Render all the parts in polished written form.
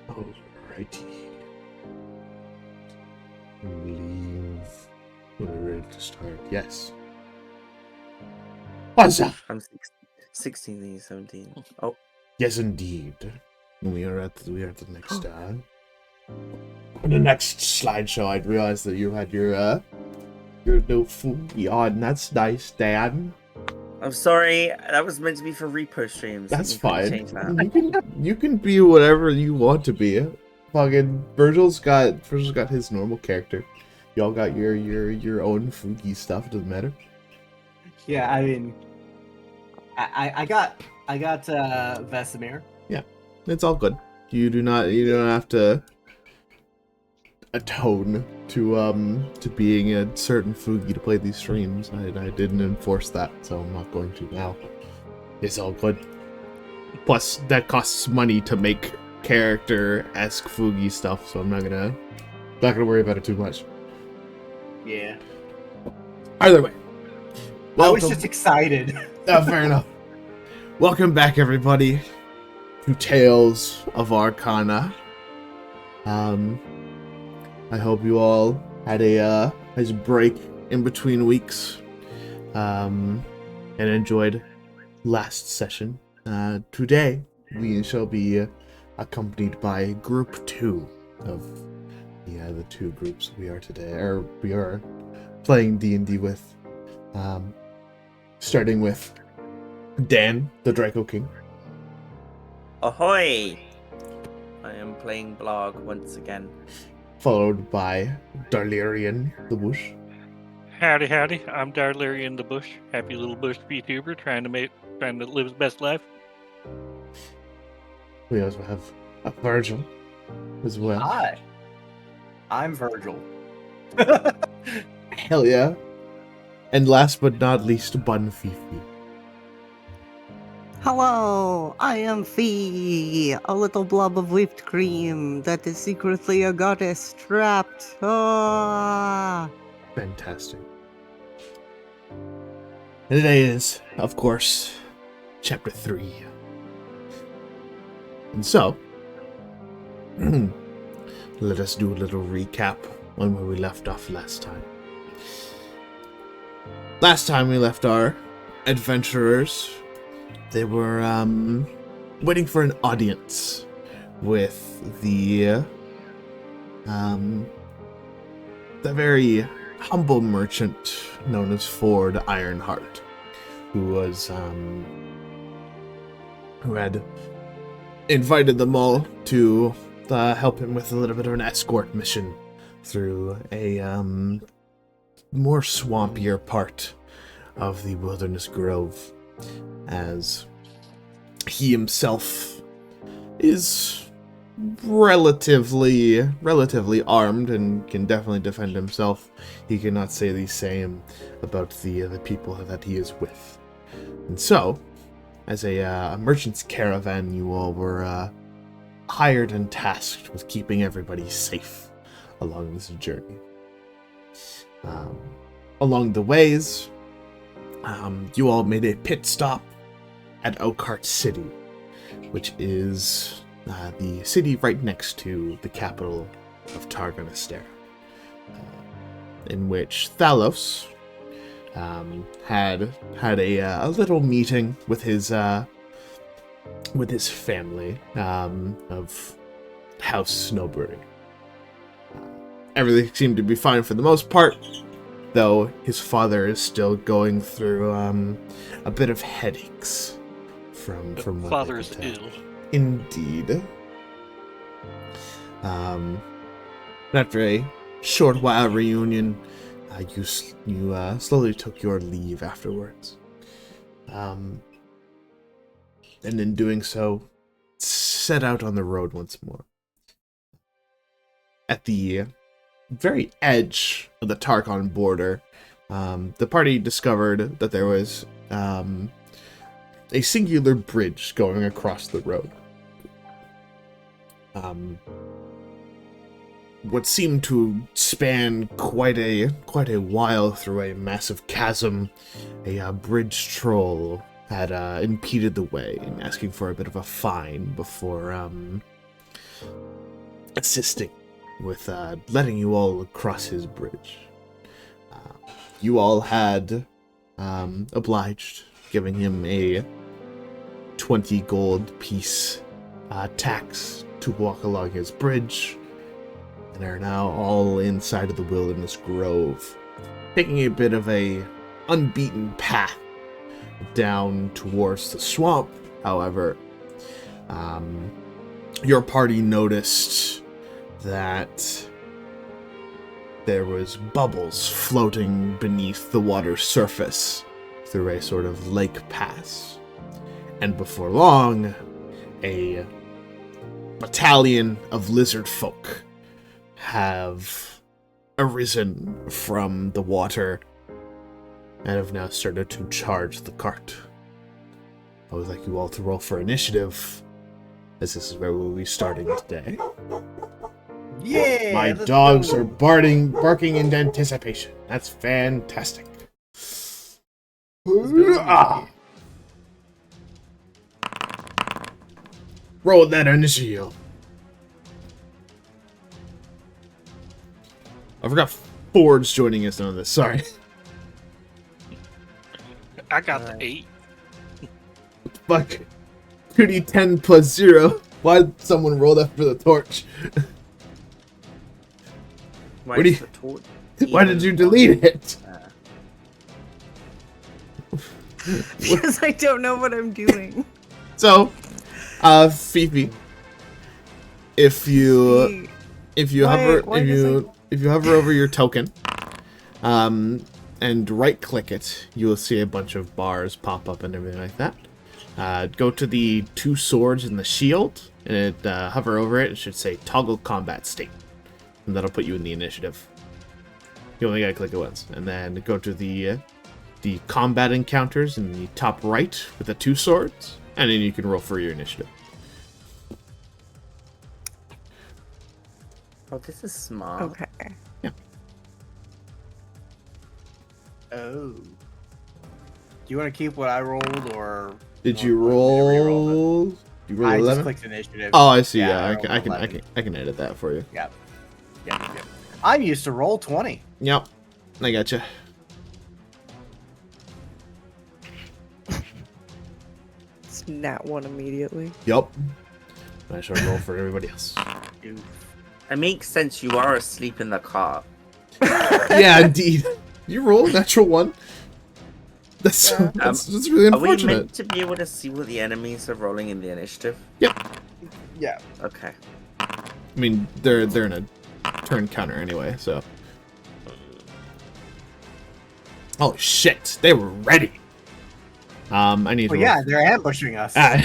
Alrighty. Leave. We're ready to start. Yes. What's up? I'm 16, and he's 17. Oh, Yes, indeed. We are at the next on the next slideshow. I realized that you had your no food on. That's nice, Dan. I'm sorry. That was meant to be for repo streams. That's You couldn't fine. change that. You can be whatever you want to be. Fucking Virgil's got his normal character. Y'all got your own Fugi stuff. Doesn't matter. Yeah, I mean, I got Vesemir. Yeah, it's all good. You don't have to atone to being a certain Fugi to play these streams. I didn't enforce that, so I'm not going to now. It's all good. Plus, that costs money to make character-esque Fugi stuff, so I'm not gonna worry about it too much. Yeah. Either way, I was just excited. Fair enough. Welcome back, everybody, to Tales of Arcana. I hope you all had a nice break in between weeks, and enjoyed last session. Today, we shall be accompanied by Group 2 of the two groups we are playing D&D with. Starting with Dan, the Draco King. Ahoy! I am playing Blog once again. Followed by Darlerian, the Bush. Howdy, howdy. I'm Darlerian the Bush. Happy little bush VTuber trying to live his best life. We also have a Virgil as well. Hi. I'm Virgil. Hell yeah. And last but not least, Bun Fifi. Hello, I am Fee, a little blob of whipped cream that is secretly a goddess trapped. Ah! Fantastic. And today is, of course, Chapter 3. And so, let us do a little recap on where we left off last time. Last time we left our adventurers, they were waiting for an audience with the very humble merchant known as Ford Ironheart, who had invited them all to help him with a little bit of an escort mission through a more swampier part of the Wilderness Grove, as he himself is relatively armed and can definitely defend himself. He cannot say the same about the people that he is with. And so, as a merchant's caravan, you all were hired and tasked with keeping everybody safe along this journey. Along the ways, you all made a pit stop at Oakhart City, which is the city right next to the capital of Targonastera, in which Thalos had a little meeting with his family of House Snowbury. Everything seemed to be fine for the most part, though his father is still going through a bit of headaches from what Father's they could tell. ill. Indeed. After a short while reunion, you slowly took your leave afterwards. And in doing so, set out on the road once more. At the very edge of the Tarkon border, the party discovered that there was a singular bridge going across the road. What seemed to span quite a while through a massive chasm, a bridge troll had impeded the way, asking for a bit of a fine before assisting with letting you all across his bridge. You all had obliged, giving him a 20 gold piece tax to walk along his bridge, and are now all inside of the Wilderness Grove, taking a bit of a unbeaten path down towards the swamp. However, your party noticed that there was bubbles floating beneath the water's surface through a sort of lake pass. And before long, a battalion of lizard folk have arisen from the water and have now started to charge the cart. I would like you all to roll for initiative, as this is where we'll be starting today. Yeah. My let's dogs go. are barking in anticipation. That's fantastic. Ah. Roll that initiative. I forgot Ford's joining us on this. Sorry. I got Alright. the 8. Fuck. 2d10 plus 0. Why'd someone roll that for the torch? Why What do is you- the torch Why did even you delete it? Because I don't know what I'm doing. So, Fifi, if you hover over your token, and right click it, you will see a bunch of bars pop up and everything like that. Go to the 2 swords and the shield, and hover over it. It should say toggle combat state, and that'll put you in the initiative. You only gotta click it once, and then go to the combat encounters in the top right with the 2 swords, and then you can roll for your initiative. Oh, this is smart. Okay. Oh. Do you want to keep what I rolled, or Did you want me to re-roll roll? You roll I 11? just clicked initiative. Oh, I see. Yeah, Yeah, I I rolled 11. can edit that for you. Yep. I'm used to roll 20. Yep, I gotcha. It's nat 1 immediately. Yup. I shall roll for everybody else. Oof. It makes sense. You are asleep in the car. Yeah, indeed. You roll natural 1. That's Yeah. that's really Are we unfortunate. meant to be able to see what the enemies are rolling in the initiative? Yeah. Okay. I mean, they're in a turn counter anyway, so. Oh shit! They were ready. I need. Well, to yeah, roll. they're ambushing us. I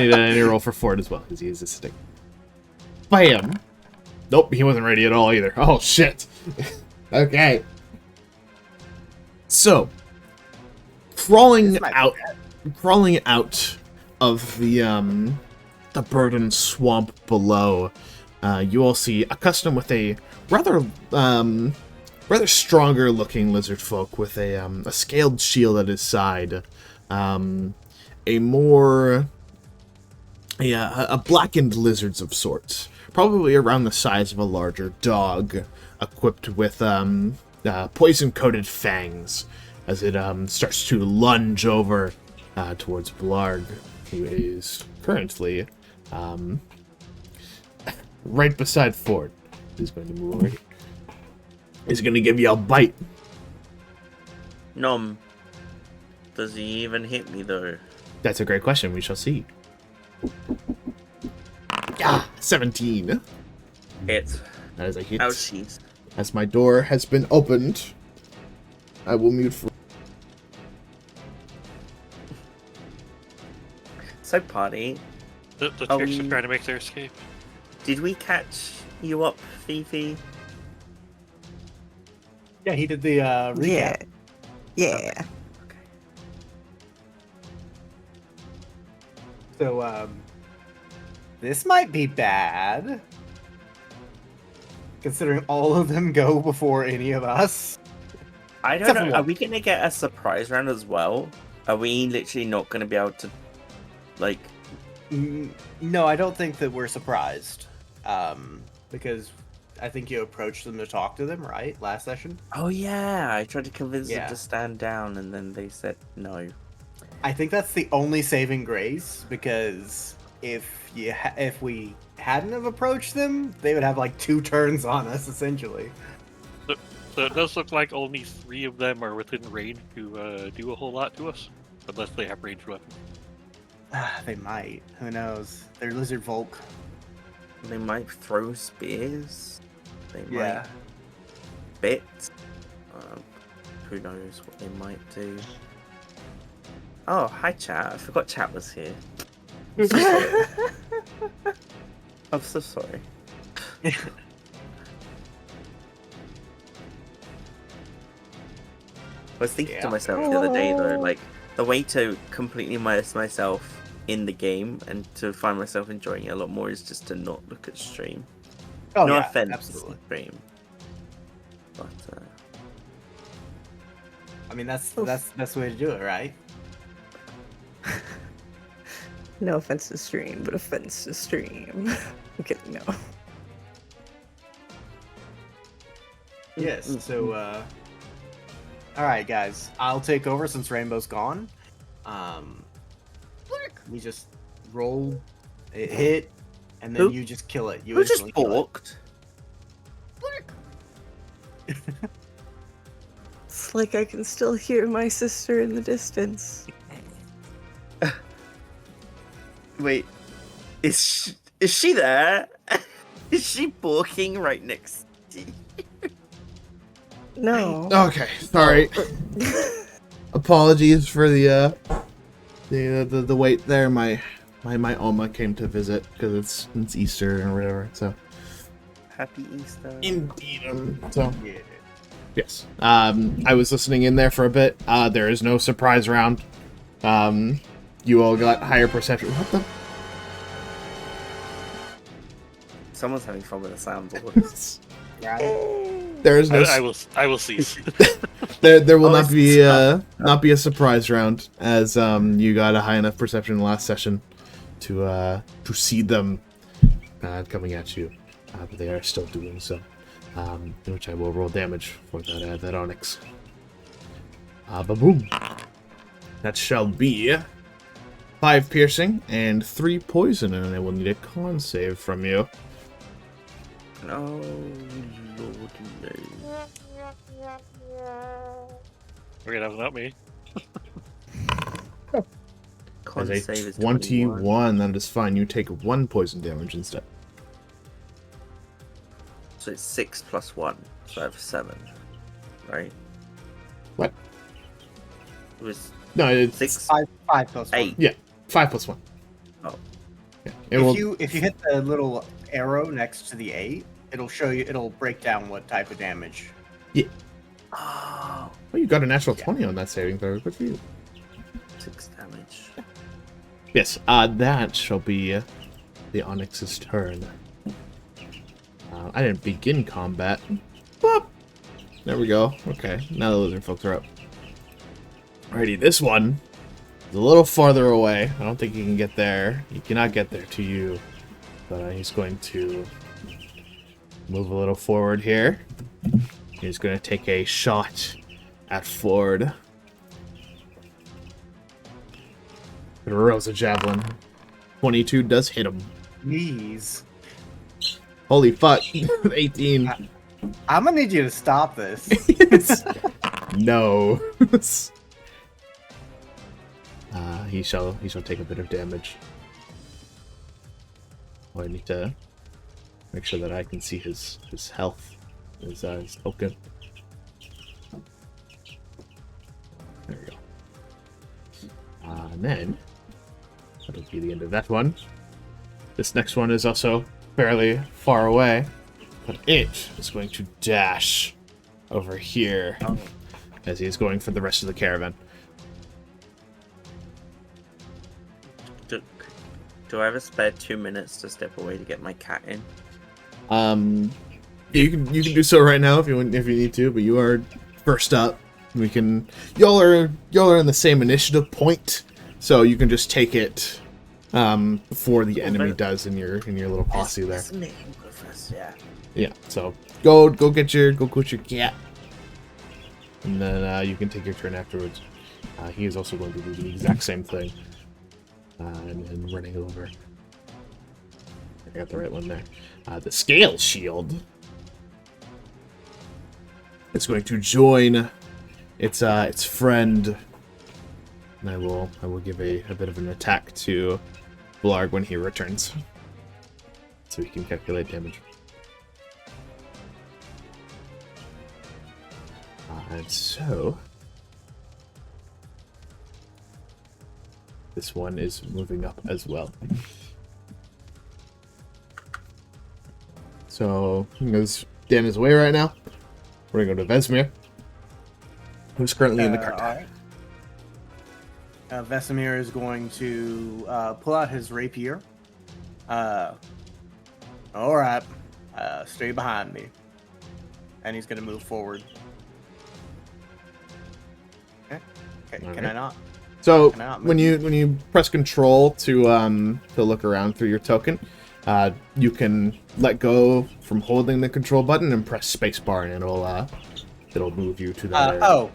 need to roll for Ford as well because he is assisting. Bam! Nope, he wasn't ready at all either. Oh shit! Okay. So, crawling This might be out of the burdened swamp below, you all see a custom with a rather stronger looking lizard folk with a scaled shield at his side, a blackened lizards of sorts, probably around the size of a larger dog, equipped with poison coated fangs as it starts to lunge over towards Blarg, who is currently right beside Ford. He's going to move over here. He's going to give you a bite. Nom. Does he even hit me though? That's a great question. We shall see. Ah, 17. Hit. That is a hit. Ouchies. As my door has been opened, I will mute for. So, party, The Are chicks are we- trying to make their escape. did we catch you up, Fifi? Yeah, he did the recap. Yeah. Okay. So, this might be bad. Considering all of them go before any of us. I don't Except for know. one. Are we gonna get a surprise round as well? Are we literally not gonna be able to, like? No, I don't think that we're surprised. because I think you approached them to talk to them, right? Last session. Oh yeah, I tried to convince them Yeah. to stand down, and then they said no. I think that's the only saving grace, because if we hadn't have approached them, they would have like 2 turns on us essentially. So it does look like only 3 of them are within range to do a whole lot to us, unless they have ranged weapons. They might. Who knows? They're lizard folk. They might throw spears. They Yeah. might bit. Who knows what they might do? Oh, hi chat. I forgot chat was here. I'm so sorry. I'm so sorry. I was thinking to myself the other day though, like the way to completely immerse myself in the game and to find myself enjoying it a lot more is just to not look at stream. Oh No yeah, offense, absolutely. stream. But I mean, that's the best way to do it, right? No offense to stream, but offense to stream. Okay, no. Yes. So, all right, guys, I'll take over since Rainbow's gone. We just roll, it hit, and then Who- you just kill it. You who just instantly kill it. balked? It's like I can still hear my sister in the distance. Wait, is she there? Is she balking right next to you? No. Okay, sorry. Apologies for the wait there. My Oma came to visit because it's Easter and whatever. So Happy Easter. indeed. So Yeah. yes. I was listening in there for a bit. There is no surprise round. You all got higher perception. What the? Someone's having fun with the soundboard. Right? There is no. I will cease. There will Oh, not be not be a surprise round, as you got a high enough perception last session to see them coming at you, but they are still doing so. Which I will roll damage for that onyx. Ba-boom. That shall be 5 piercing and 3 poison, and I will need a con save from you. No, Lord, no. Okay, that was not me. As Con a save is 21, that is fine. You take 1 poison damage instead. So it's 6 plus 1, so I have 7. Right? What? It was No, it's 6, 5 plus 1. 8. 5 plus 1. Oh. Yeah. It will. If you hit the little arrow next to the 8, it'll break down what type of damage. Oh, Well, you got a natural 20 on that saving throw. Good for you. 6 damage. Yes, that shall be the Onyx's turn. I didn't begin combat. Boop. There we go. Okay, now the lizard folks are up. Alrighty, this one is a little farther away. I don't think he can get there. He cannot get there to you. But he's going to move a little forward here. He's going to take a shot at Ford. Throws a javelin. 22 does hit him. Jeez. Holy fuck. 18. I'm gonna need you to stop this. No. He shall take a bit of damage. Oh, I need to make sure that I can see his health. His token. There we go. And then that'll be the end of that one. This next one is also fairly far away, but it is going to dash over here as he is going for the rest of the caravan. Do I have a spare 2 minutes to step away to get my cat in? You can do so right now if you need to, but you are first up. We can y'all are in the same initiative point, so you can just take it before the Oh, enemy but- does in your little posse there. Isn't it? You go first, yeah. Yeah, so go get your cat, and then you can take your turn afterwards. He is also going to do the exact same thing, and running over. I got the right one there. The scale shield is going to join its friend, and I will give a bit of an attack to Blarg when he returns, so he can calculate damage. And so this one is moving up as well. So he goes down his way right now. We're gonna go to Vesemir, who's currently in the cart. All right. Vesemir is going to pull out his rapier. All right, stay behind me, and he's going to move forward. Okay, All can right. I not? So Can I not when move? you press Control to look around through your token, you can let go from holding the control button and press spacebar, and it'll move you to that area. Oh,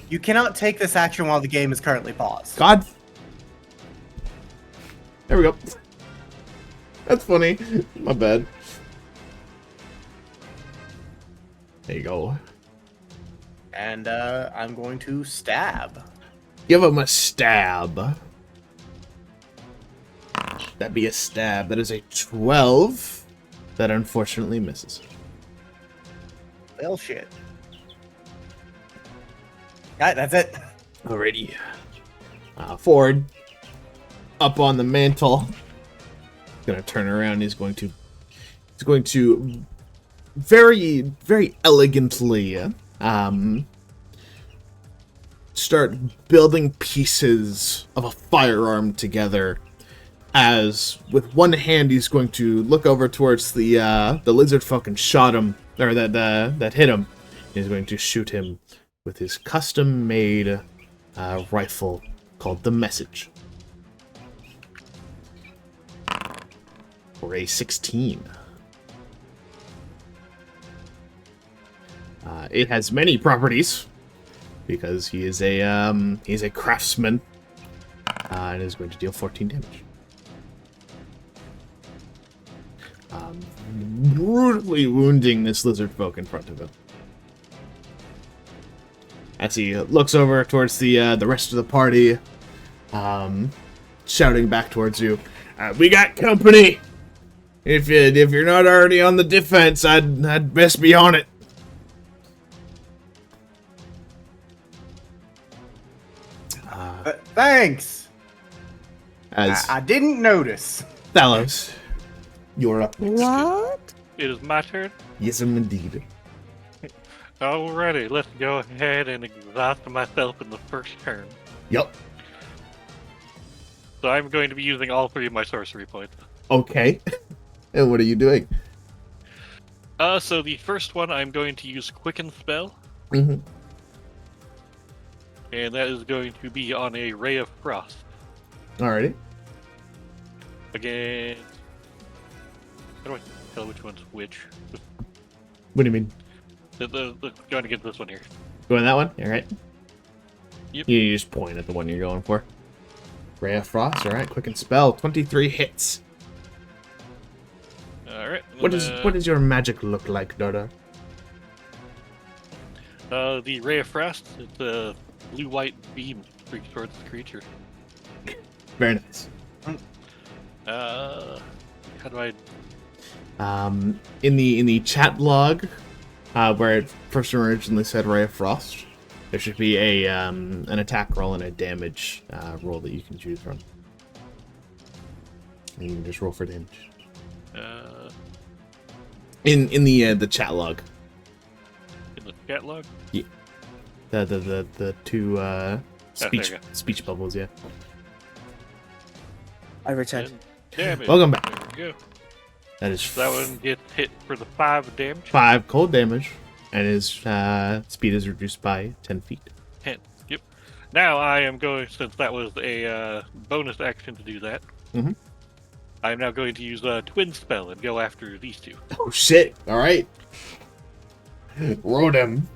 you cannot take this action while the game is currently paused. God. There we go. That's funny. My bad. There you go. And I'm going to stab. Give him a stab. That'd be a stab. That is a 12. That unfortunately misses. Well, shit. Alright, that's it. Alrighty. Ford. Up on the mantle. Gonna turn around. He's going to very, very elegantly start building pieces of a firearm together. As with one hand, he's going to look over towards the lizard folk and shot him, or that hit him. He's going to shoot him with his custom-made rifle called the Message. For a 16. It has many properties because he is a craftsman, and is going to deal 14 damage. Brutally wounding this lizard folk in front of him. As he looks over towards the rest of the party, shouting back towards you, "We got company! If you're not already on the defense, I'd best be on it." Thanks. As I didn't notice. Thalos, you're up next. What? It is my turn. Yes, indeed. Alrighty, let's go ahead and exhaust myself in the first turn. Yup. So I'm going to be using all 3 of my sorcery points. Okay. And what are you doing? So the first one, I'm going to use Quicken Spell, Mm-hmm. and that is going to be on a Ray of Frost. Alrighty. Again, how do I tell which one's which? What do you mean? Going to get this one here. Going that one? Alright. Yep. You just point at the one you're going for. Ray of Frost, alright. Quick and spell. 23 hits. Alright. What does your magic look like, Dodo? The Ray of Frost, it's a blue-white beam streaks towards the creature. Very nice. How do I... In the chat log, where it first originally said Ray of Frost, there should be a an attack roll and a damage roll that you can choose from. And you can just roll for damage. In the chat log. In the chat log? Yeah. The two speech there you go. speech bubbles, yeah. I returned. And damage. Welcome back. There we go. That is So that one gets hit for the 5 damage. 5 cold damage, and his speed is reduced by 10 feet. 10. Yep. Now I am going, since that was a bonus action to do that, Mhm. I'm now going to use a twin spell and go after these two. Oh shit! All right. Road him.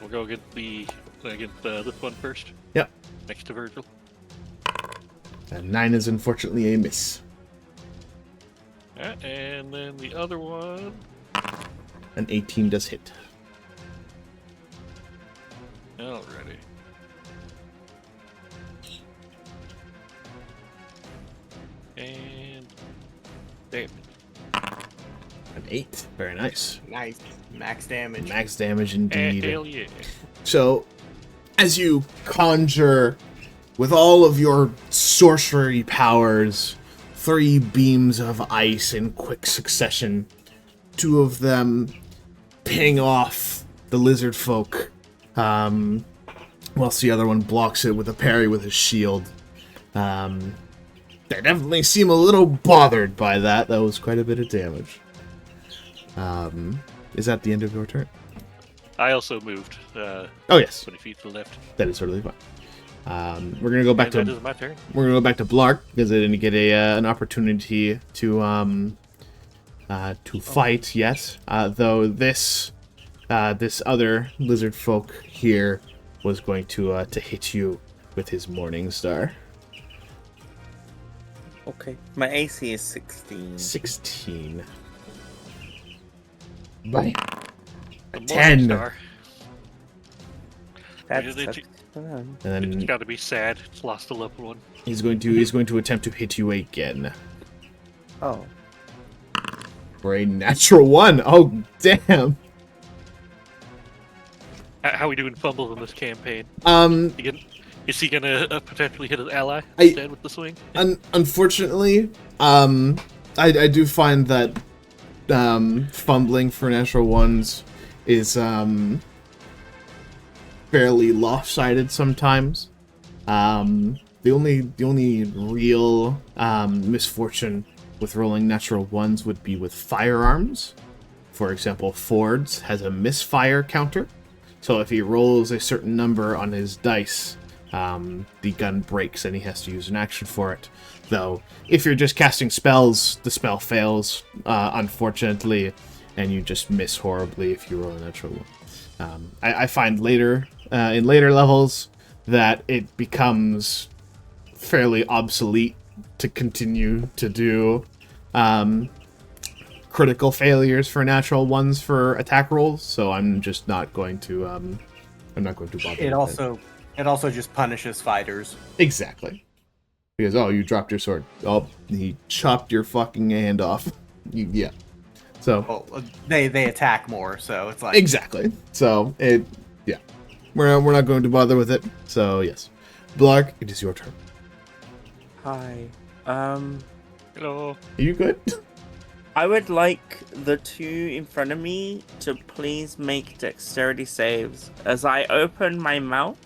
We'll go against this one first. Yep. Next to Virgil. And 9 is unfortunately a miss. And then the other one. An 18 does hit. Alrighty. And damage. An 8. Very nice. Nice. Max damage. Max damage indeed. Hell yeah. So, as you conjure with all of your sorcery powers, 3 beams of ice in quick succession, 2 of them ping off the lizard folk, whilst the other one blocks it with a parry with his shield. They definitely seem a little bothered by that. That was quite a bit of damage. Is that the end of your turn? I also moved Oh yes, 20 feet to the left. that is totally fine. We're gonna go back And to that is my turn. We're gonna go back to Blark because I didn't get an opportunity to fight yet. Though this other lizard folk here was going to hit you with his Morning Star. Okay. My AC is 16. 16. Bye. The A Morning 10. Star. That's Is it- sucks for them. And It's then got to be sad. It's lost a loved one. he's going to attempt to hit you again Oh. for a natural 1. Oh damn. How are we doing fumbles in this campaign? Is he gonna potentially hit his ally instead with the swing? Unfortunately, I do find that fumbling for natural 1s is fairly lopsided sometimes. The only real misfortune with rolling natural 1s would be with firearms. For example, Ford's has a misfire counter, so if he rolls a certain number on his dice, the gun breaks and he has to use an action for it. Though, if you're just casting spells, the spell fails, unfortunately, and you just miss horribly if you roll a natural 1. I find later, in later levels, that it becomes fairly obsolete to continue to do critical failures for natural 1s for attack rolls, so I'm just not going to bother. It also just punishes fighters. Exactly. Because, oh, you dropped your sword. Oh, he chopped your fucking hand off. Yeah. So. Well, they attack more, so it's like Exactly. So, yeah. We're not going to bother with it. So, yes. Blark, it is your turn. Hi. Hello. Are you good? I would like the 2 in front of me to please make dexterity saves as I open my mouth,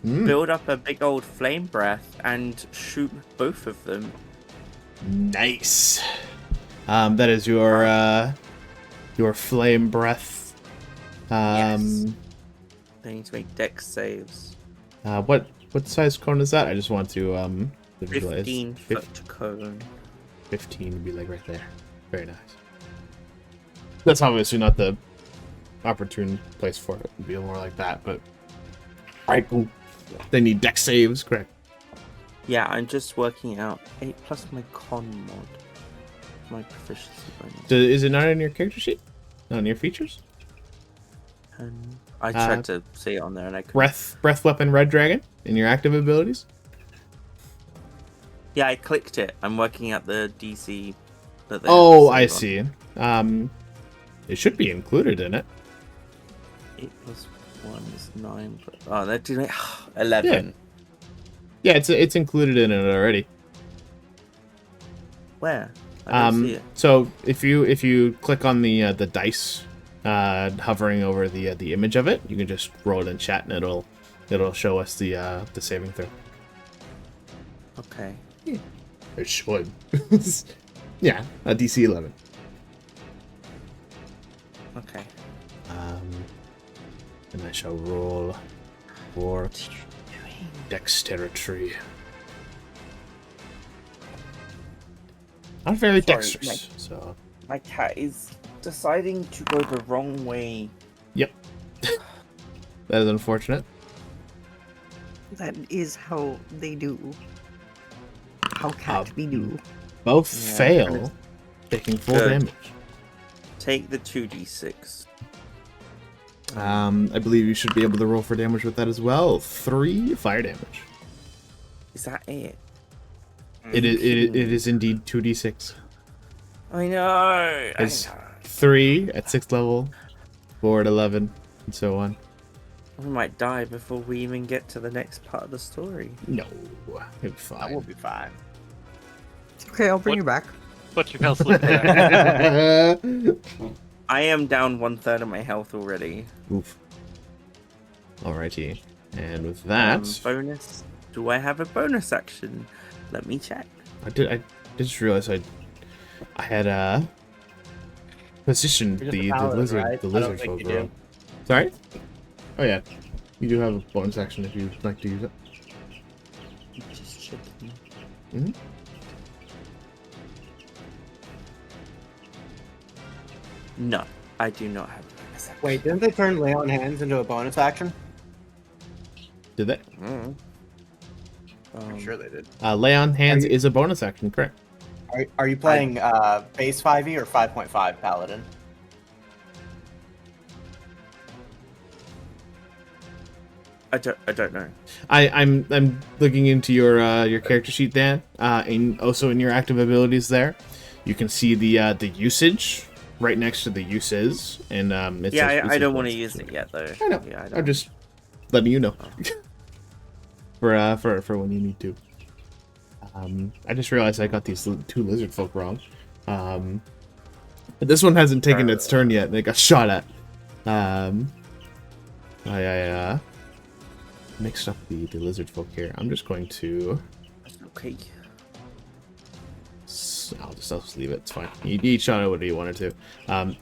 build up a big old flame breath, and shoot both of them. Nice. That is your flame breath. Yes. They need to make dex saves. What size cone is that? I just want to visualize. 15-foot cone. 15 would be like right there. Very nice. That's obviously not the opportune place for it. It would be more like that, but alright, cool. They need dex saves, correct? Yeah, I'm just working out 8 plus my con mod. My proficiency bonus. Is it not in your character sheet? Not in your features? And I tried to see it on there and I couldn't. Breath weapon, red dragon in your active abilities? Yeah, I clicked it. I'm working out the DC that they Oh, have I saved see. It should be included in it. on. 8 plus 1 is 9. Oh, they're doing 11. Yeah, it's included in it already. Where? I don't see it. So if you click on the dice, hovering over the image of it, you can just roll it in chat and it'll show us the saving throw. Okay. It should. Yeah, a DC 11. Okay. And I shall roll for dexterity. Not very Sorry, dexterous. So My cat is deciding to go the wrong way. that is unfortunate. That is how they do. How cat be do. Both Yeah, fail, taking full Good. damage. Take the 2d6. I believe you should be able to roll for damage with that as well. 3 fire damage. Is that it? It is indeed 2d6. I know. It's 3 at 6th level, 4 at 11, and so on. We might die before we even get to the next part of the story. No, it'll be That fine. will be fine. Okay, I'll bring What? you back. What's your health look like? I am down 1/3 of my health already. Oof. Alrighty, and with that, Bonus. Do I have a bonus action? Let me check. I just realized I had positioned You're just the a paladin, lizard right? the I don't lizard think folk you do. wrong. Sorry? Oh yeah, you do have a bonus action if you'd like to use it. Just checking. Mhm. No, I do not have a bonus action. Wait, didn't they turn lay on hands into a bonus action? Did that? Mm. I'm sure they did. Lay on hands you- is a bonus action, correct? Are you playing base 5e or 5.5 paladin? I don't know. I'm looking into your character sheet, Dan, and also in your active abilities there, you can see the usage right next to the uses, and it Yeah, says I don't want to bonus use action. it yet though. I know. Yeah, I I'm don't. just letting you know for when you need to. I just realized I got these 2 lizard folk wrong. But this one hasn't taken its turn yet, and it got shot at. I mixed up the lizard folk here. I'm just going to. Okay. I'll just leave it. It's fine. He shot at what he wanted to.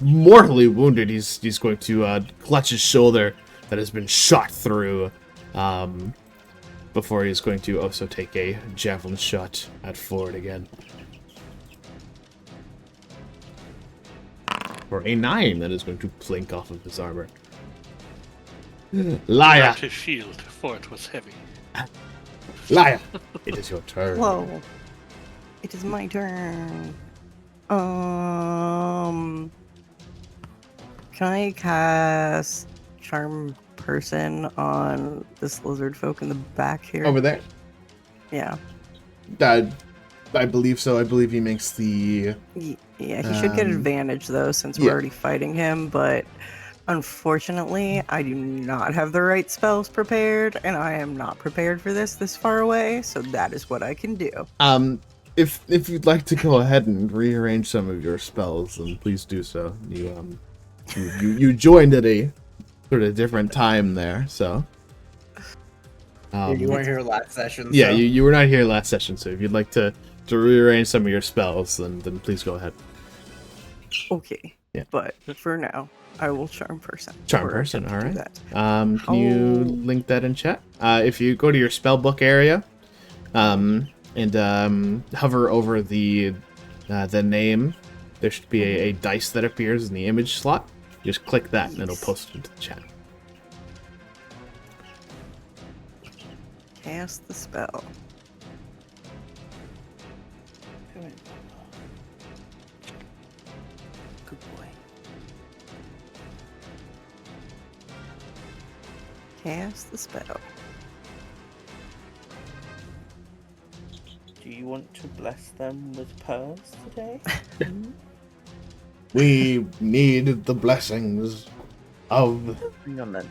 Mortally wounded. He's going to clutch his shoulder that has been shot through. Before he's going to also take a javelin shot at Ford again. For a 9, that is going to plink off of his armor. Liar! Out his shield, for it was heavy. Liar! It is your turn. Whoa. It is my turn. Can I cast Charm Person on this lizard folk in the back here? Over there. Yeah. I believe so. I believe he makes the. Yeah, he should get advantage though, since we're yeah. already fighting him, but unfortunately, I do not have the right spells prepared, and I am not prepared for this far away, so that is what I can do. If you'd like to go ahead and rearrange some of your spells, then please do so. You joined at a sort of different time there, so. You weren't here last session. Yeah, so. you were not here last session, so if you'd like to rearrange some of your spells, then please go ahead. Okay. Yeah. But for now, I will Charm Person. Charm or Person, attempt to do alright. that. Can you link that in chat? If you go to your spellbook area, and hover over the name, there should be a dice that appears in the image slot. Just click that, and it'll post it into the chat. Cast the spell. Good boy. Cast the spell. Do you want to bless them with pearls today? We need the blessings of Hang on then.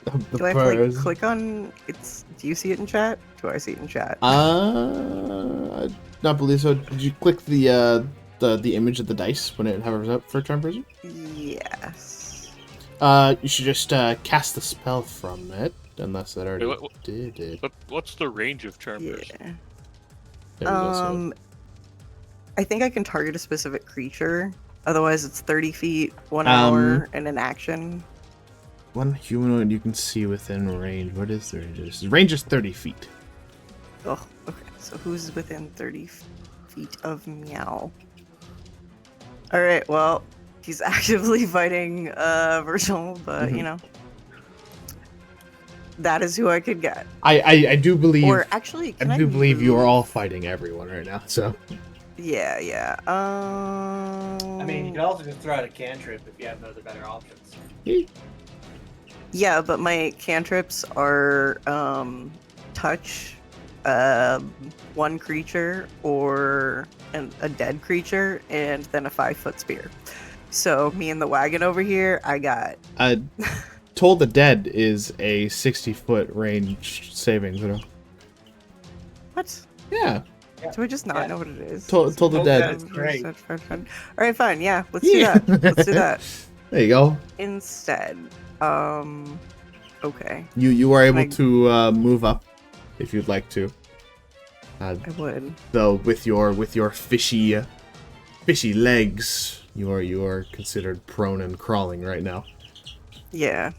the Do I have to like click on it's? Do you see it in chat? Do I see it in chat? I not believe so. Did you click the image of the dice when it hovers up for Charm Person? Yes. You should just cast the spell from it, unless that already Wait, what- did it. But what's the range of Charm Person? Yeah. There we go, so- I think I can target a specific creature. Otherwise, it's 30 feet, 1 hour, and an action. One humanoid you can see within range. What is the range? Range is 30 feet. Oh, okay. So who's within 30 feet of meow. All right, well, he's actively fighting Virgil, but you know, that is who I could get. I do believe. Or actually, can I do believe you are move? all fighting everyone right now. So Yeah. I mean, you could also just throw out a cantrip if you have no other better options. Yeah, but my cantrips are touch one creature or a dead creature and then a 5-foot spear. So me and the wagon over here, I got Toll the Dead is a 60-foot range saving throw. what? Yeah, Do I just not know what it is? Toll the Dead. That's great. All right, fine. Yeah, let's do that. Let's do that There you go. instead. Okay, You are able I- to move up if you'd like to. I would. Though with your fishy legs, you are considered prone and crawling right now. Yeah.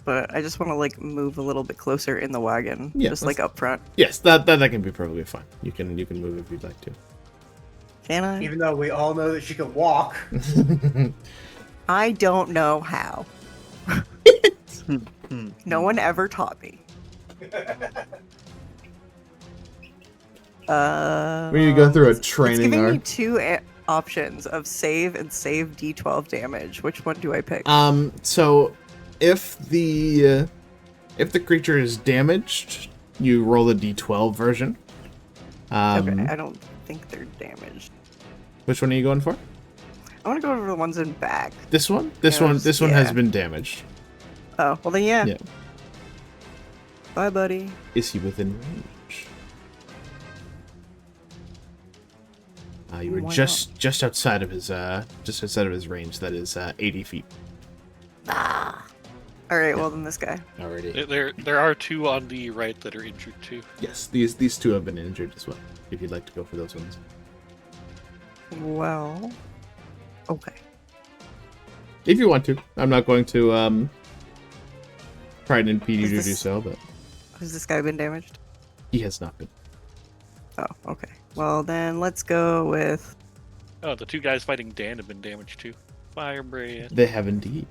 But I just want to like move a little bit closer in the wagon, Yeah, just like up front. Yes, that can be perfectly fine. You can move if you'd like to. Can I? Even though we all know that she can walk. I don't know how. No one ever taught me. We need to go through a It's training giving me arc. two options of save and save D12 damage. Which one do I pick? So if the creature is damaged, you roll a d12 version. Okay, I don't think they're damaged. Which one are you going for? I want to go over the ones in back. This one? Yes, This one has yeah. been damaged. Oh, well then yeah. Yeah. Bye, buddy. Is he within range? You were Why just outside of his range. That is 80 feet All right, well then this guy. already. There are two on the right that are injured too. Yes, these two have been injured as well. If you'd like to go for those ones. Well, okay. If you want to. I'm not going to try and impede you Is to do this- so, but Has this guy been damaged? he has not been. Oh, okay. Well then let's go with. Oh, the two guys fighting Dan have been damaged too. Fire brand. They have indeed.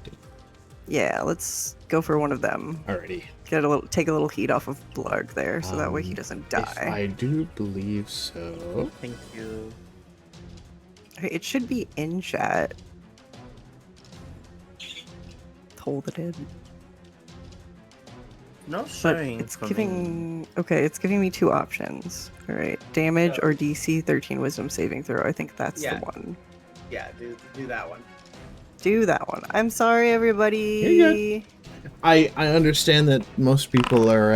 Yeah, let's go for one of them. Alrighty. Take a little heat off of Blarg there, so that way he doesn't If die. I do believe so. Thank you. Okay, it should be in chat. Hold it in. Not But showing. it's for me. giving. Okay, it's giving me two options. All right, damage or DC 13 Wisdom saving throw. I think that's Yeah. the one. Yeah, do that one. Do that one. I'm sorry, everybody. You're good. I understand that most people are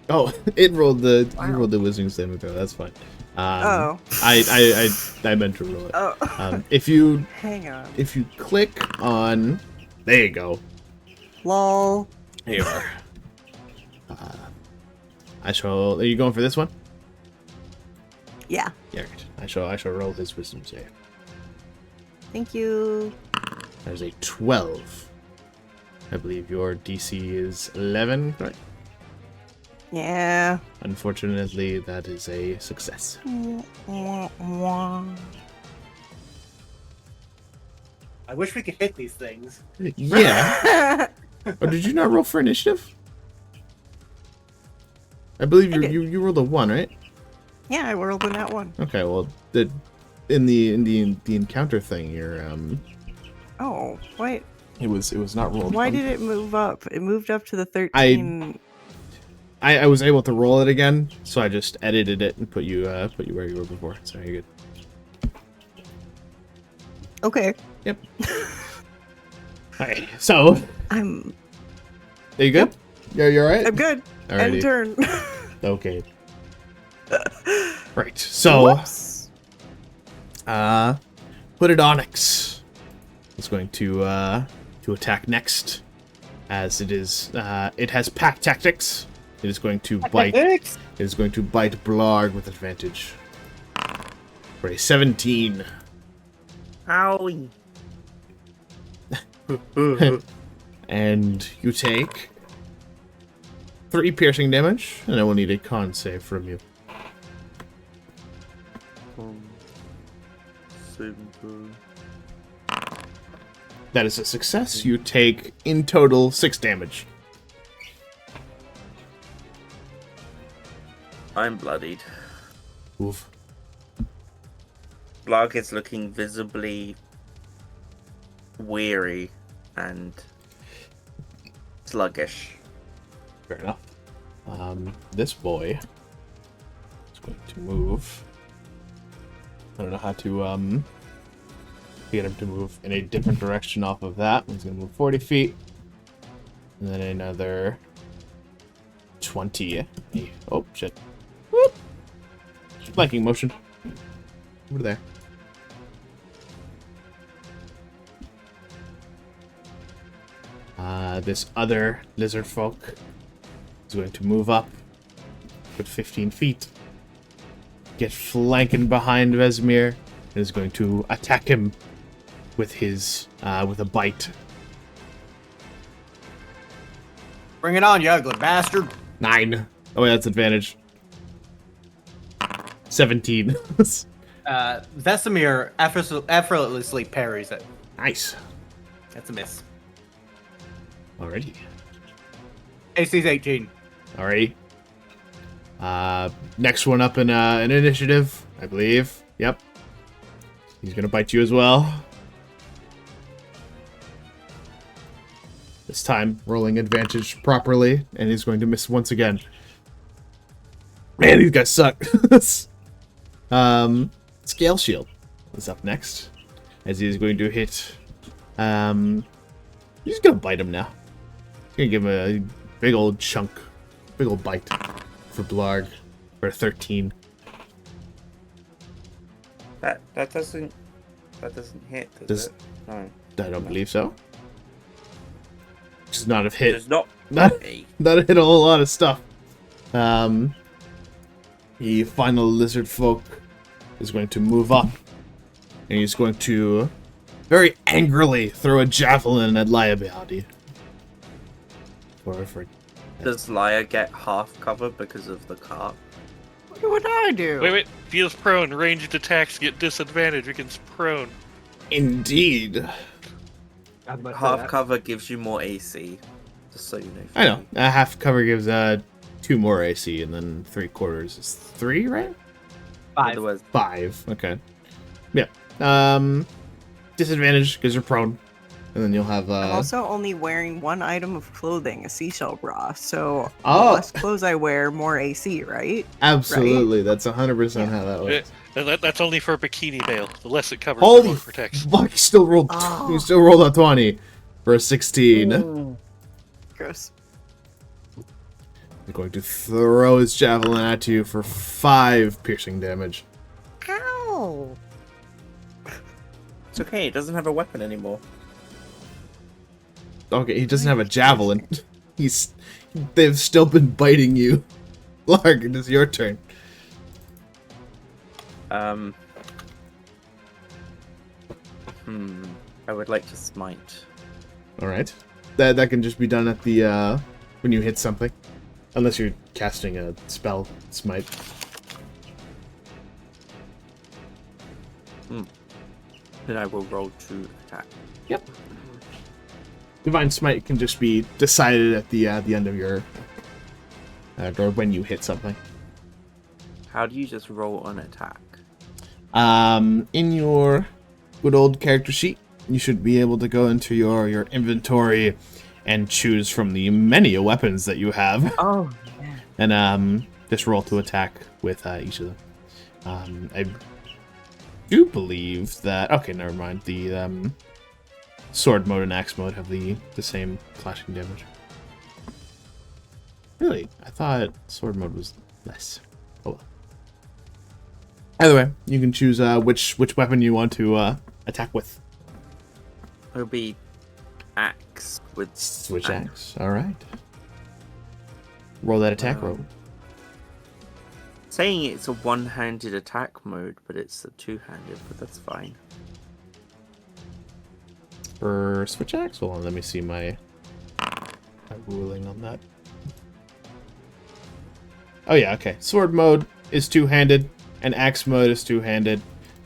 Oh, it rolled the Wow. you rolled the wisdom saving throw. That's fine. Oh. I meant to roll it. Oh. If you Hang on. click on, there you go. Lol. There you are. Are you going for this one? Yeah. Yeah. Right. I shall roll his wisdom save. Thank you. There's a 12. I believe your DC is 11, correct? Yeah. Unfortunately, that is a success. I wish we could hit these things. Yeah. Oh, did you not roll for initiative? I believe I did. you rolled a 1, right? Yeah, I rolled in that one. Okay, well, in the encounter thing, you're Oh, wait. it was not rolled. Why did it move up? It moved up to the 13. I was able to roll it again, so I just edited it and put you where you were before. So you're good. Okay. Yep. Alright, so I'm are you good? You're alright? I'm good. Alrighty. End turn. Okay. Right. So Whoops. Hooded Onyx is going to attack next, as it has pack tactics. It is going to bite. It is going to bite Blarg with advantage. For a 17. Owie. And you take 3 piercing damage, and I will need a con save from you. saving throw. That is a success. You take, in total, 6 damage. I'm bloodied. Oof. Blarg is looking visibly weary and sluggish. Fair enough. This boy is going to move. I don't know how to get him to move in a different direction off of that. He's going to move 40 feet. And then another 20. Oh, shit. Whoop. Flanking motion. Over there. This other lizard folk is going to move up. Put 15 feet. Get flanking behind Vesemir. And is going to attack him with his with a bite. Bring it on, you ugly bastard. 9. Oh, yeah, that's advantage. 17. Vesemir effortlessly parries it. Nice. That's a miss. Alrighty. AC's 18. Alrighty. Next one up in an initiative, I believe. Yep. He's gonna bite you as well. This time, rolling advantage properly, and he's going to miss once again. Man, these guys suck. Scale Shield is up next, as he's going to hit. He's gonna bite him now. He's gonna give him a big old chunk, big old bite for Blarg for a 13. That doesn't hit, does it? No. I don't believe so. Does not have hit. Does not. Not Hey. hit a whole lot of stuff. The final lizard folk is going to move up, and he's going to very angrily throw a javelin at Liability. For Does Laya get half cover because of the cart? What would I do? Wait. Feels prone. Ranged attacks get disadvantage against prone. indeed. Half cover gives you more AC. Just so you know. I know. Half cover gives 2 more AC, and then 3/4 is 3, right? 5. Otherwise, 5. Okay. Yeah. Disadvantage because you're prone, and then you'll have. I'm also only wearing 1 item of clothing, a seashell bra. So the Oh. less clothes I wear, more AC, right? Absolutely, that's 100% how that works. That's only for a bikini veil. The less it covers, Holy the more it protects. fuck! He still rolled. Oh. He still rolled a 20 for a 16. Gross. He's going to throw his javelin at you for 5 piercing damage. Ow! it's okay. It doesn't have a weapon anymore. Okay, he doesn't have a javelin. They've still been biting you. Lark, it is your turn. I would like to smite. All right, that can just be done at the when you hit something, unless you're casting a spell smite. Then I will roll to attack. Yep. Divine Smite can just be decided at the end of your or when you hit something. How do you just roll an attack? In your good old character sheet, you should be able to go into your inventory and choose from the many weapons that you have. Oh, And just roll to attack with each of them. I do believe that. Okay, never mind. The sword mode and axe mode have the same slashing damage. Really, I thought sword mode was less. Oh well. Either way, you can choose which weapon you want to attack with. it'll be axe with Switch axe. All right. Roll that attack roll. Saying it's a one-handed attack mode, but it's a two-handed, but that's fine. For switch axe? Hold on, let me see my ruling on that. Oh yeah, okay. Sword mode is two-handed, and axe mode is two-handed.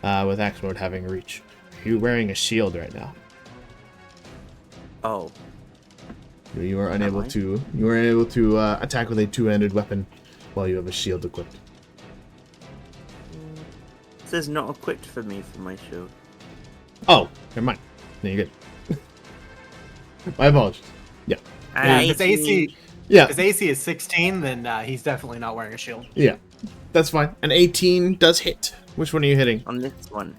with axe mode having reach. You're wearing a shield right now. Oh, You are unable I? to. You are unable to attack with a two-handed weapon while you have a shield equipped. this is not equipped for me for my shield. Oh, never mind. Then you're good. My apologies. Yeah. Yeah, And if AC, Yeah. if AC is 16, then he's definitely not wearing a shield. Yeah. That's fine. An 18 does hit. Which one are you hitting? on this one,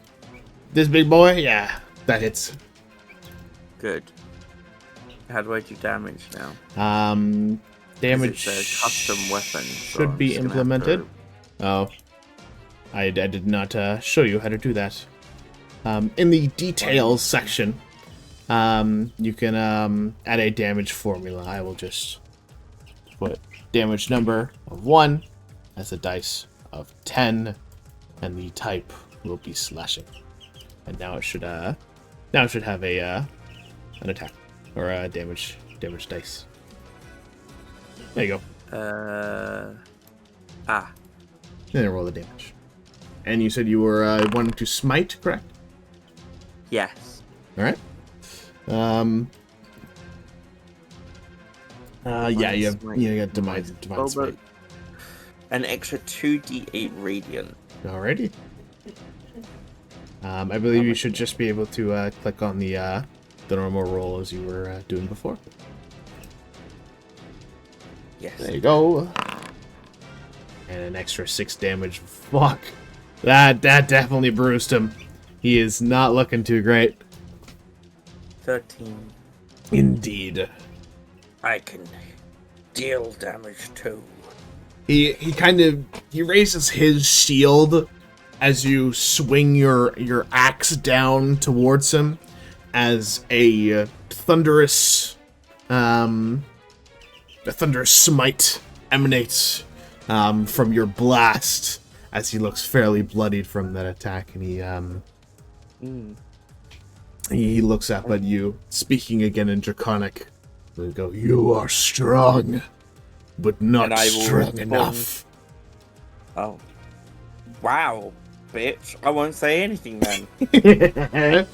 This big boy? Yeah, that hits. good. How do I do damage now? 'Cause Damage it's a custom weapon. So should I'm be just gonna have implemented. to- Oh, I did not show you how to do that. In the details section, you can add a damage formula. I will just put damage number of 1 as a dice of 10, and the type will be slashing. And now it should have a an attack or a damage dice. There you go. Ah, Then roll the damage. And you said you were wanting to smite, correct? yes. All right. Yeah, you have Smite. you got divine Well, smite. but an extra 2d8 radiant. Alrighty. I believe you should just be able to click on the normal roll as you were doing before. Yes. There you go. And an extra 6 damage. Fuck. That definitely bruised him. He is not looking too great. 13. Indeed. I can deal damage too. He raises his shield as you swing your axe down towards him as a thunderous smite emanates from your blast as he looks fairly bloodied from that attack, and he looks up at you, speaking again in Draconic. He'll go, "You are strong, but not And I will strong respond. enough." Oh. Wow, bitch. I won't say anything then.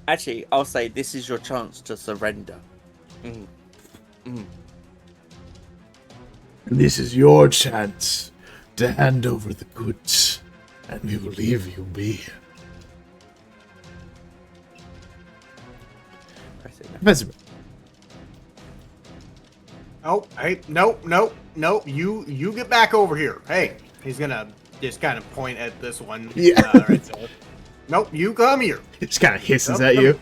Actually, I'll say this is your chance to surrender. This is your chance to hand over the goods, and we will leave you be. I say no. Professor, Oh, hey, nope. You get back over here. Hey, he's gonna just kind of point at this one. Yeah. Right there. Nope, you come here. he just kind of hisses Nope, at you.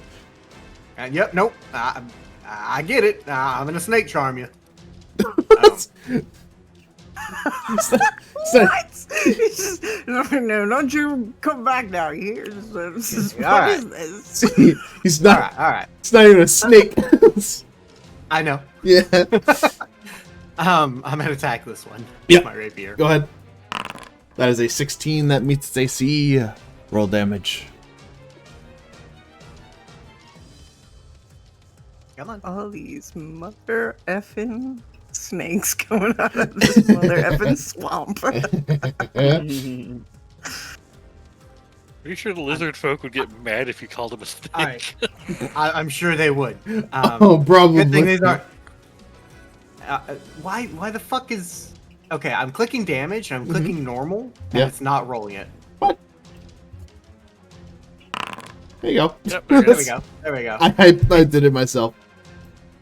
Yep, nope. I get it. I'm gonna snake charm you. So- What? No, don't you come back now. You hear? What is Alright. this? he's not. All right. It's not even a snake. I know. Yeah. I'm gonna attack this one. Yep. My rapier. Go ahead. That is a 16 that meets its AC. Roll damage. Come on. All these mother effing snakes coming out of this mother effing swamp. Pretty sure the lizard folk would get mad if you called them a snake. Alright. I'm sure they would. Oh, probably. Good thing these aren't. Why the fuck is? Okay, I'm clicking damage and I'm clicking normal, and Yeah. it's not rolling it. There you go. Yep, There we go. There we go. I did it myself.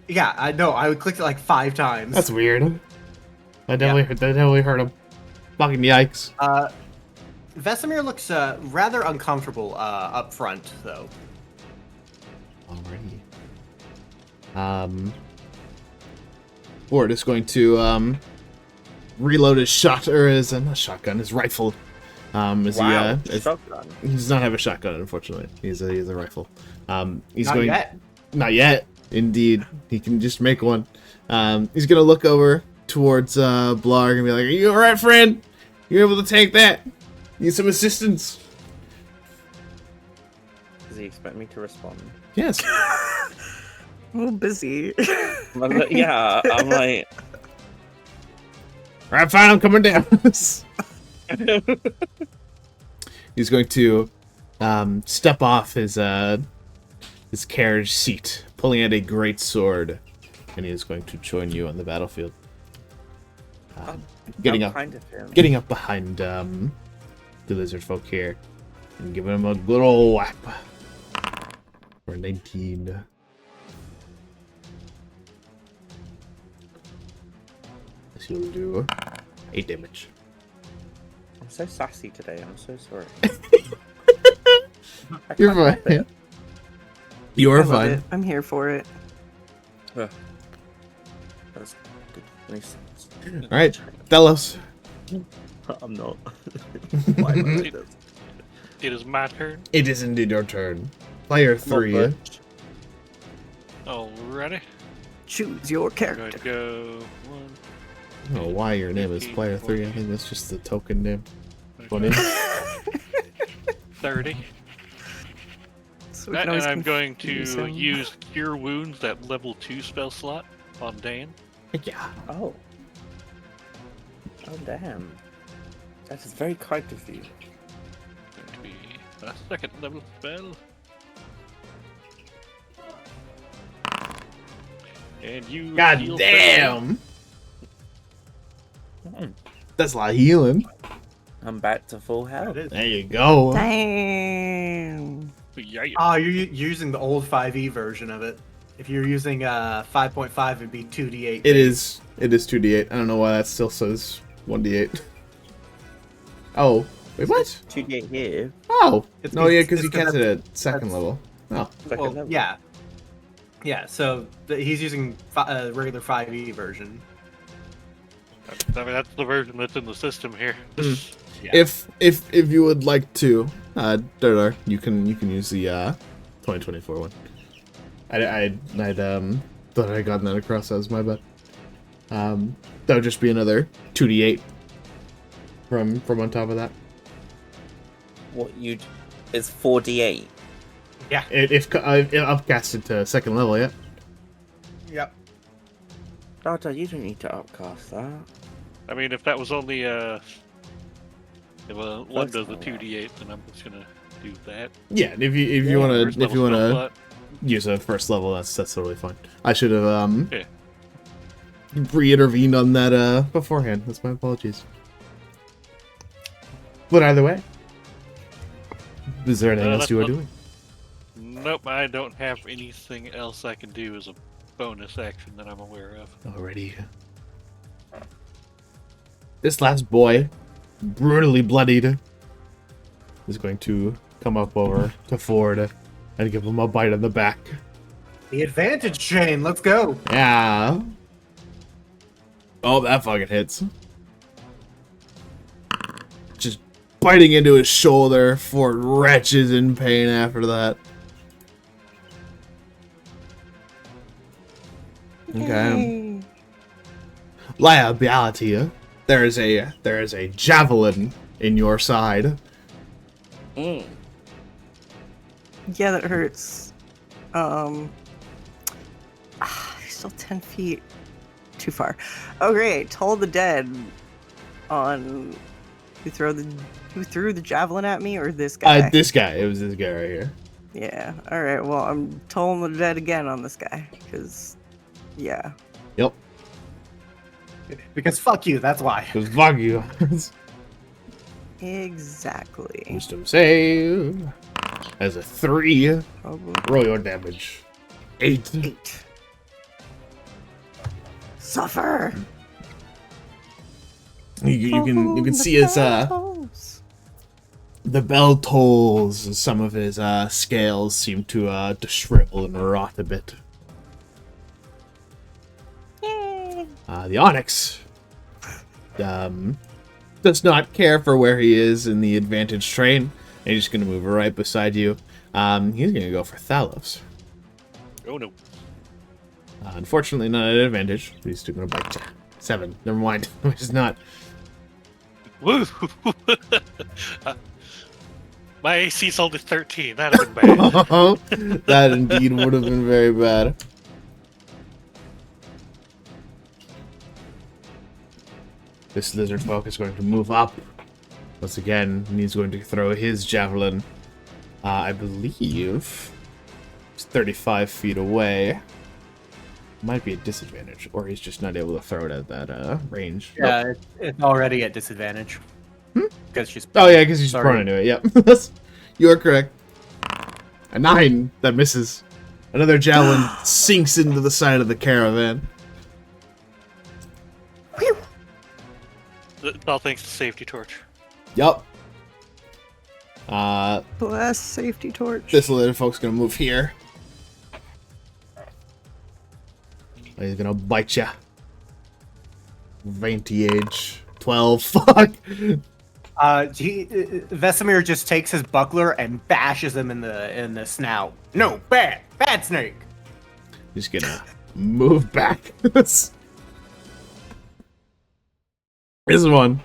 Yeah, I know. I clicked it like 5 times. That's weird. That definitely hurt him. Fucking yikes. Vesemir looks rather uncomfortable up front, though. Alrighty. Ford is going to reload his his rifle. As Wow, he shotgun. does not have a shotgun, unfortunately. He's a rifle. He's Not going yet. Not yet. Indeed, he can just make one. He's gonna look over towards Blarg and be like, "Are you all right, friend? You able to take that? Need some assistance?" Does he expect me to respond? Yes. I'm a little busy. Yeah, I'm like, All right, fine. I'm coming down. He's going to step off his carriage seat, pulling out a great sword, and he is going to join you on the battlefield. Getting up behind the lizard folk here, and giving him a good old whack for 19. This will do 8 damage. I'm so sassy today. I'm so sorry. You're fine. You I are love fine. it. I'm here for it. That's good. Nice. All right, Delos. I'm not. Why am I like this? It is my turn. It is indeed your turn. Player 3. Alrighty. Choose your I'm character. gonna go 1. I don't know why your name is Player 3. I think that's just the token name. 20. 30. So we And can always I'm going confuse to him. use Cure Wounds, that level 2 spell slot, on Dan. Yeah. Oh. Oh damn. That is very kind of you. Going to be a second level spell. And you God heal damn. Mm. That's a lot of healing. I'm back to full There health. it is. There you go. Damn. Yeah. Oh, you're using the old 5e version of it. If you're using 5.5, it'd be 2d8. It is 2d8. I don't know why that still says 1d8. Oh, wait, what? 2d8 here. Oh, It's no, yeah, it's because you can't that's- it at second that's- level. Oh, Second Well, level. yeah. Yeah, so he's using regular 5e version. I mean, that's the version that's in the system here. Mm. Yeah. if you would like to, Dardar, you can use the 2024 one. I'd thought I gotten that across. That was my bad. That would just be another 2d8 from on top of that. What you'd is 4d8. Yeah. If upcasted to second level, yeah. Yep. Dada, you don't need to upcast that. I mean, if that was only if one That's does a not 2d8, then I'm just gonna do that. Yeah, if you Yeah, wanna First level spell slot. use a first level, that's totally fine. I should have Yeah. re-intervened on that beforehand. That's my apologies. But either way, is there anything else you are doing? Nope, I don't have anything else I can do as a bonus action that I'm aware of. Already. This last boy, brutally bloodied, is going to come up over to Ford and give him a bite on the back. The advantage chain, let's go. Yeah. Oh, that fucking hits. Just biting into his shoulder. Ford wretches in pain after that. Okay. Yay. Liability. There is a javelin in your side. Mm. Yeah, that hurts. Still 10 feet. Too far. Okay, Toll the Dead on who threw the javelin at me, or this guy? This guy. It was this guy right here. Yeah. All right. Well, I'm tolling the dead again on this guy because, yeah. Yep. Because fuck you, that's why. Because fuck you. Exactly. Wisdom save. As a 3. Probably Roll your damage. 8. 8. Suffer. You can see his the bell tolls, and some of his scales seem to shrivel and rot a bit. Yay. The Onyx does not care for where he is in the advantage train, and he's just gonna move right beside you. He's gonna go for Thalos. Oh no. Unfortunately, not at advantage. He's still gonna bite you. 7. Never mind. Which is not. Woo! My AC's only 13. That'd have been bad. That indeed would have been very bad. This lizard folk is going to move up Once again, he's going to throw his javelin. I believe he's 35 feet away. Might be a disadvantage, or he's just not able to throw it at that range. Yeah, it's already at disadvantage. Because she's. Oh yeah, because he's Sorry. prone into it. Yep, you are correct. A 9 that misses. Another javelin sinks into the side of the caravan. It's all thanks to safety torch. Yup. Bless safety torch. This little folk's gonna move here. He's gonna bite ya. Vantage 12. Fuck. Vesemir just takes his buckler and bashes him in the snout. No, bad snake. He's gonna move back. This one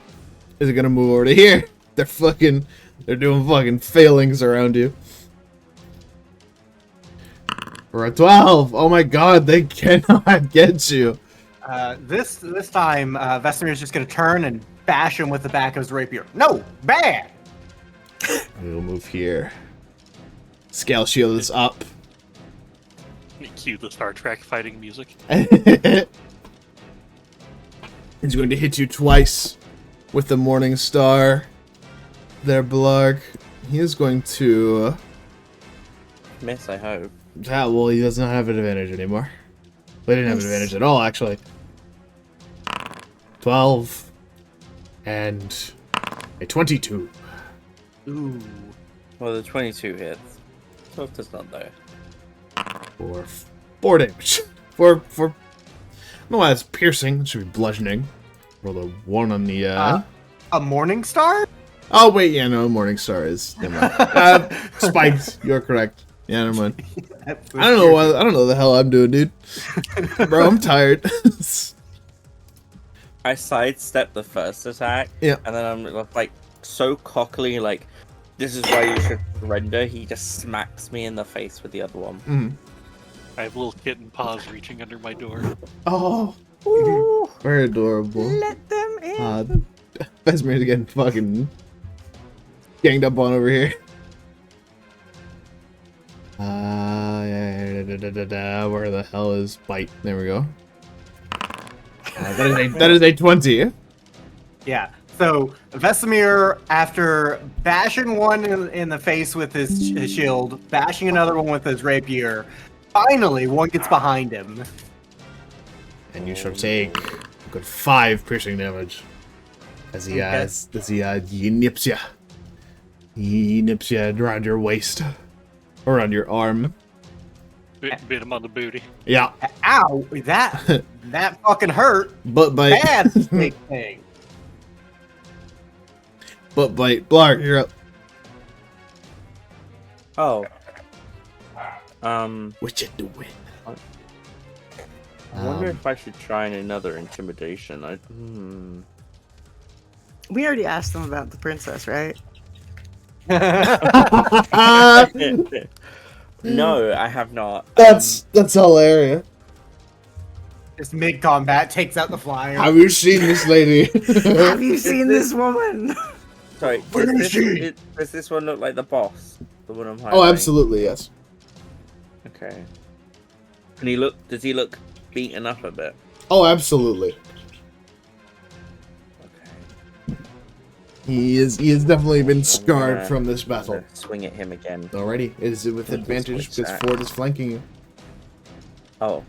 is gonna move over to here. They're doing fucking failings around you. We're at 12. Oh my god, they cannot get you. This time, Vesemir is just gonna turn and bash him with the back of his rapier. No, bad. We'll move here. Scale shield is up. Cue the Star Trek fighting music. He's going to hit you twice with the Morning Star. There, Blarg. He is going to... Miss, I hope. well, he does not have an advantage anymore. They didn't have an advantage at all, actually. 12. And a 22. Ooh. Well, the 22 hits. 12 does not though. For 4 damage. For no, that's piercing. It should be bludgeoning. Roll a 1 on the A morning star? Oh wait, yeah, no, Morning Star is. Never mind. Spikes. You're correct. Yeah, never mind. I don't know what. I don't know the hell I'm doing, dude. Bro, I'm tired. I sidestep the first attack. Yeah. And then I'm like so cockily, like, this is why you should surrender. He just smacks me in the face with the other one. Mm. I have little kitten paws reaching under my door. Oh, very adorable. Let them in. Vesemir's getting fucking ganged up on over here. Where the hell is bite? There we go. That is a 20. Yeah. So Vesemir, after bashing one in the face with his shield, bashing another one with his rapier, finally one gets behind him. And you shall take a good 5 piercing damage. As he he nips ya. He nips ya around your waist. Or around your arm. Bit him on the booty. Yeah. Ow! That fucking hurt. Butt bite. Bad snake thing. Butt bite. Blarg, you're up. Oh. What you doing? I wonder if I should try another intimidation. We already asked them about the princess, right? No, I have not. That's hilarious. Just mid combat takes out the flyer. Have you seen this lady? Have you seen this woman? Sorry, Where is she? Does this one look like the boss? The one I'm highlighting? Oh, absolutely, yes. Okay. Does he look beaten up a bit? Oh, absolutely. Okay. He is definitely been scarred from this I'm battle. gonna swing at him again. Alrighty. Is it with With advantage switch because attack. Ford is flanking you? Oh.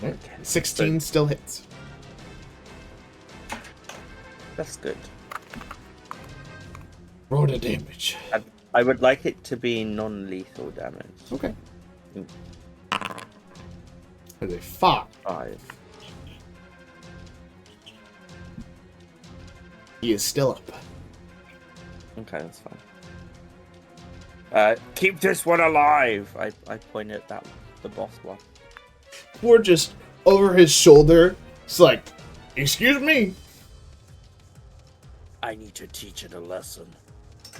Right. 16 still hits. That's good. Roll the damage. I would like it to be non-lethal damage. Okay. That's a 5. 5. He is still up. Okay, that's fine. Keep this one alive! I point at the boss one. Ford just over his shoulder. It's like, excuse me. I need to teach it a lesson.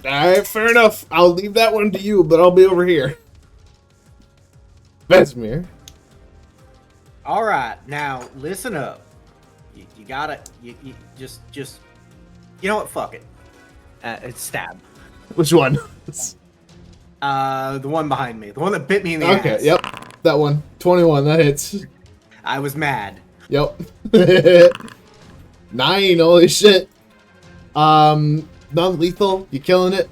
Alright, fair enough. I'll leave that one to you, but I'll be over here. Vesemir. All right, now listen up. You gotta, you just, you know what? Fuck it. It's stab. Which one? The one behind me, the one that bit me in the Okay, ass. yep. That one. 21, that hits. I was mad. Yep. 9, holy shit. Non-lethal, you killing it?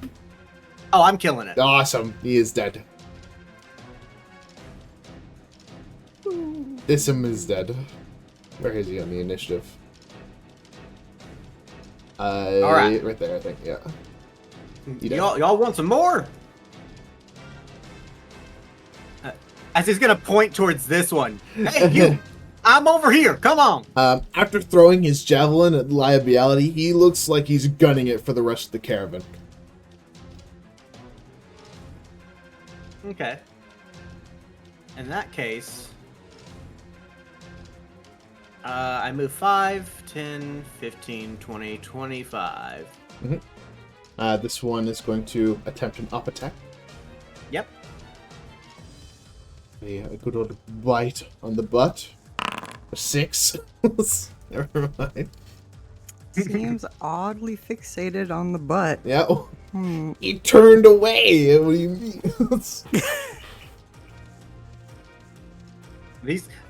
Oh, I'm killing it. Awesome, he is dead. Ism is dead. Where is he on the initiative? Alright. Right there, I think, yeah. You dead. Y'all want some more? As he's gonna point towards this one. Hey, you! I'm over here. Come on. After throwing his javelin at Liability, he looks like he's gunning it for the rest of the caravan. Okay. In that case, I move 5, 10, 15, 20, 25. This one is going to attempt an up attack. Yep. A good old bite on the butt. A 6. Never mind. Seems oddly fixated on the butt. Yeah. Hmm. He turned away. What do you mean?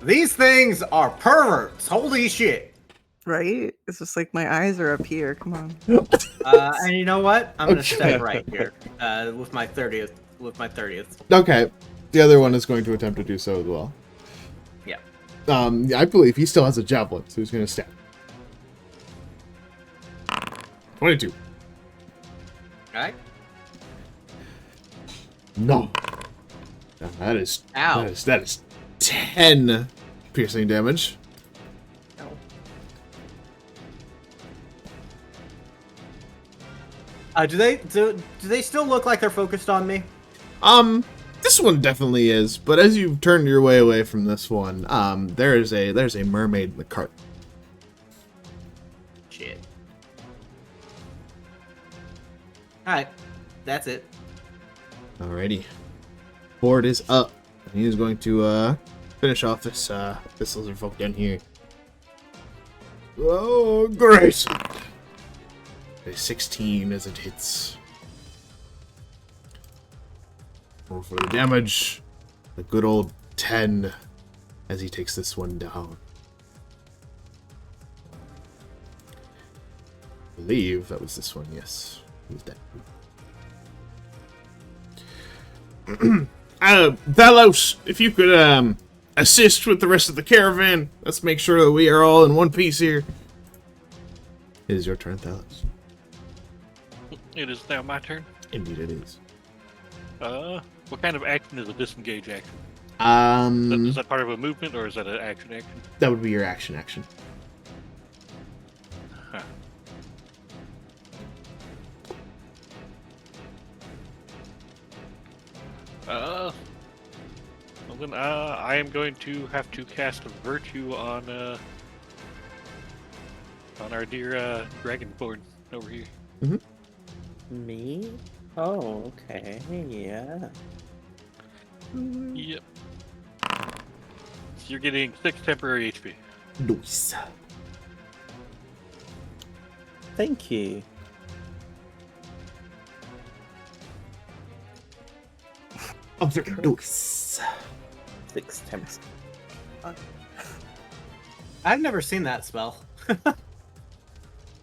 These things are perverts. Holy shit. Right? It's just like my eyes are up here. Come on. And you know what? I'm gonna Okay. step right here. With my 30th. Okay. The other one is going to attempt to do so as well. Yeah. I believe he still has a javelin, so he's going to stab. 22. Alright. No. That is. Ow. That is 10 piercing damage. Do they still look like they're focused on me? This one definitely is, but as you turn your way away from this one, there's a mermaid in the cart. Shit. Alright. That's it. Alrighty. Board is up. He is going to finish off this lizard folk down here. Oh, great! A 16 as it hits. Roll for the damage. A good old 10 as he takes this one down. I believe that was this one, yes. He's dead. Velos, if you could assist with the rest of the caravan, let's make sure that we are all in one piece here. It is your turn, Thalos. It is now my turn. Indeed it is. What kind of action is a disengage action? Is that part of a movement or is that an action? That would be your action. Huh. Well then, I am going to have to cast a virtue on our dear dragonborn over here. Me? Oh, okay. Yeah. Yep. So you're getting 6 temporary HP. Nice. Thank you. Observe. Nice. 6 temps. I've never seen that spell.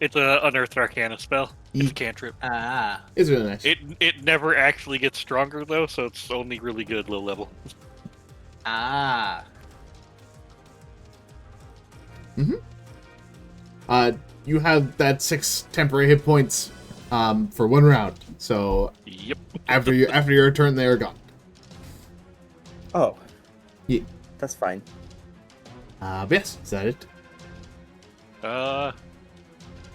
It's a unearthed Arcana spell. It's a cantrip. Ah. It's really nice. It never actually gets stronger though, so it's only really good low level. Ah. You have that 6 temporary hit points for 1 round. So Yep. after your turn, they are gone. Oh. Yeah. That's fine. But yes, is that it?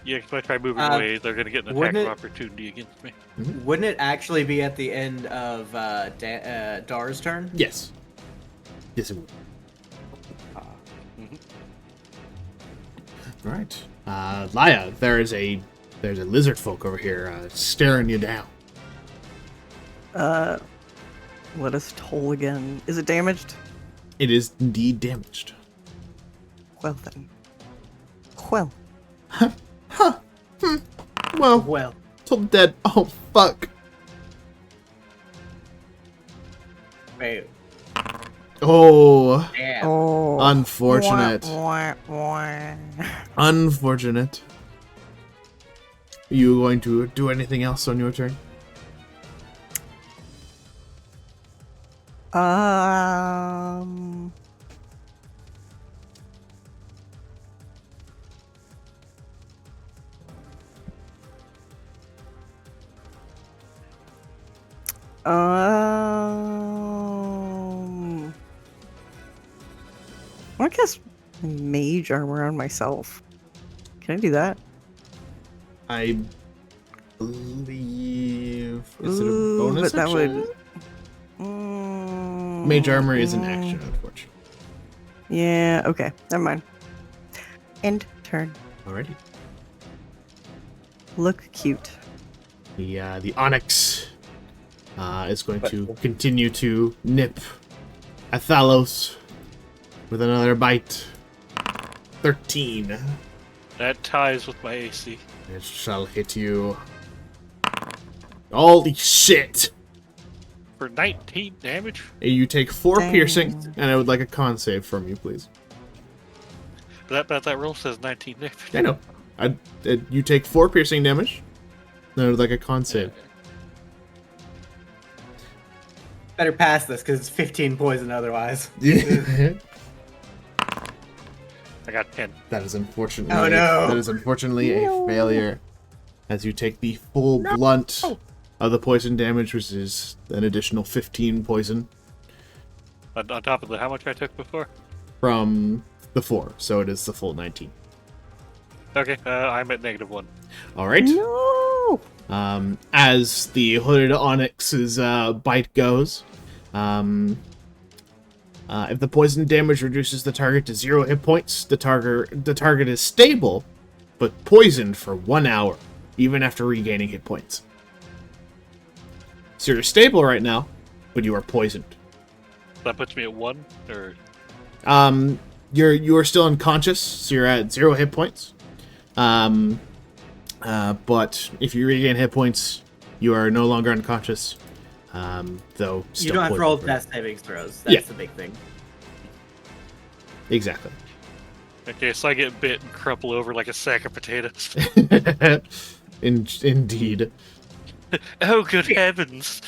Yeah, if I try moving away, they're gonna get an attack wouldn't of it- opportunity against me. Wouldn't it actually be at the end of Dar's turn? Yes. Yes, it would. All right. Laya, there's a lizard folk over here staring you down. Let us toll again. Is it damaged? It is indeed damaged. Well then. Well. Well, Well, till dead. Oh, fuck. wait. Oh, Damn. Oh. unfortunate. Wah, wah, wah. Unfortunate. Are you going to do anything else on your turn? Um. I guess mage armor on myself. Can I do that? I believe. Is it a Ooh, bonus but that action? would. Mage armor is an action, unfortunately. Yeah. Okay. Never mind. End turn. Alrighty. Look cute. The Onyx is going to continue to nip at Thalos with another bite. 13. That ties with my AC. It shall hit you. Holy shit! For 19 damage? You take 4 Dang. piercing, and I would like a con save from you, please. But that roll says 19 damage. I know. You take 4 piercing damage, and I would like a con save. Better pass this because it's 15 poison otherwise. I got 10. That is unfortunately. Oh, no. That is unfortunately a failure, as you take the full blunt of the poison damage, which is an additional 15 poison On top of the how much I took before? from the 4, so it is the full 19. Okay, I'm at -1. All right. No. As the hooded Onyx's bite goes, if the poison damage reduces the target to 0 hit points, the target is stable, but poisoned for 1 hour, even after regaining hit points. So you're stable right now, but you are poisoned. That puts me at 1, or You are still unconscious, so you're at 0 hit points. But if you regain hit points, you are no longer unconscious. Though still You don't have to roll poisoned. death saving throws. That's Yeah. the big thing. Exactly. okay, so I get bit and crumple over like a sack of potatoes. Indeed. Oh, good heavens!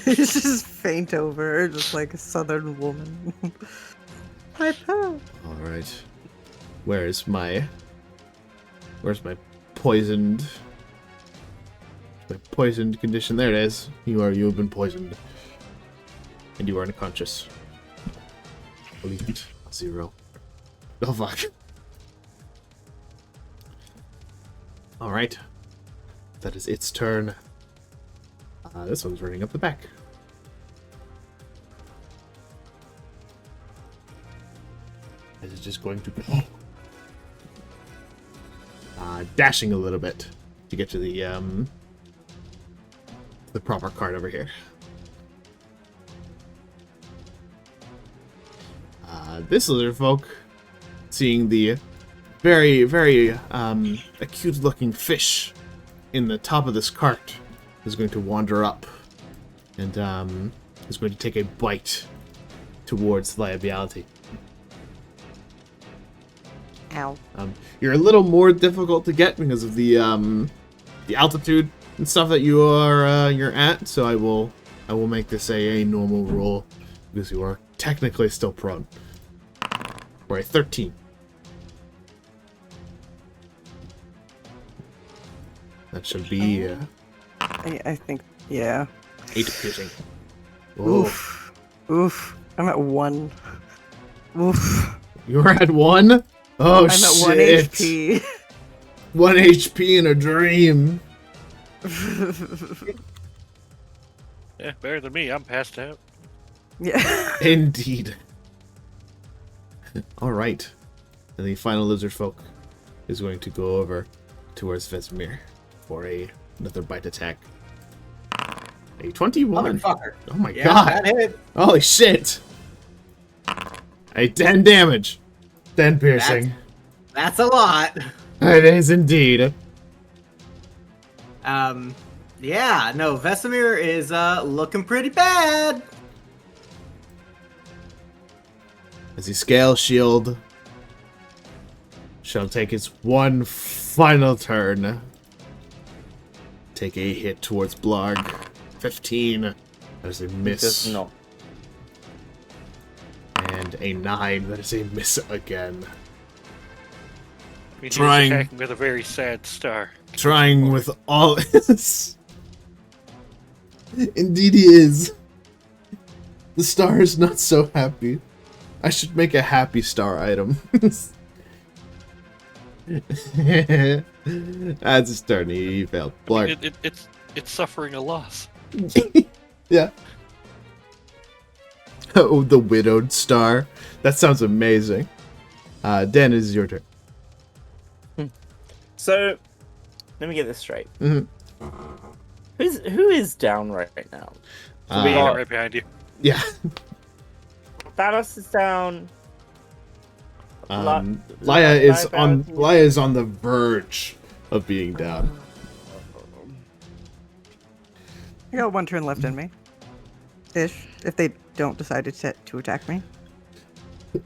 Just faint over, just like a southern woman. All right. Where's my poisoned condition? There it is. You have been poisoned, and you are unconscious. Elite 0. Oh fuck. All right. That is its turn. This one's running up the back. This is just going to go dashing a little bit to get to the proper card over here. This lizard folk, seeing the very, very acute-looking fish in the top of this cart, is going to wander up and is going to take a bite towards liability. Ow. You're a little more difficult to get because of the altitude and stuff that you're at. So I will make this a normal roll because you are technically still prone. For a 13. That should be I think, yeah. 8 piercing. Whoa. Oof. Oof. I'm at 1. Oof. You're at 1? Oh I'm shit. at 1 HP. 1 HP in a dream. Yeah, better than me. I'm passed out. Yeah. Indeed. Alright. And the final lizard folk is going to go over towards Vesemir for another bite attack. A 21. Motherfucker. Oh my Yeah, god. that hit. Holy shit. A 10 damage. 10 piercing. That's a lot. It is indeed. Yeah, no, Vesemir is looking pretty bad. As the scale shield shall take its one final turn. Take a hit towards Blarg. 15. That is a miss. Does not. And a 9. That is a miss again. I mean, Trying- he's attacking with a very sad star. Trying with all. Indeed, he is. The star is not so happy. I should make a happy star item. That's his turn. He failed. Blarg. It's suffering a loss. Yeah. Oh, the widowed star. That sounds amazing. Dan, it is your turn. So, let me get this straight. Mhm. Who is down right now? Uh, we Yeah, got right behind you. Yeah. Thanos is down. Laya is on the verge of being down. I got one turn left in me. Ish, if they don't decide to attack me. Okay.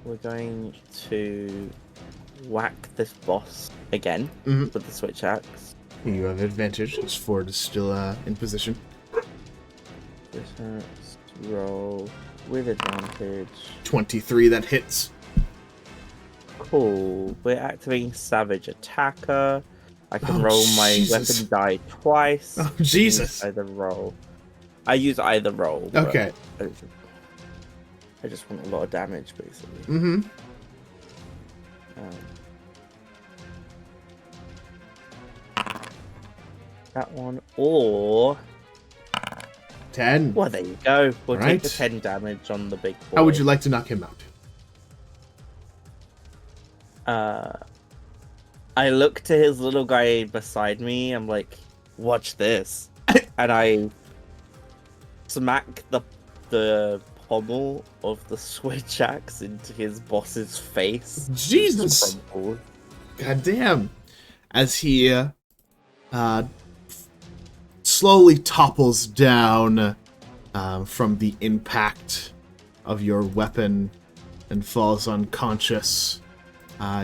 We're going to whack this boss again Mhm. with the switch axe. You have advantage as Ford is still in position. Switch axe, roll with advantage. 23, that hits. Cool. We're activating Savage Attacker. I can Oh, roll my Jesus. weapon die twice. Oh, I can Jesus. use either roll. I use either roll. but Okay. I just want a lot of damage, basically. Mm-hmm. That one, or 10. well, there you go. We'll Right. take the 10 damage on the big boy. How would you like to knock him out? I look to his little guy beside me. I'm like, watch this, and I smack the pommel of the switch axe into his boss's face. Jesus! Crumpled. God damn. As he slowly topples down from the impact of your weapon and falls unconscious,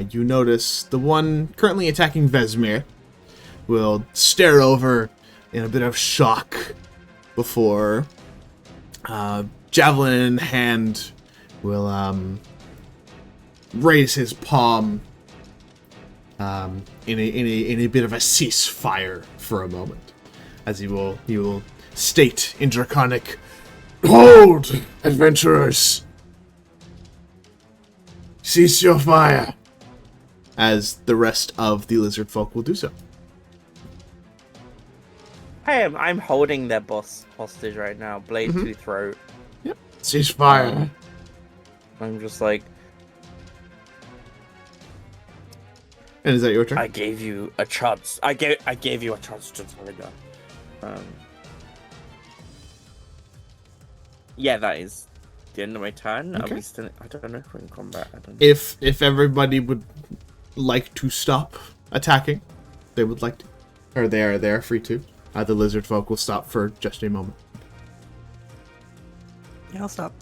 you notice the one currently attacking Vesemir will stare over in a bit of shock before javelin in hand will raise his palm in a bit of a ceasefire for a moment, as he will state in Draconic, "Hold, adventurers! Cease your fire!" As the rest of the lizard folk will do so. I'm holding their boss hostage right now, blade Mhm. to throat. Yep. Cease fire. I'm just like, And is that your turn? I gave you a chance. I gave you a chance to surrender. Yeah, that is the end of my turn. Are Okay. we still? I don't know if we're in combat. I don't know. If everybody would like to stop attacking, they would like to, or they are free to. The lizard folk will stop for just a moment. Yeah, I'll stop.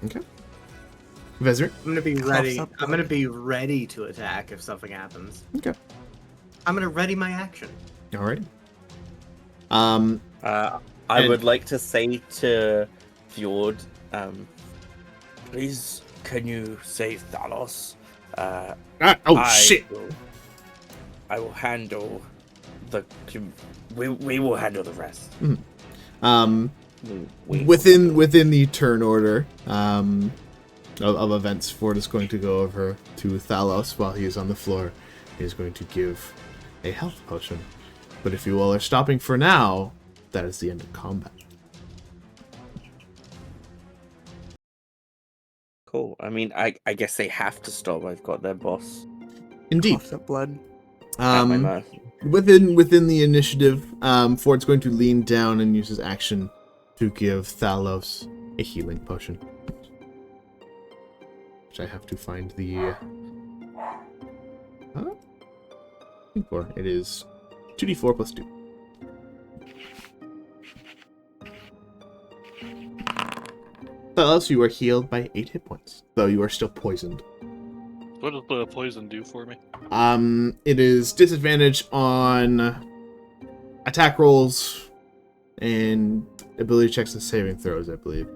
Okay. Vezir? I'm gonna be ready. up, I'm gonna be ready to attack if something happens. Okay. I'm gonna ready my action. Alrighty. I And- would like to say to Fjord, please, can you save Thanos? Shit! I will handle the. We will handle the rest. We Within the turn order of events, Ford is going to go over to Thalos while he is on the floor. He is going to give a health potion. But if you all are stopping for now, that is the end of combat. Cool. I mean, I guess they have to stop. I've got their boss Indeed. Coughs up blood. at my mercy. within the initiative, Ford's going to lean down and use his action to give Thalos a healing potion. Which I have to find the... It is 2d4 plus 2. Thalos, you are healed by 8 hit points, though you are still poisoned. What does the poison do for me? It is disadvantage on attack rolls and ability checks and saving throws, I believe.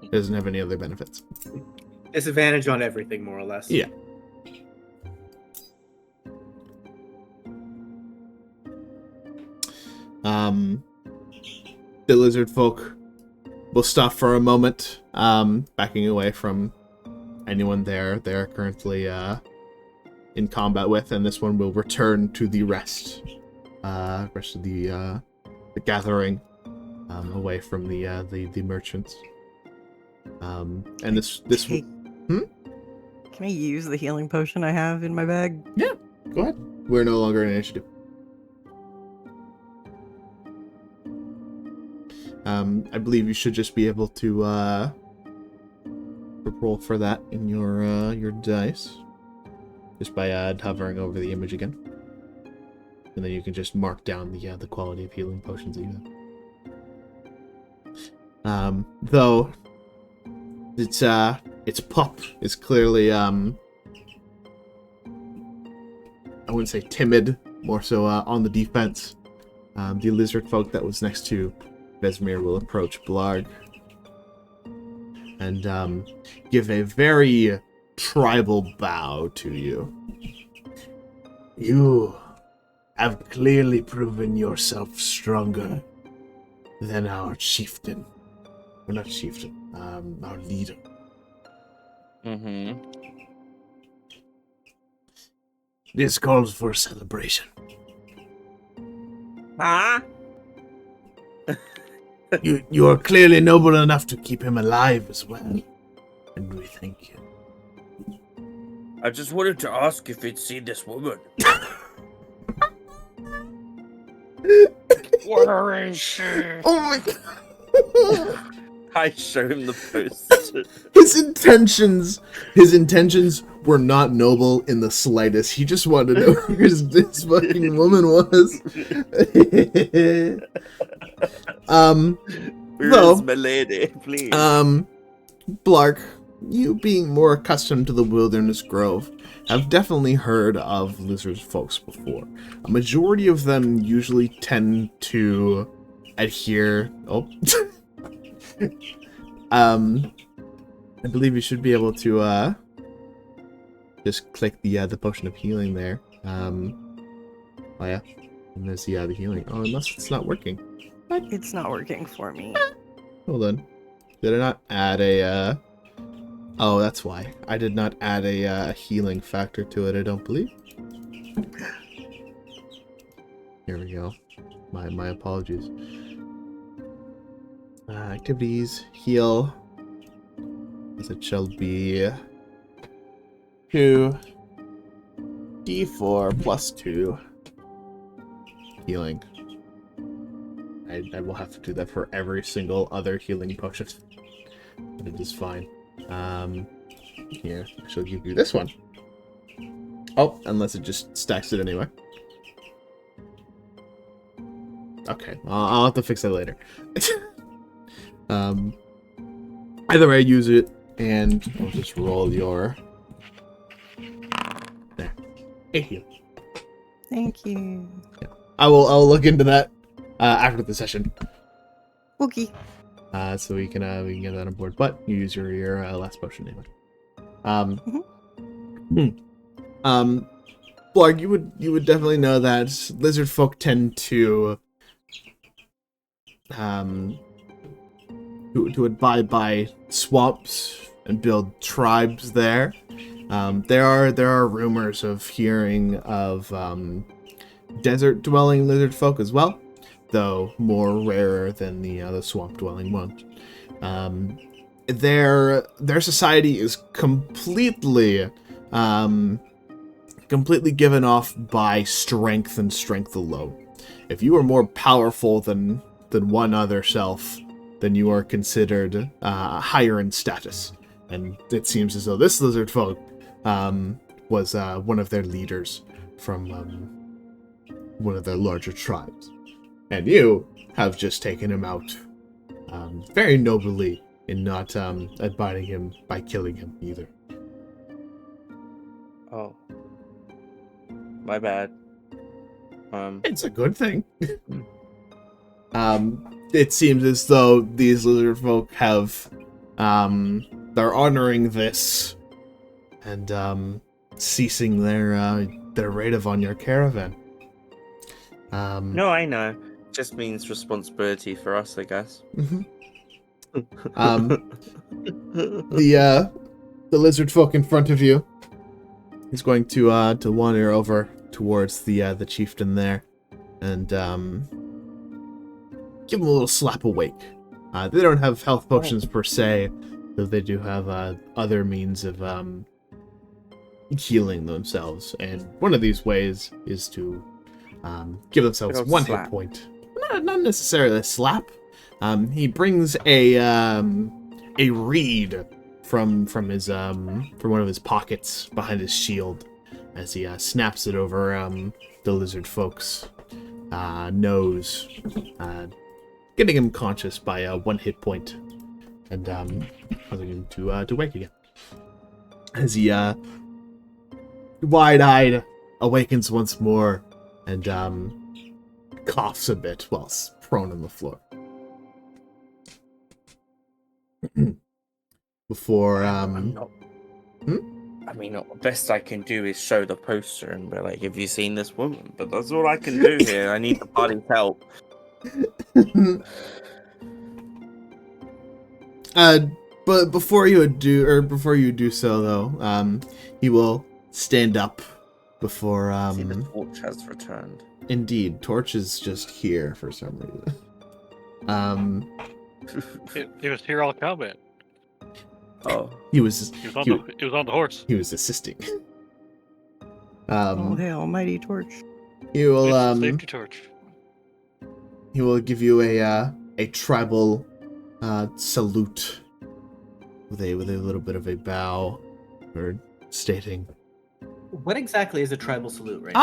It doesn't have any other benefits. Disadvantage on everything, more or less. Yeah. The lizard folk will stop for a moment, backing away from anyone there they're currently in combat with, and this one will return to the rest of the gathering, away from the merchants. And this Can I use the healing potion I have in my bag? Yeah, go ahead. We're no longer in initiative. I believe you should just be able to roll for that in your dice, just by hovering over the image again, and then you can just mark down the quality of healing potions that you have. Though its pup is clearly I wouldn't say timid, more so on the defense. The lizard folk that was next to Vesemir will approach Blarg and give a very tribal bow to you. You have clearly proven yourself stronger than our chieftain. Well, not chieftain, our leader. Mm-hmm. This calls for a celebration. Huh? You are clearly noble enough to keep him alive as well. And we thank you. I just wanted to ask if he'd seen this woman. Where is she? Oh my god! I show him the post. His intentions were not noble in the slightest. He just wanted to know who this fucking woman was. Where's my lady, please? Blark, you being more accustomed to the Wilderness Grove, have definitely heard of lizard folks before. A majority of them usually tend to adhere... Oh. I believe you should be able to, just click the potion of healing there. Oh yeah. And there's the healing. Oh, unless it's not working. It's not working for me. Hold on. Did I not add a, Oh, that's why. I did not add a healing factor to it, I don't believe. Here we go. My apologies. Activities, heal. As it shall be 2d4 plus 2 healing. I will have to do that for every single other healing potion. But it is fine. Here, I shall give you this one. Oh, unless it just stacks it anyway. Okay, I'll have to fix that later. Either way, use it, and I'll just roll your... There. 8 heal. Thank you. Yeah. I'll look into that after the session. Okay. So we can get that on board. But you use your last potion anyway. Blarg, you would definitely know that lizard folk tend to abide by swamps and build tribes there. There are rumors of hearing of desert dwelling lizard folk as well, though more rarer than the swamp dwelling ones. Their society is completely completely given off by strength and strength alone. If you are more powerful than one other self, then you are considered higher in status. And it seems as though this lizard folk was one of their leaders from one of their larger tribes. And you have just taken him out very nobly in not abiding him by killing him either. Oh. My bad. It's a good thing. It seems as though these lizard folk have they're honoring this and ceasing their raid on your caravan. No, I know. Just means responsibility for us, I guess. The lizard folk in front of you is going to wander over towards the chieftain there and give him a little slap awake. They don't have health potions per se, though they do have other means of healing themselves, and one of these ways is to give themselves Good old one slap. hit point. Not necessarily a slap. He brings a reed from his from one of his pockets behind his shield as he snaps it over the lizard folk's nose, getting him conscious by 1 hit point and causing him to wake again. As he wide-eyed awakens once more and coughs a bit whilst prone on the floor. Before I mean, the best I can do is show the poster and be like, "Have you seen this woman?" But that's all I can do here. I need the party's help. But before you do so though, he will stand up before See, the torch has returned. Indeed, Torch is just here for some reason. It was here all combat. He It was was on the horse. he was assisting. Oh, the almighty torch. He will It's the safety torch. he will give you a tribal salute with a little bit of a bow, or stating, What exactly is a tribal salute, right?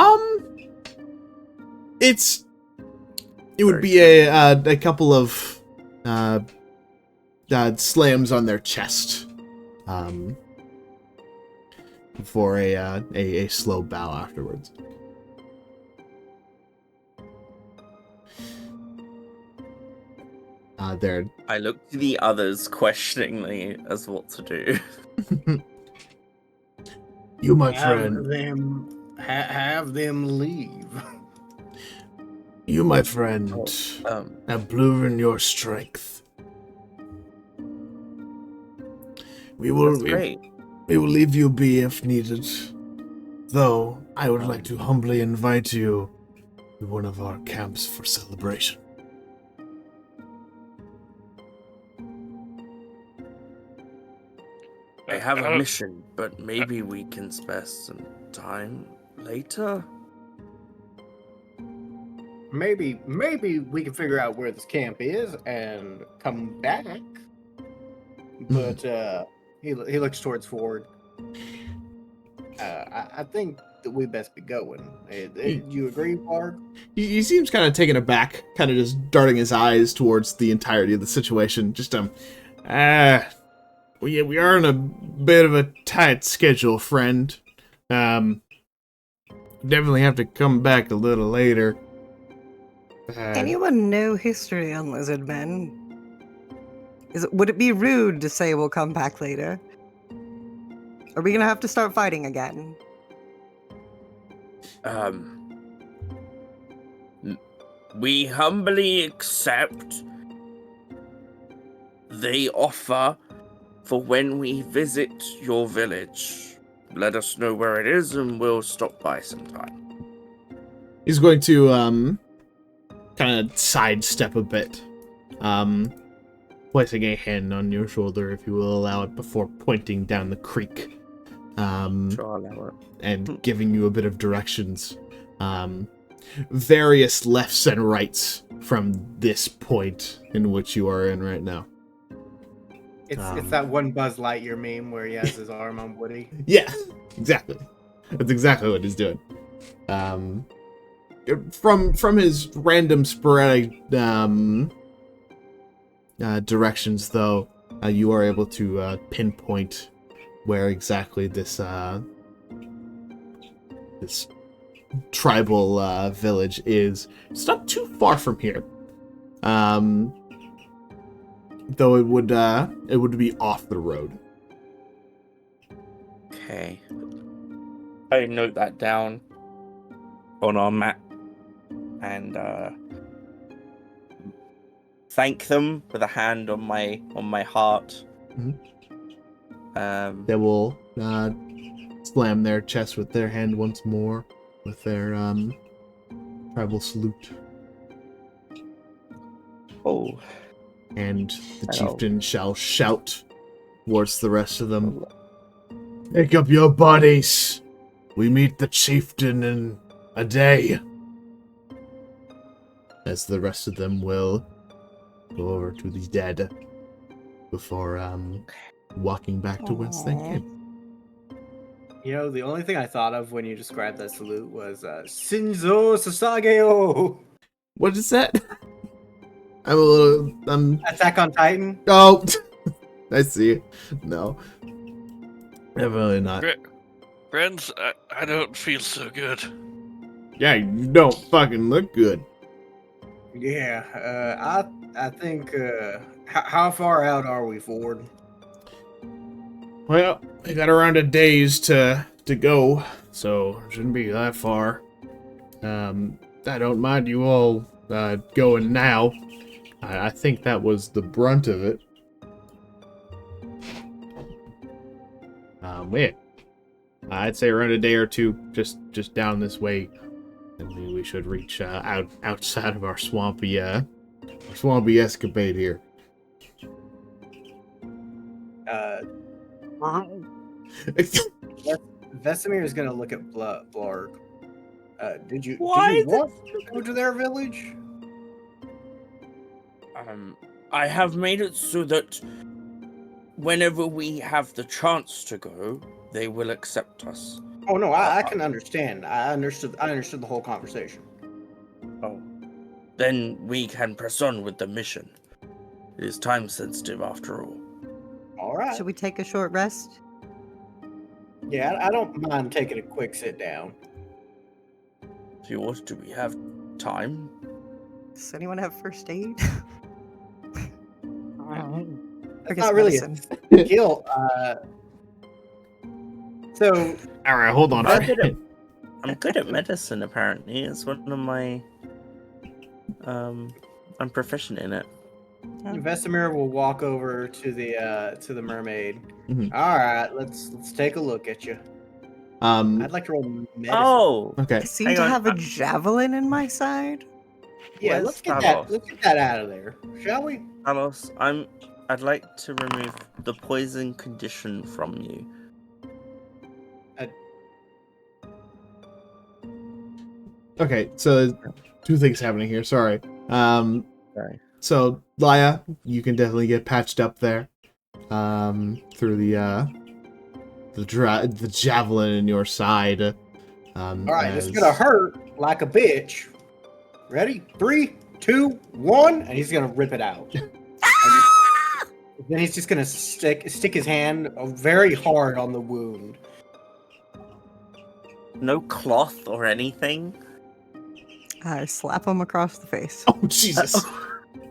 it would be a couple of slams on their chest, before a slow bow afterwards. They're I look to the others questioningly as what to do. You, my friend. Have them leave. You, my friend, have proven your strength. That's great. We will leave you be if needed. Though, I would like to humbly invite you to one of our camps for celebration. I have a mission, but maybe we can spare some time later. Maybe we can figure out where this camp is and come back. But he looks towards Ford. I think that we best be going. You agree, Ford? He seems kind of taken aback, kind of just darting his eyes towards the entirety of the situation. Just we are on a bit of a tight schedule, friend. Definitely have to come back a little later. Anyone know history on lizard men? Would it be rude to say we'll come back later? Are we gonna have to start fighting again? We humbly accept the offer for when we visit your village. Let us know where it is and we'll stop by sometime. He's going to kind of sidestep a bit, placing a hand on your shoulder, if you will allow it, before pointing down the creek Sure, I'll allow it. and giving you a bit of directions. Various lefts and rights from this point in which you are in right now. It's that one Buzz Lightyear meme where he has his arm on Woody. Yeah, exactly. That's exactly what he's doing. From his random sporadic directions, though, you are able to pinpoint where exactly this tribal village is. It's not too far from here, though it would be off the road. Okay. I note that down on our map and thank them with a hand on my heart. They will slam their chest with their hand once more with their tribal salute. Oh. And the Hello. chieftain shall shout towards the rest of them. Pick up your bodies. We meet the chieftain in a day. As the rest of them will go over to the dead before walking back to whence they came. You know, the only thing I thought of when you described that salute was Shinzo Sasageo. What is that? I'm a little... Attack on Titan. Oh! I see. No. Definitely not. Friends, I don't feel so good. Yeah, you don't fucking look good. Yeah, I think, how far out are we, Ford? Well, we got around a days to go, so it shouldn't be that far. I don't mind you all going now. I think that was the brunt of it. Yeah. I'd say around a day or two, just down this way, and we should reach outside of our swampy escapade here. Vesemir is gonna look at Blarg. Did you Why want to go to their village? I have made it so that whenever we have the chance to go, they will accept us. Oh no, I can understand. I understood the whole conversation. Oh. Then we can press on with the mission. It is time sensitive after all. All right. Should we take a short rest? Yeah, I don't mind taking a quick sit down. Do we have time? Does anyone have first aid? It's not really a skill. So, All right, hold on. I'm good at medicine, apparently. It's one of my... I'm proficient in it. Vesemir will walk over to the mermaid. Mhm. All right, let's take a look at you. I'd like to roll medicine. Oh! Okay. I seem Hang to on, have a javelin in my side. Yeah, Where's let's get Carlos? that out of there, shall we? Carlos, I'd like to remove the poison condition from you. Okay, so two things happening here. Sorry. Sorry. So Laya, you can definitely get patched up there. Through the javelin in your side. All right, it's gonna hurt like a bitch. Ready? 3, 2, 1, and he's gonna rip it out. Then he's just gonna stick his hand very hard on the wound. No cloth or anything? I slap him across the face. Oh Jesus!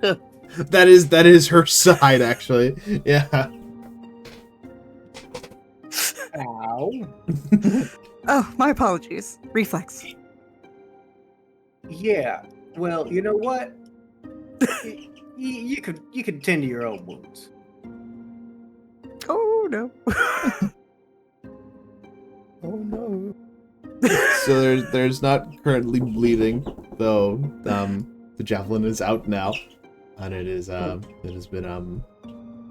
that is her side, actually. Yeah. Ow. Oh, my apologies. Reflex. Yeah. Well, you know what? you could tend to your own wounds. Oh no. Oh no. So there's not currently bleeding, though. The javelin is out now, and it has been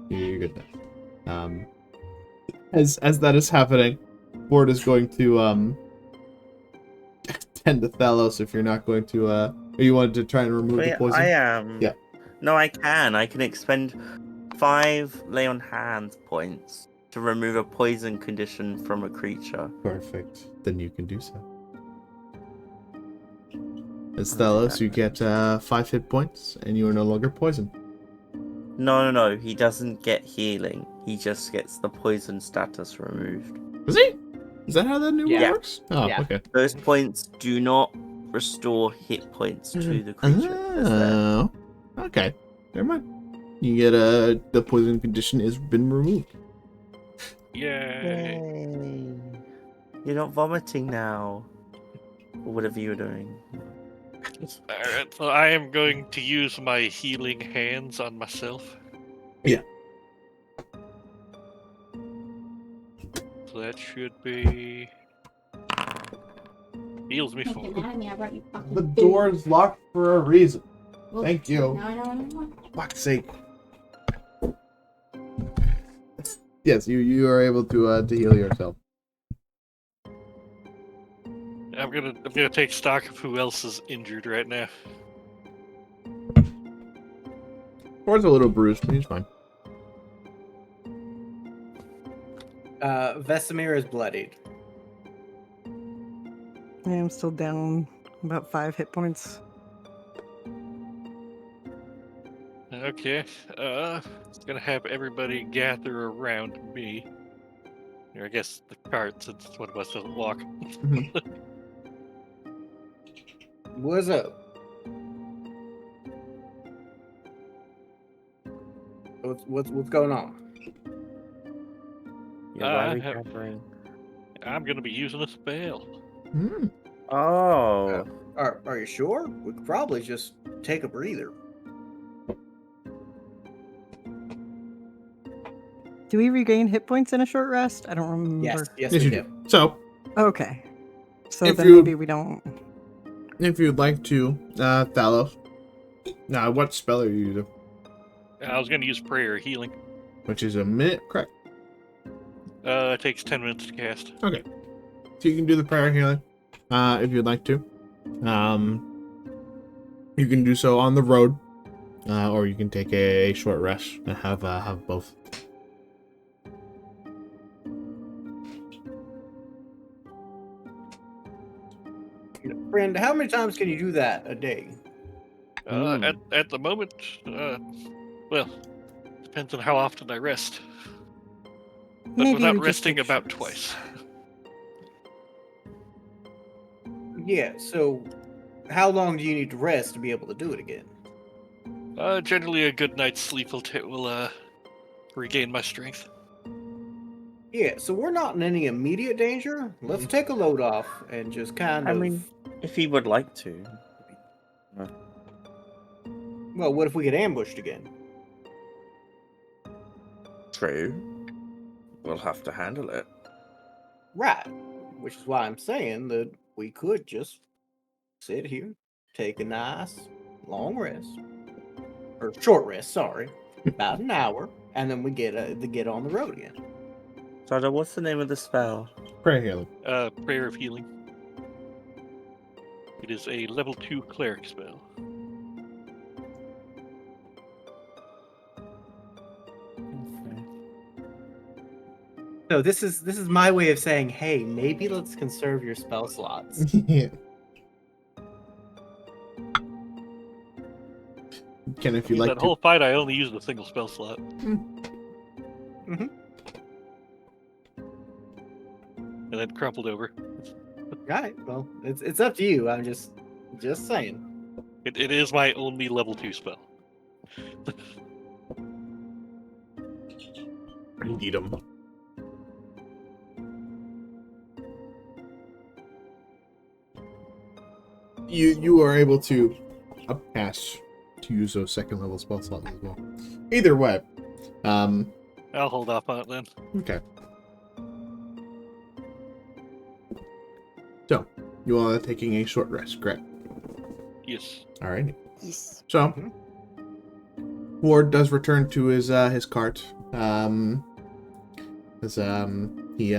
you're good now. As that is happening, Ward is going to tend to Thalos if you're not going to or you wanted to try and remove the Wait, poison. I am. Yeah. No, I can. I can expend 5 lay on hands points to remove a poison condition from a creature. Perfect. Then you can do so. As I'll do Thalos, that you then. get 5 hit points, and you are no longer poisoned. No. He doesn't get healing. He just gets the poison status removed. Is he? Is that how that new one Yeah. works? Oh, Yeah. okay. Those points do not restore hit points to the creature. It's there. Oh, okay. Never mind. You get the poison condition has been removed. Yay! You're not vomiting now. Or whatever you're doing. Alright, so I am going to use my healing hands on myself. Yeah. So that should be... Heals me Can't 4. get mad at me. I brought you fucking The food. door is locked for a reason. Well, Thank you. Now I know anymore. Fuck's sake. Yes, you are able to heal yourself. I'm gonna take stock of who else is injured right now. Ward's a little bruised, but he's fine. Vesemir is bloodied. I am still down about 5 hit points. Okay, gonna have everybody gather around me. Or I guess the cart, since one of us doesn't walk. What's up? What's going on? Yeah, why are we have- gathering? I'm gonna be using a spell. Hmm. Oh. Are you sure? We could probably just take a breather. Do we regain hit points in a short rest? I don't remember. Yes, Yes, we you do. do. So, Okay. So If then you- maybe we don't. if you'd like to, Thalos. Now, what spell are you using? I was gonna use prayer healing. Which is a minute, correct? It takes 10 minutes to cast. Okay. So you can do the prayer healing, if you'd like to. You can do so on the road, or you can take a short rest and have both. Friend, how many times can you do that a day? At the moment, well, depends on how often I rest. But Maybe without we just resting, take about shorts. twice. Yeah, so how long do you need to rest to be able to do it again? Generally a good night's sleep will regain my strength. Yeah, so we're not in any immediate danger. Let's take a load off and just kind I of. mean- If he would like to. Well, what if we get ambushed again? True. We'll have to handle it. Right. Which is why I'm saying that we could just sit here, take a nice long rest, or short rest. Sorry, about an hour, and then we get on the road again. Sada, what's the name of the spell? Prayer healing. Prayer of healing. It is a level 2 cleric spell. So this is my way of saying, hey, maybe let's conserve your spell slots. Yeah. Ken, if you'd like that to. whole fight, I only used a single spell slot. Mm-hmm. And then crumpled over. Right. Well, it's up to you. I'm just saying. It is my only level 2 spell. Need 'em. You are able to upcast to use those second level spell slots as well. Either way, I'll hold off on it then. okay. So you all are taking a short rest, correct? Yes. All right. Yes. So Ward does return to his cart. As he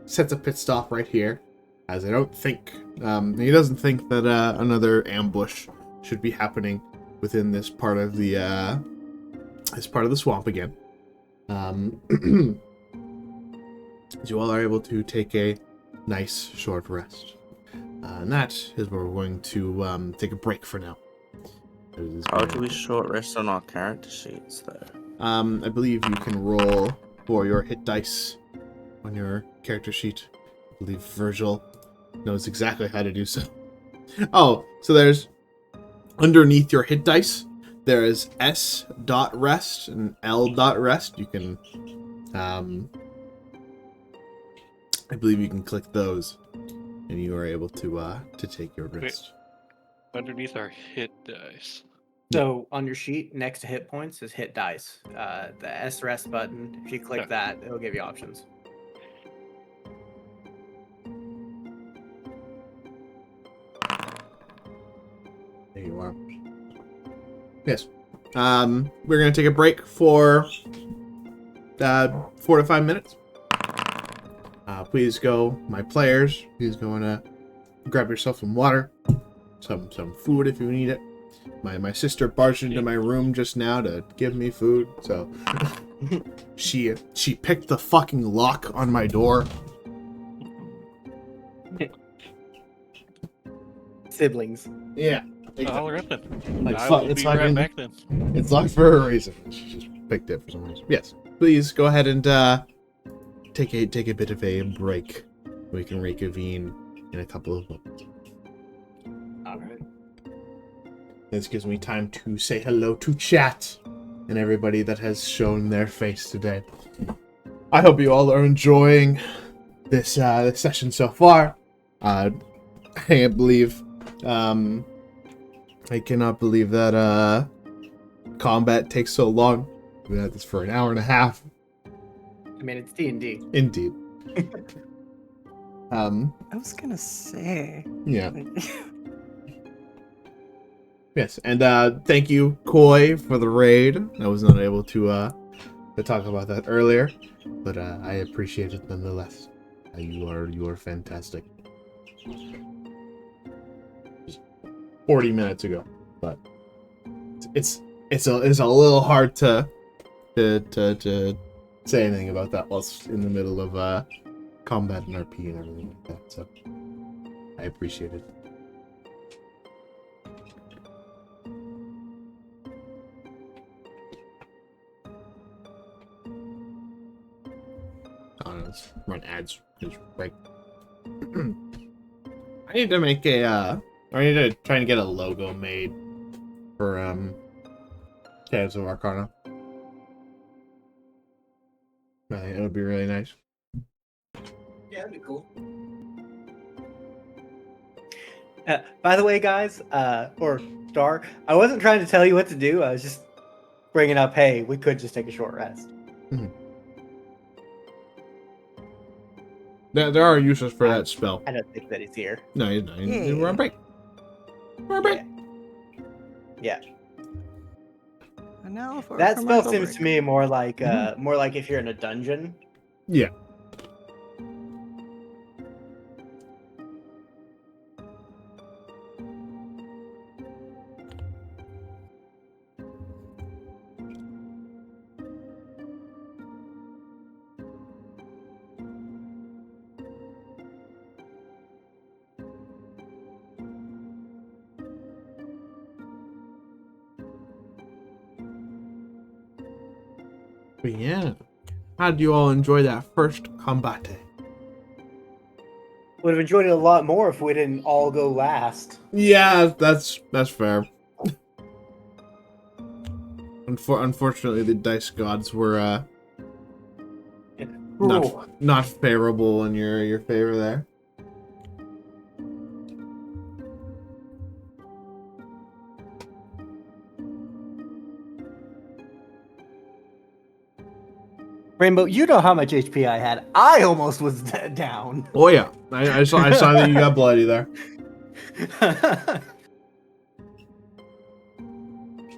sets a pit stop right here, as I don't think he doesn't think that another ambush should be happening within this part of the swamp again. You all are able to take a nice short rest. And that is where we're going to take a break for now. How do we short rest on our character sheets, though? I believe you can roll for your hit dice on your character sheet. I believe Virgil knows exactly how to do so. Oh, so there's underneath your hit dice, there is S.rest and L.rest. You can, I believe you can click those, and you are able to take your rest. Underneath our hit dice. So on your sheet, next to hit points is hit dice. The S rest button, if you click that, it'll give you options. There you are. Yes. We're gonna take a break for 4 to 5 minutes. Please go, my players. Please go and grab yourself some water, some food if you need it. My sister barged into my room just now to give me food, so she picked the fucking lock on my door. Siblings. Yeah. All right then. Like, I fuck, will it's be right fucking- back then. It's locked for a reason. She just picked it for some reason. Yes. Please go ahead and take a bit of a break. We can reconvene in a couple of moments. All right. This gives me time to say hello to chat and everybody that has shown their face today. I hope you all are enjoying this session so far. I can't believe I cannot believe that combat takes so long. We had this for an hour and a half. I mean, it's D&D. Indeed. I was gonna say. Yeah. Yes, and thank you, Koi, for the raid. I was not able to talk about that earlier, but I appreciate it nonetheless. You are fantastic. 40 minutes ago, but it's a little hard to say anything about that whilst in the middle of combat and RP and everything like that. So I appreciate it. Let's run ads. Just break. I need to make I need to try and get a logo made for Tales of Arcana. I think it'll be really nice. Yeah, that'd be cool. By the way, guys, or Star, I wasn't trying to tell you what to do. I was just bringing up, hey, we could just take a short rest. Mm-hmm. There are uses for that spell. I don't think that he's here. No, he's not. We're on break. We're on break. Yeah. And now for That a spell commercial seems break. to me more like if you're in a dungeon. Yeah. But yeah. How did you all enjoy that first combate? Would have enjoyed it a lot more if we didn't all go last. Yeah, that's fair. Unfortunately, the dice gods were not favorable in your favor there. Rainbow, you know how much HP I had. I almost was down. Oh yeah, I saw that you got bloody there.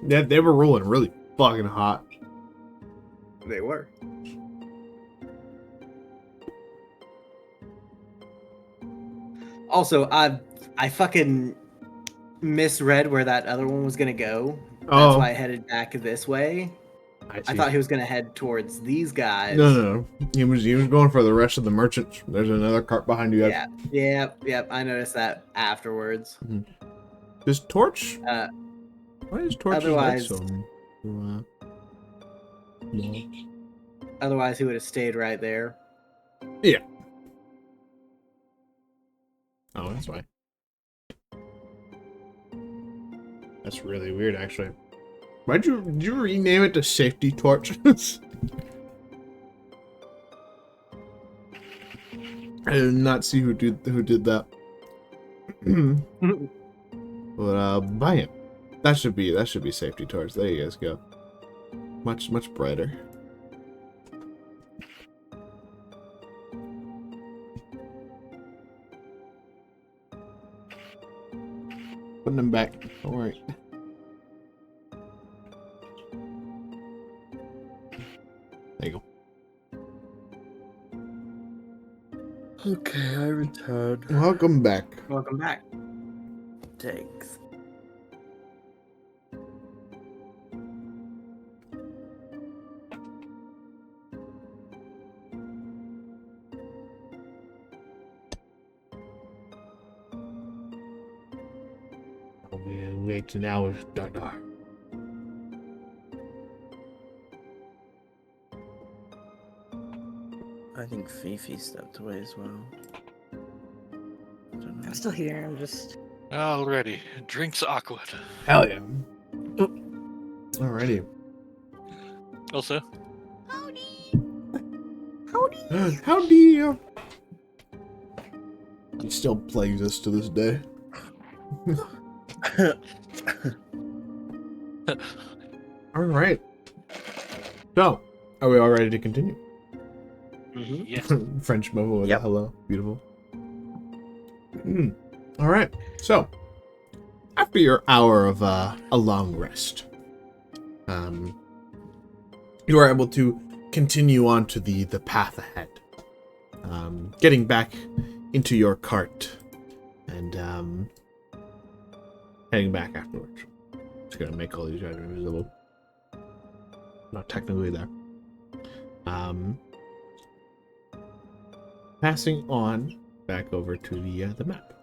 Yeah, they were rolling really fucking hot. They were. Also, I fucking misread where that other one was gonna go. That's Oh. why I headed back this way. I thought he was gonna head towards these guys. No. He was going for the rest of the merchants. There's another cart behind you guys. Yeah. I noticed that afterwards. Does Torch? Why is Torch's Otherwise- light so? No. Otherwise, he would have stayed right there. Oh, that's why. That's really weird, actually. Did you rename it to Safety Torch? I did not see who did that. But buy it. That should be Safety Torch. There you guys go. Much brighter. Putting them back. Don't worry. There you go. Okay, I returned. Welcome back. Welcome back. Thanks. We'll wait an hour, Dardar. I think Fifi stepped away as well. I don't know. I'm still here. I'm just. Alrighty. Drinks awkward. Hell yeah. Alrighty. Also, Howdy. He still plagues us to this day. Alright. So, are we all ready to continue? yes. French mobile with Yep. a hello. Beautiful. Alright. So, after your hour of a long rest, you are able to continue on to the path ahead. Getting back into your cart and heading back afterwards. Just gonna make all these guys invisible. Not technically there. Passing on back over to the map.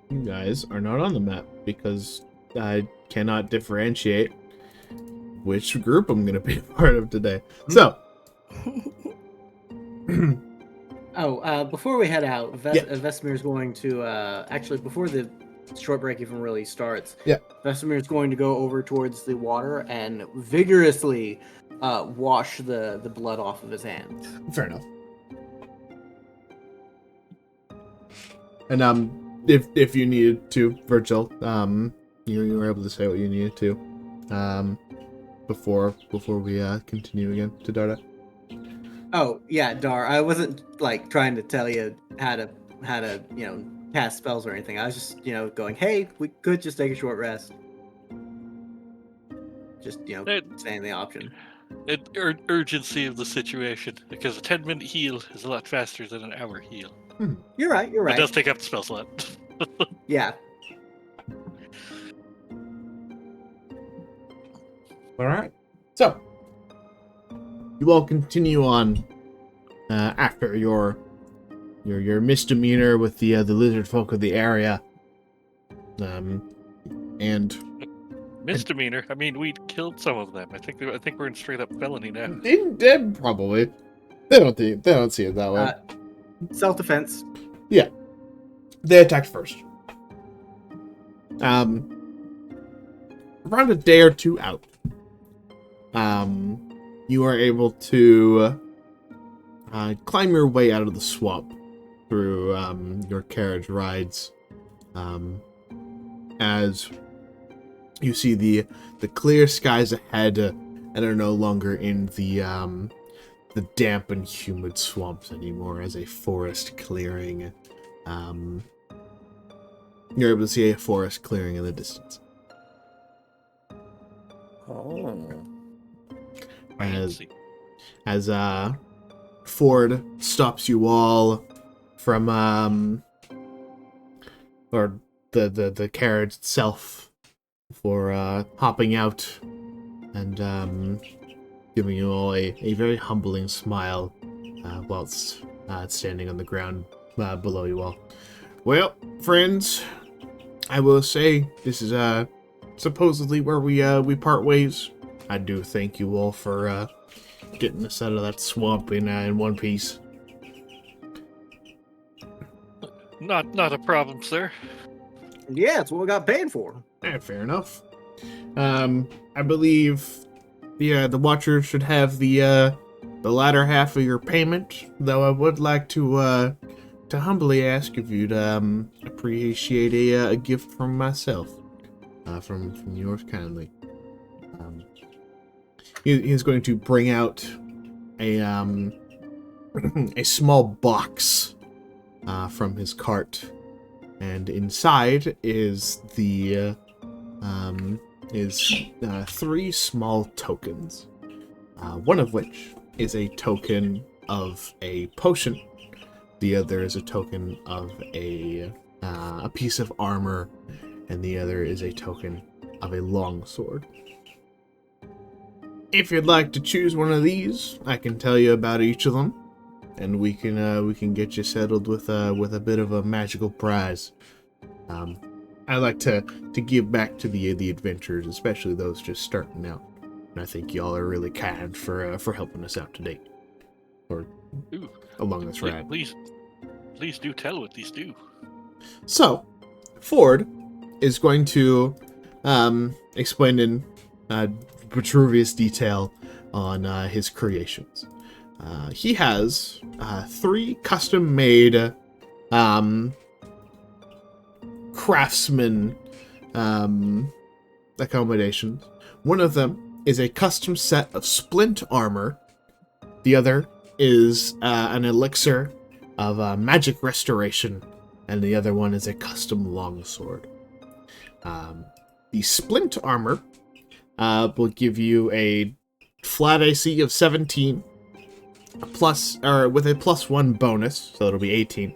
You guys are not on the map because I cannot differentiate which group I'm gonna be a part of today. So, Before we head out, Yeah. Vesemir's going to actually before the short break even really starts. Yeah. Vesemir's going to go over towards the water and vigorously wash the blood off of his hands. fair enough. And if you needed to, Virgil, you were able to say what you needed to, before we continue again to Darda. Oh yeah, Dar. I wasn't like trying to tell you how to cast spells or anything. I was just going, hey, we could just take a short rest. Just saying the option. Urgency of the situation, because a 10-minute heal is a lot faster than an hour heal. You're right. You're It right. does take up the spell slot. Yeah. All right. So, you all continue on after your misdemeanor with the lizard folk of the area, and Misdemeanor. I mean, we killed some of them. I think we're in straight up felony now. they probably they don't see it that way. Self-defense. They attacked first. Around a day or two out, you are able to climb your way out of the swamp through your carriage rides, as you see the clear skies ahead and are no longer in the damp and humid swamps anymore as a forest clearing. You're able to see a forest clearing in the distance. Oh. As, Fancy. as Ford stops you all from or the carriage itself for hopping out and giving you all a very humbling smile whilst standing on the ground below you all. Well, friends, I will say this is supposedly where we part ways. I do thank you all for getting us out of that swamp in one piece. Not a problem, sir. Yeah, it's what we got paid for. Fair enough. I believe the Watcher should have the latter half of your payment, though I would like to humbly ask if you'd appreciate a gift from myself, from yours kindly. He's going to bring out a a small box from his cart, and inside is the three small tokens. One of which is a token of a potion. The other is a token of a piece of armor, and the other is a token of a longsword. If you'd like to choose one of these, I can tell you about each of them, and we can get you settled with a bit of a magical prize. I like to give back to the adventurers, especially those just starting out. And I think y'all are really kind for helping us out today, or Ooh, along this ride. Please do tell what these do. So, Ford is going to explain in vitruvious detail on his creations. He has 3 custom-made craftsman accommodations. One of them is a custom set of splint armor. The other is an elixir of magic restoration, and the other one is a custom longsword. The splint armor will give you a flat AC of 17, with a +1 bonus, so it'll be 18.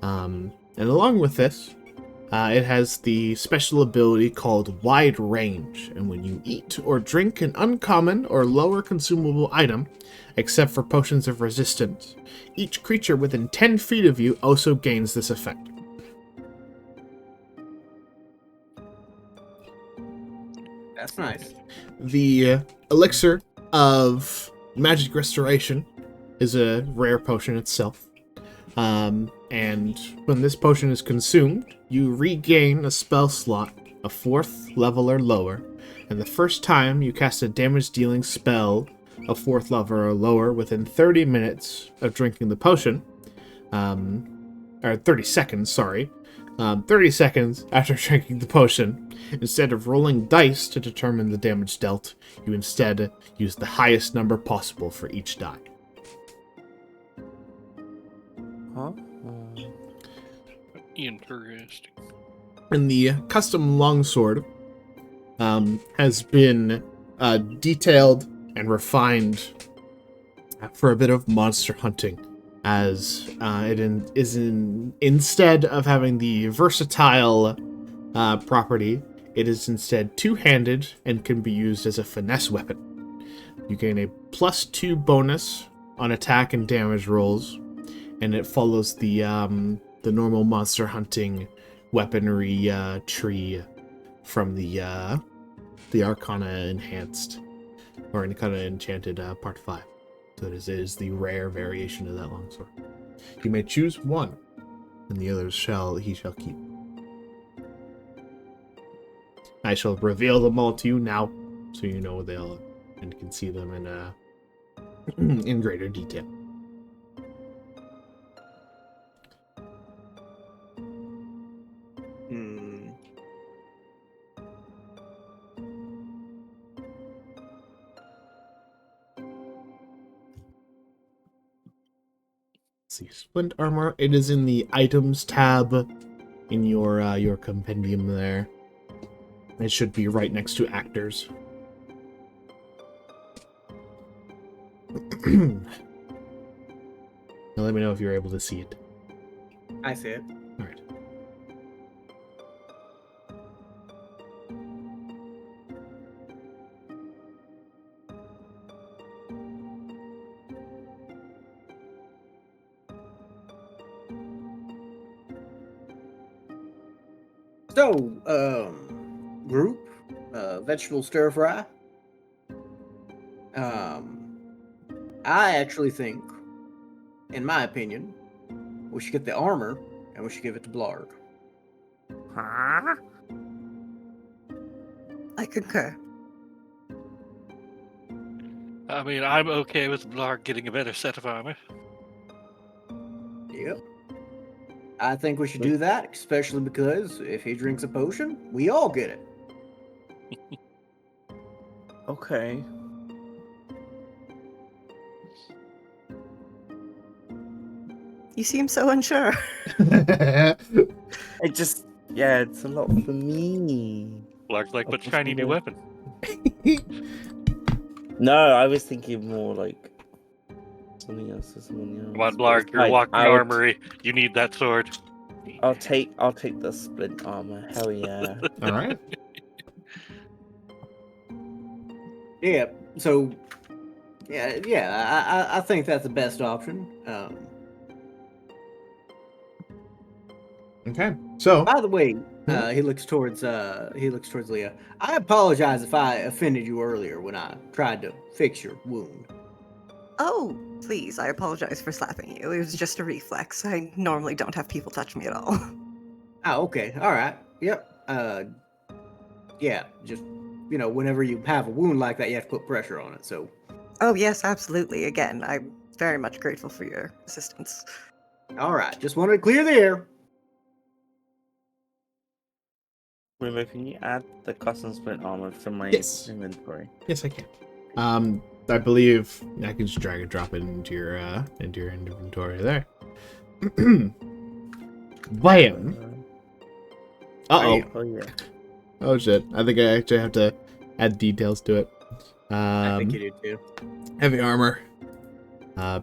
And along with this, it has the special ability called Wide Range, and when you eat or drink an uncommon or lower consumable item, except for potions of resistance, each creature within 10 feet of you also gains this effect. That's nice. The elixir of magic restoration is a rare potion itself. And when this potion is consumed, you regain a spell slot of 4th level or lower, and the first time you cast a damage-dealing spell of 4th level or lower within 30 minutes of drinking the potion, or 30 seconds, sorry, 30 seconds after drinking the potion, instead of rolling dice to determine the damage dealt, you instead use the highest number possible for each die. Huh? Interesting. And the custom longsword has been detailed and refined for a bit of monster hunting, as instead of having the versatile property, it is instead two-handed and can be used as a finesse weapon. You gain a +2 bonus on attack and damage rolls, and it follows the normal monster hunting weaponry tree from the Arcana Enhanced, or Arcana Enchanted Part 5. So it is the rare variation of that longsword. You may choose one, and the others he shall keep. I shall reveal them all to you now, so you know what they all are, and can see them in greater detail. See, splint armor. It is in the items tab in your compendium there. It should be right next to actors. Now let me know if you're able to see it. I see it. All right. So, group, vegetable stir fry. I actually think, in my opinion, we should get the armor and we should give it to Blarg. Huh? I concur. I mean, I'm okay with Blarg getting a better set of armor. Yep. I think we should do that, especially because if he drinks a potion, we all get it. Okay. You seem so unsure. It just, yeah, it's a lot for me. Blarg's like, but Okay, shiny new so- weapon. No, I was thinking more like something else or something else. Come on, Blarg, you're Like, walking I would- armory. You need that sword. I'll take the splint armor. Hell yeah. All right. Yeah. So, yeah. I think that's the best option. Okay. So, By the way, he looks towards Leah. I apologize if I offended you earlier when I tried to fix your wound. Oh, please, I apologize for slapping you. It was just a reflex. I normally don't have people touch me at all. Oh, okay. All right. Yep. Yeah. Just whenever you have a wound like that, you have to put pressure on it. So. Oh, yes, absolutely. Again, I'm very much grateful for your assistance. All right. Just wanted to clear the air. Rainbow, can you add the custom splint armor to my Yes. inventory? yes, I can. I believe I can just drag and drop it into your inventory there. Bam. Uh-oh. Oh yeah. Oh shit. I think I actually have to add details to it. I think you do too. Heavy armor.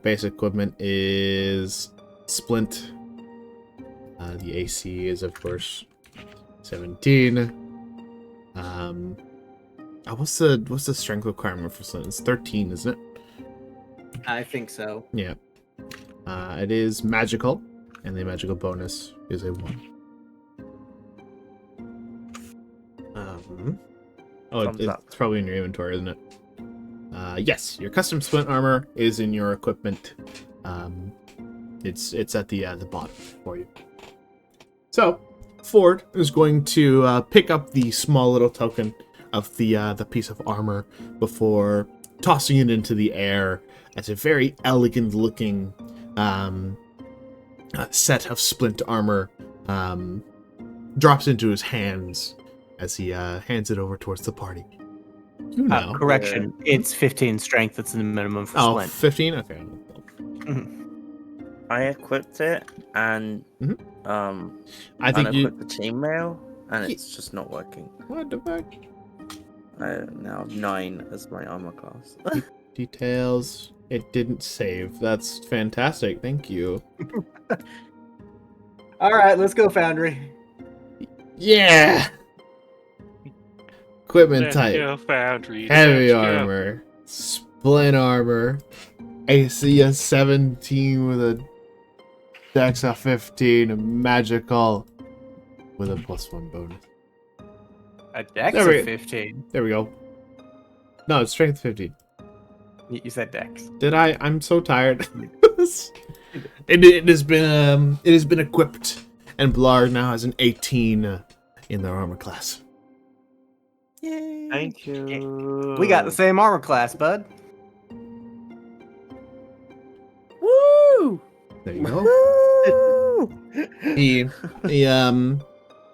Basic equipment is splint. The AC is of course 17. What's the strength requirement for splint? It's 13, isn't it? I think so. Yeah. It is magical, and the magical bonus is a 1. Thumbs up. It's probably in your inventory, isn't it? Yes, your custom splint armor is in your equipment. It's at the bottom for you. So, Ford is going to pick up the small little token of the piece of armor before tossing it into the air as a very elegant looking set of splint armor drops into his hands as he hands it over towards the party. You know. Correction. It's 15 strength. That's the minimum for Oh, splint. 15? Okay. I equipped it and I think you... unequipped the chainmail and it's just not working. What the fuck? I now have 9 as my armor class. Details. It didn't save. That's fantastic. Thank you. All right, let's go, Foundry. Yeah! Equipment Let's type. go, Foundry. Heavy Let's go. armor. Splint armor. AC of 17 with a dex of 15. Magical with a +1 bonus. A dex There we- of 15. There we go. No, it's strength 15. You said dex. Did I? I'm so tired. It has been equipped, and Blarg now has an 18 in their armor class. Yay! Thank you. We got the same armor class, bud. Woo! There you go. Woo! he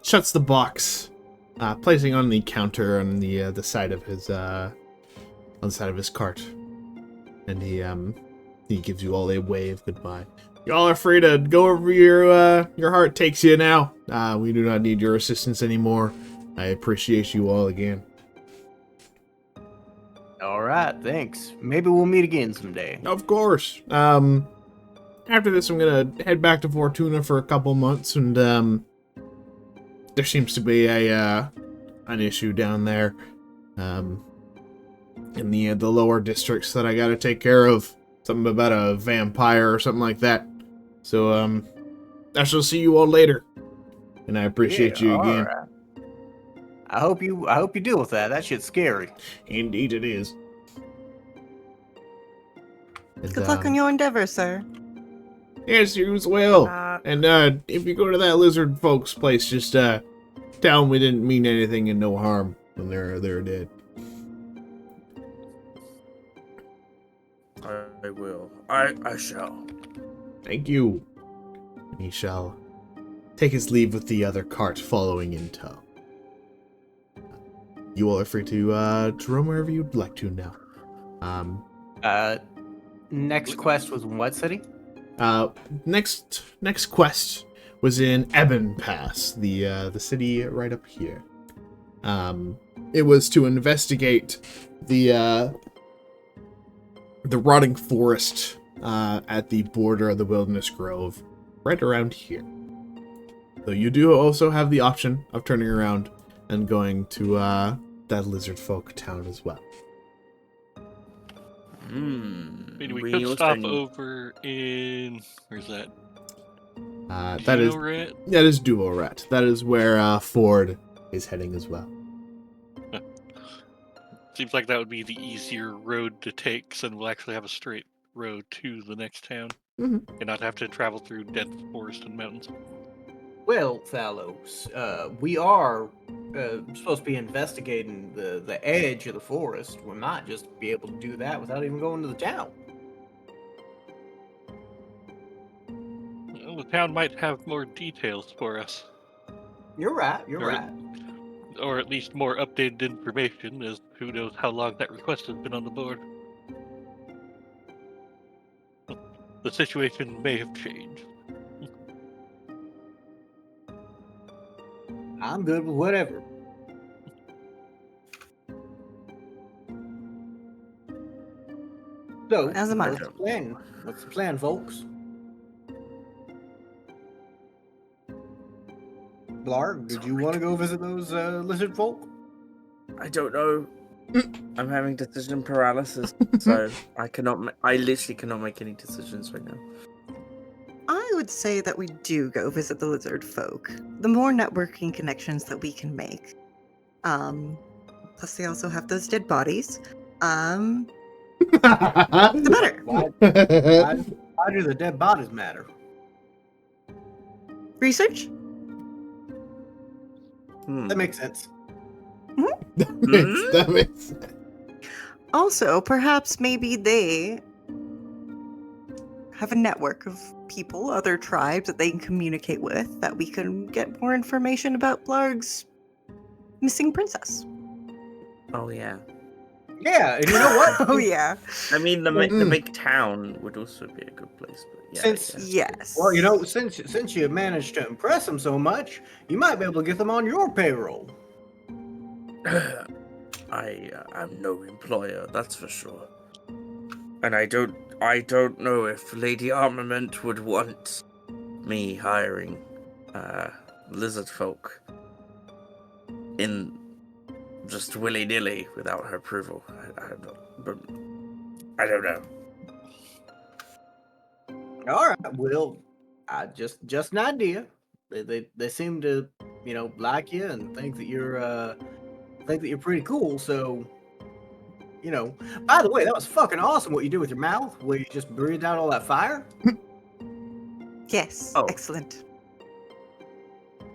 shuts the box, placing on the counter on the side of his cart, and he gives you all a wave goodbye. Y'all are free to go wherever your heart takes you now. We do not need your assistance anymore. I appreciate you all again. All right, thanks. Maybe we'll meet again someday. Of course. After this, I'm gonna head back to Fortuna for a couple months, and there seems to be an issue down there, in the lower districts that I gotta take care of. Something about a vampire or something like that. So I shall see you all later, and I appreciate you again. Alright. I hope you deal with that. That shit's scary. Indeed, it is. And, Good luck on your endeavor, sir. Yes, you as well. And if you go to that lizard folks place, just tell them we didn't mean anything and no harm when they're dead. I will. I shall. Thank you. And he shall take his leave with the other cart following in tow. You all are free to roam wherever you'd like to now. Next quest was in what city? Next quest was in Ebon Pass, the city right up here. It was to investigate the rotting forest at the border of the Wilderness Grove, right around here. Though you do also have the option of turning around and going to that lizard folk town as well. I mean, we could stop over in... Where's that? That is Duoret? Duoret. That is where Ford is heading as well. Seems like that would be the easier road to take, so we'll actually have a straight road to the next town. And not have to travel through dense forest and mountains. Well, fellows, we are supposed to be investigating the edge of the forest. We might just be able to do that without even going to the town. Well, the town might have more details for us. You're right. You're Right. right. Or at least more updated information, as who knows how long that request has been on the board. The situation may have changed. I'm good with whatever. So, As am I. what's the plan? What's the plan, folks? Blarg, did you want to go visit those lizard folk? I don't know. I'm having decision paralysis, so I literally cannot make any decisions right now. I would say that we do go visit the lizard folk. The more networking connections that we can make. Plus they also have those dead bodies. The better. Why do the dead bodies matter? Research? That makes sense. That makes sense. Also, perhaps maybe they have a network of people, other tribes that they can communicate with, that we can get more information about Blarg's missing princess. Oh yeah. Yeah, and you know what? Oh yeah. I mean, the big town would also be a good place, but yeah. Since- Yes. Well, you know, since you managed to impress them so much, you might be able to get them on your payroll. I'm no employer, that's for sure. And I don't know if Lady Armament would want me hiring lizard folk in just willy-nilly without her approval. I don't know. All right. Well, just an idea. They seem to, like you and think that you're pretty cool. So, By the way, that was fucking awesome what you did with your mouth, where you just breathed out all that fire. Yes. Oh. Excellent.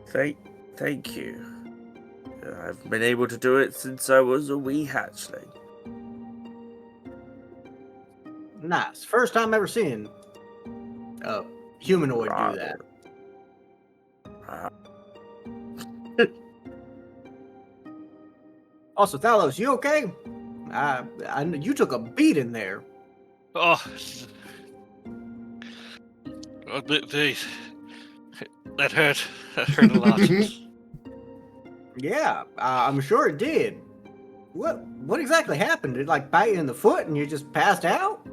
Thank you. I've been able to do it since I was a wee hatchling. Nice. First time ever seen a humanoid do that. Also, Thalos, you okay? I you took a beat in there. Oh, that hurt. That hurt a lot. Yeah, I'm sure it did. What exactly happened? Did it like bite you in the foot and you just passed out?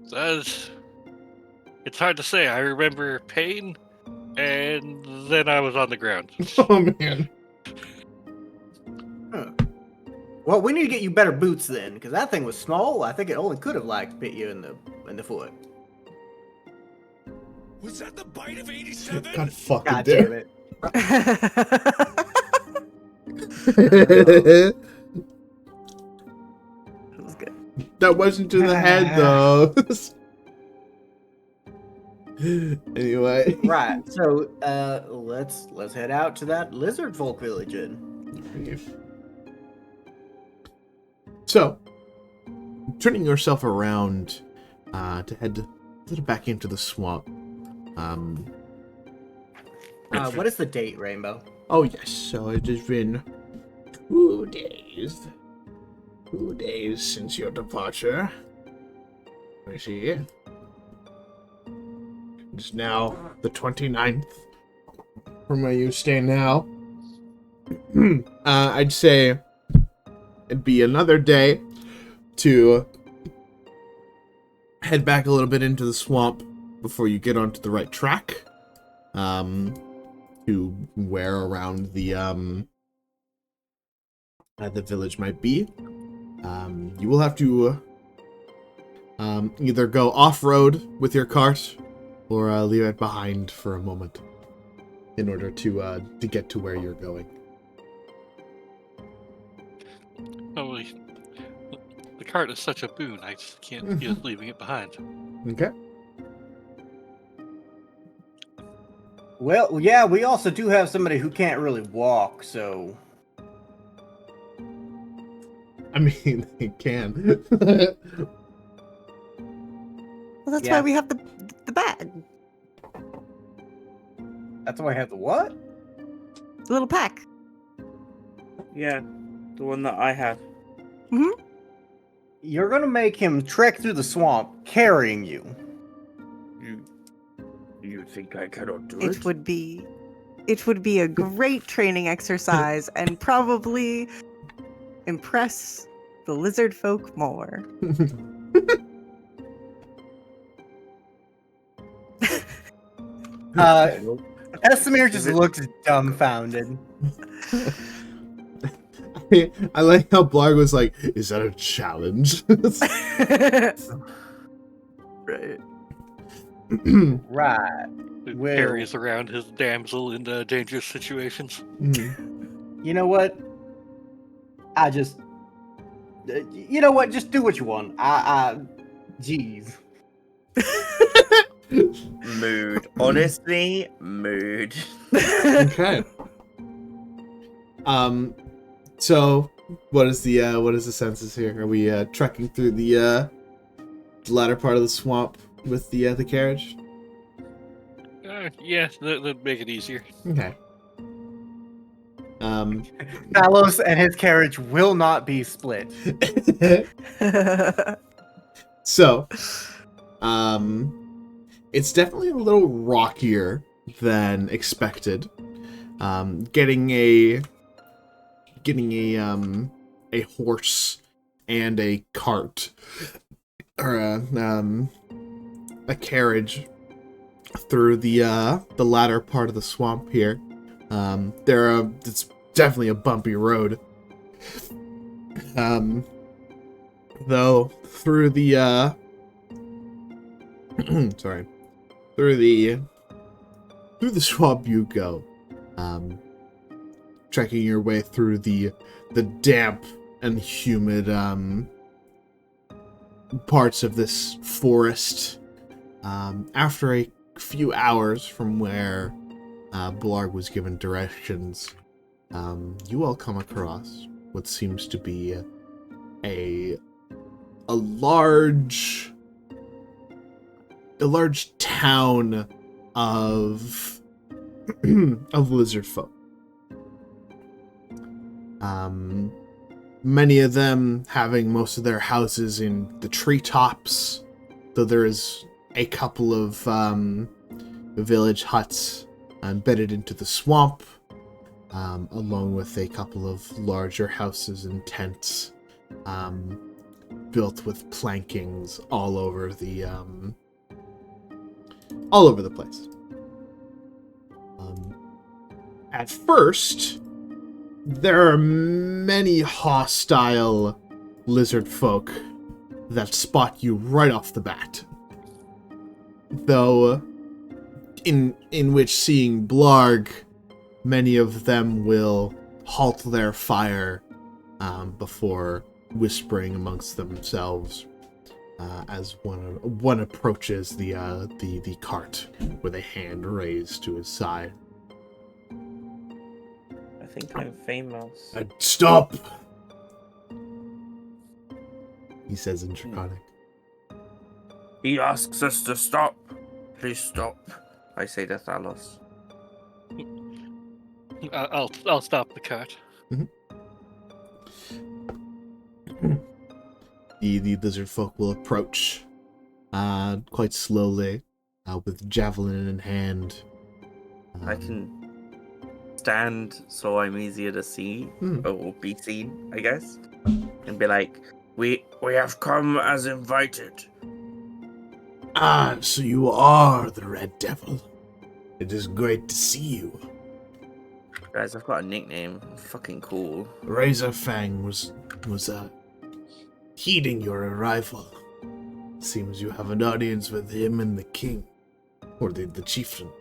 It's hard to say. I remember pain, and then I was on the ground. Oh man. Huh. Well, we need to get you better boots then, because that thing was small. I think it only could have like bit you in the foot. Was that the bite of 87? God fucking God damn damn it! it. That was good. That wasn't to the head though. Anyway. Right. So let's head out to that lizard folk village then. So, turning yourself around to head back into the swamp. What is the date, Rainbow? Oh yes, so it has been 2 days. 2 days since your departure. Let me see. It's now the 29th from where you stay now. I'd say it'd be another day to head back a little bit into the swamp before you get onto the right track. To where around the village might be. You will have to either go off-road with your cart or leave it behind for a moment in order to get to where you're going. Oh, the cart is such a boon. I just can't be leaving it behind. Okay. Well, yeah, we also do have somebody who can't really walk, so I mean, it can. Well, that's Yeah. why we have the bag. that's why I have the what? The little pack. Yeah, the one that I have. You're gonna make him trek through the swamp carrying you. You think I cannot do It would be a great training exercise and probably impress the lizard folk more. Esamir just looks dumbfounded. I like how Blarg was like, is that a challenge? Right. Right. Who Well- carries around his damsel in dangerous situations. You know what? You know what? Just do what you want. Jeez. Mood. Honestly, mood. Okay. So what is the census here? Are we trekking through the latter part of the swamp with the carriage? Yeah, that'd make it easier. Okay. Talos and his carriage will not be split. So, it's definitely a little rockier than expected. Getting a horse and a cart or a carriage through the latter part of the swamp here. It's definitely a bumpy road. Though through the through the swamp you go, trekking your way through the damp and humid parts of this forest. After a few hours from where Blarg was given directions, you all come across what seems to be a large town of lizard folk. Many of them having most of their houses in the treetops, though there is a couple of village huts embedded into the swamp. along with a couple of larger houses and tents, built with plankings all over the place. At first, there are many hostile lizard folk that spot you right off the bat. Though, in which seeing Blarg, many of them will halt their fire before whispering amongst themselves as one approaches the cart with a hand raised to his side. I think I'm famous. Stop! He says in Draconic. He asks us to stop. Please stop. I say to Thalos. I'll stop the cart. The lizard folk will approach quite slowly, with javelin in hand. I can stand so I'm easier to see, or be seen, I guess, and be like, we have come as invited. Ah, so you are the Red Devil. It is great to see you. Guys, I've got a nickname. Fucking cool. Razorfang was heeding your arrival. Seems you have an audience with him and the king. Or the chieftain.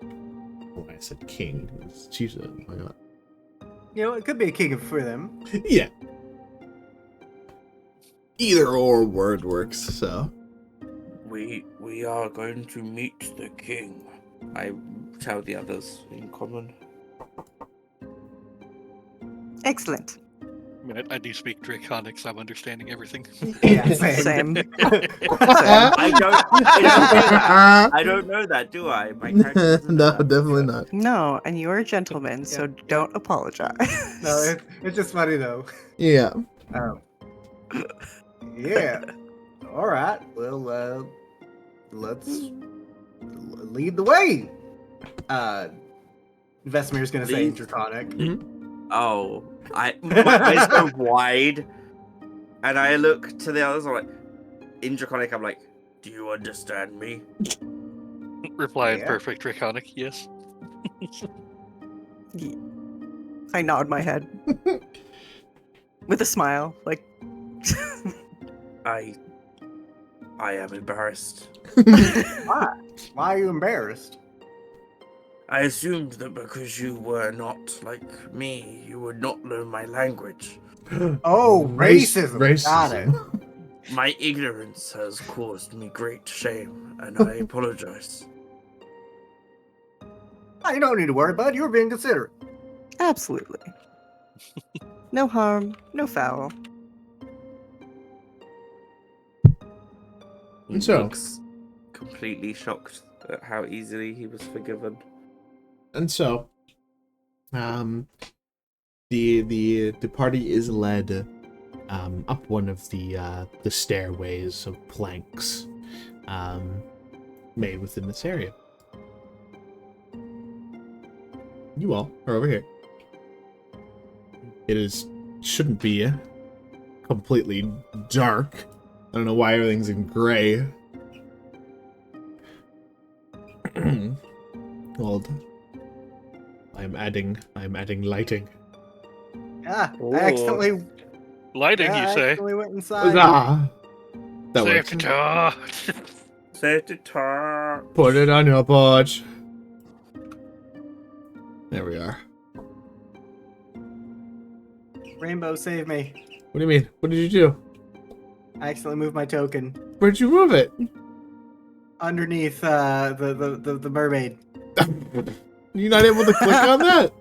Oh, I said king. It's chieftain. Oh my god. You know, it could be a king for them. Yeah. Either or word works, so. We are going to meet the king. I tell the others in common. Excellent. I mean, I do speak Draconic, so I'm understanding everything. Yeah, Same. I don't know that, do I? My character doesn't know No, that. definitely not. No, and you're a gentleman, so don't apologize. No, it's just funny though. Yeah. Yeah. All right. Well, let's lead the way. Vesemir's gonna say in Draconic. Oh, my eyes go wide, and I look to the others. I'm like, in Draconic, I'm like, do you understand me? Reply in Yeah. perfect Draconic, yes. I nod my head with a smile, like. I am embarrassed. Why are you embarrassed? I assumed that because you were not like me, you would not learn my language. Oh, racism. Got it. My ignorance has caused me great shame, and I apologize. Oh, you don't need to worry, bud. You were being considerate. Absolutely. No harm, no foul. He So? looks completely shocked at how easily he was forgiven. And so, the party is led up one of the stairways of planks made within this area. You all are over here. It shouldn't be completely dark. I don't know why everything's in gray. Well, I'm adding lighting. Ah, Ooh. I accidentally. Lighting, I you say? accidentally went inside. Ah, that works. Safety talk. Safety talk. Put it on your porch. There we are. Rainbow, save me. What do you mean? What did you do? I accidentally moved my token Where'd you move it? underneath the mermaid. You're not able to click on that?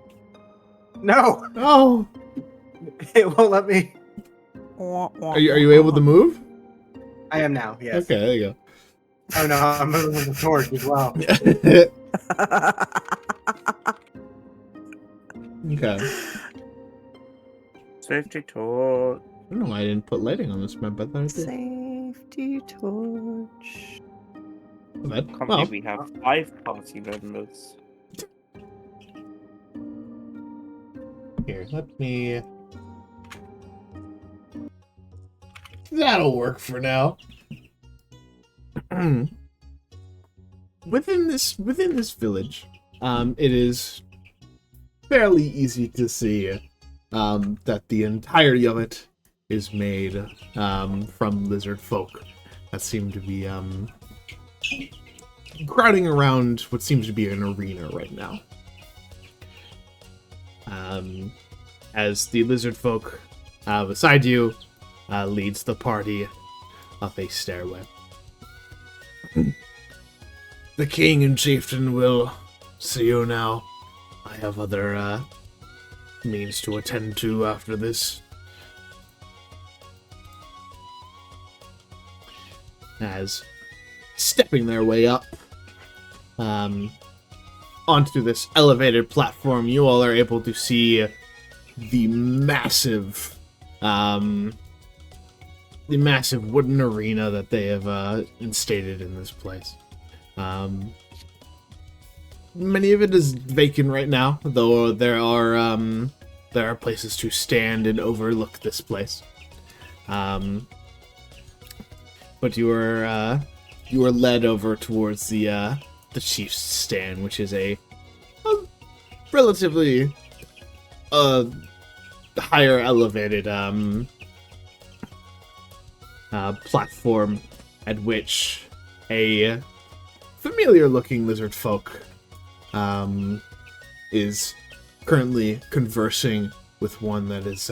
No, Oh. it won't let me. Are you able to move? I am now. Yes. Okay, there you Oh no, I'm moving the torch as well. go. Okay. Safety talk. I don't know why I didn't put lighting on this map, but I thought I did. Safety torch. Bad. Can't Well, believe we have 5 party members. Here, let me. That'll work for now. within this village, it is fairly easy to see that the entirety of it is made from lizard folk that seem to be crowding around what seems to be an arena right now. As the lizard folk beside you leads the party up a stairway. The king and chieftain will see you now. I have other means to attend to after this. As stepping their way up onto this elevated platform, you all are able to see the massive wooden arena that they have instated in this place. Many of it is vacant right now, though there are places to stand and overlook this place. But you are led over towards the chief's stand, which is a relatively higher elevated platform at which a familiar looking lizard folk is currently conversing with one that is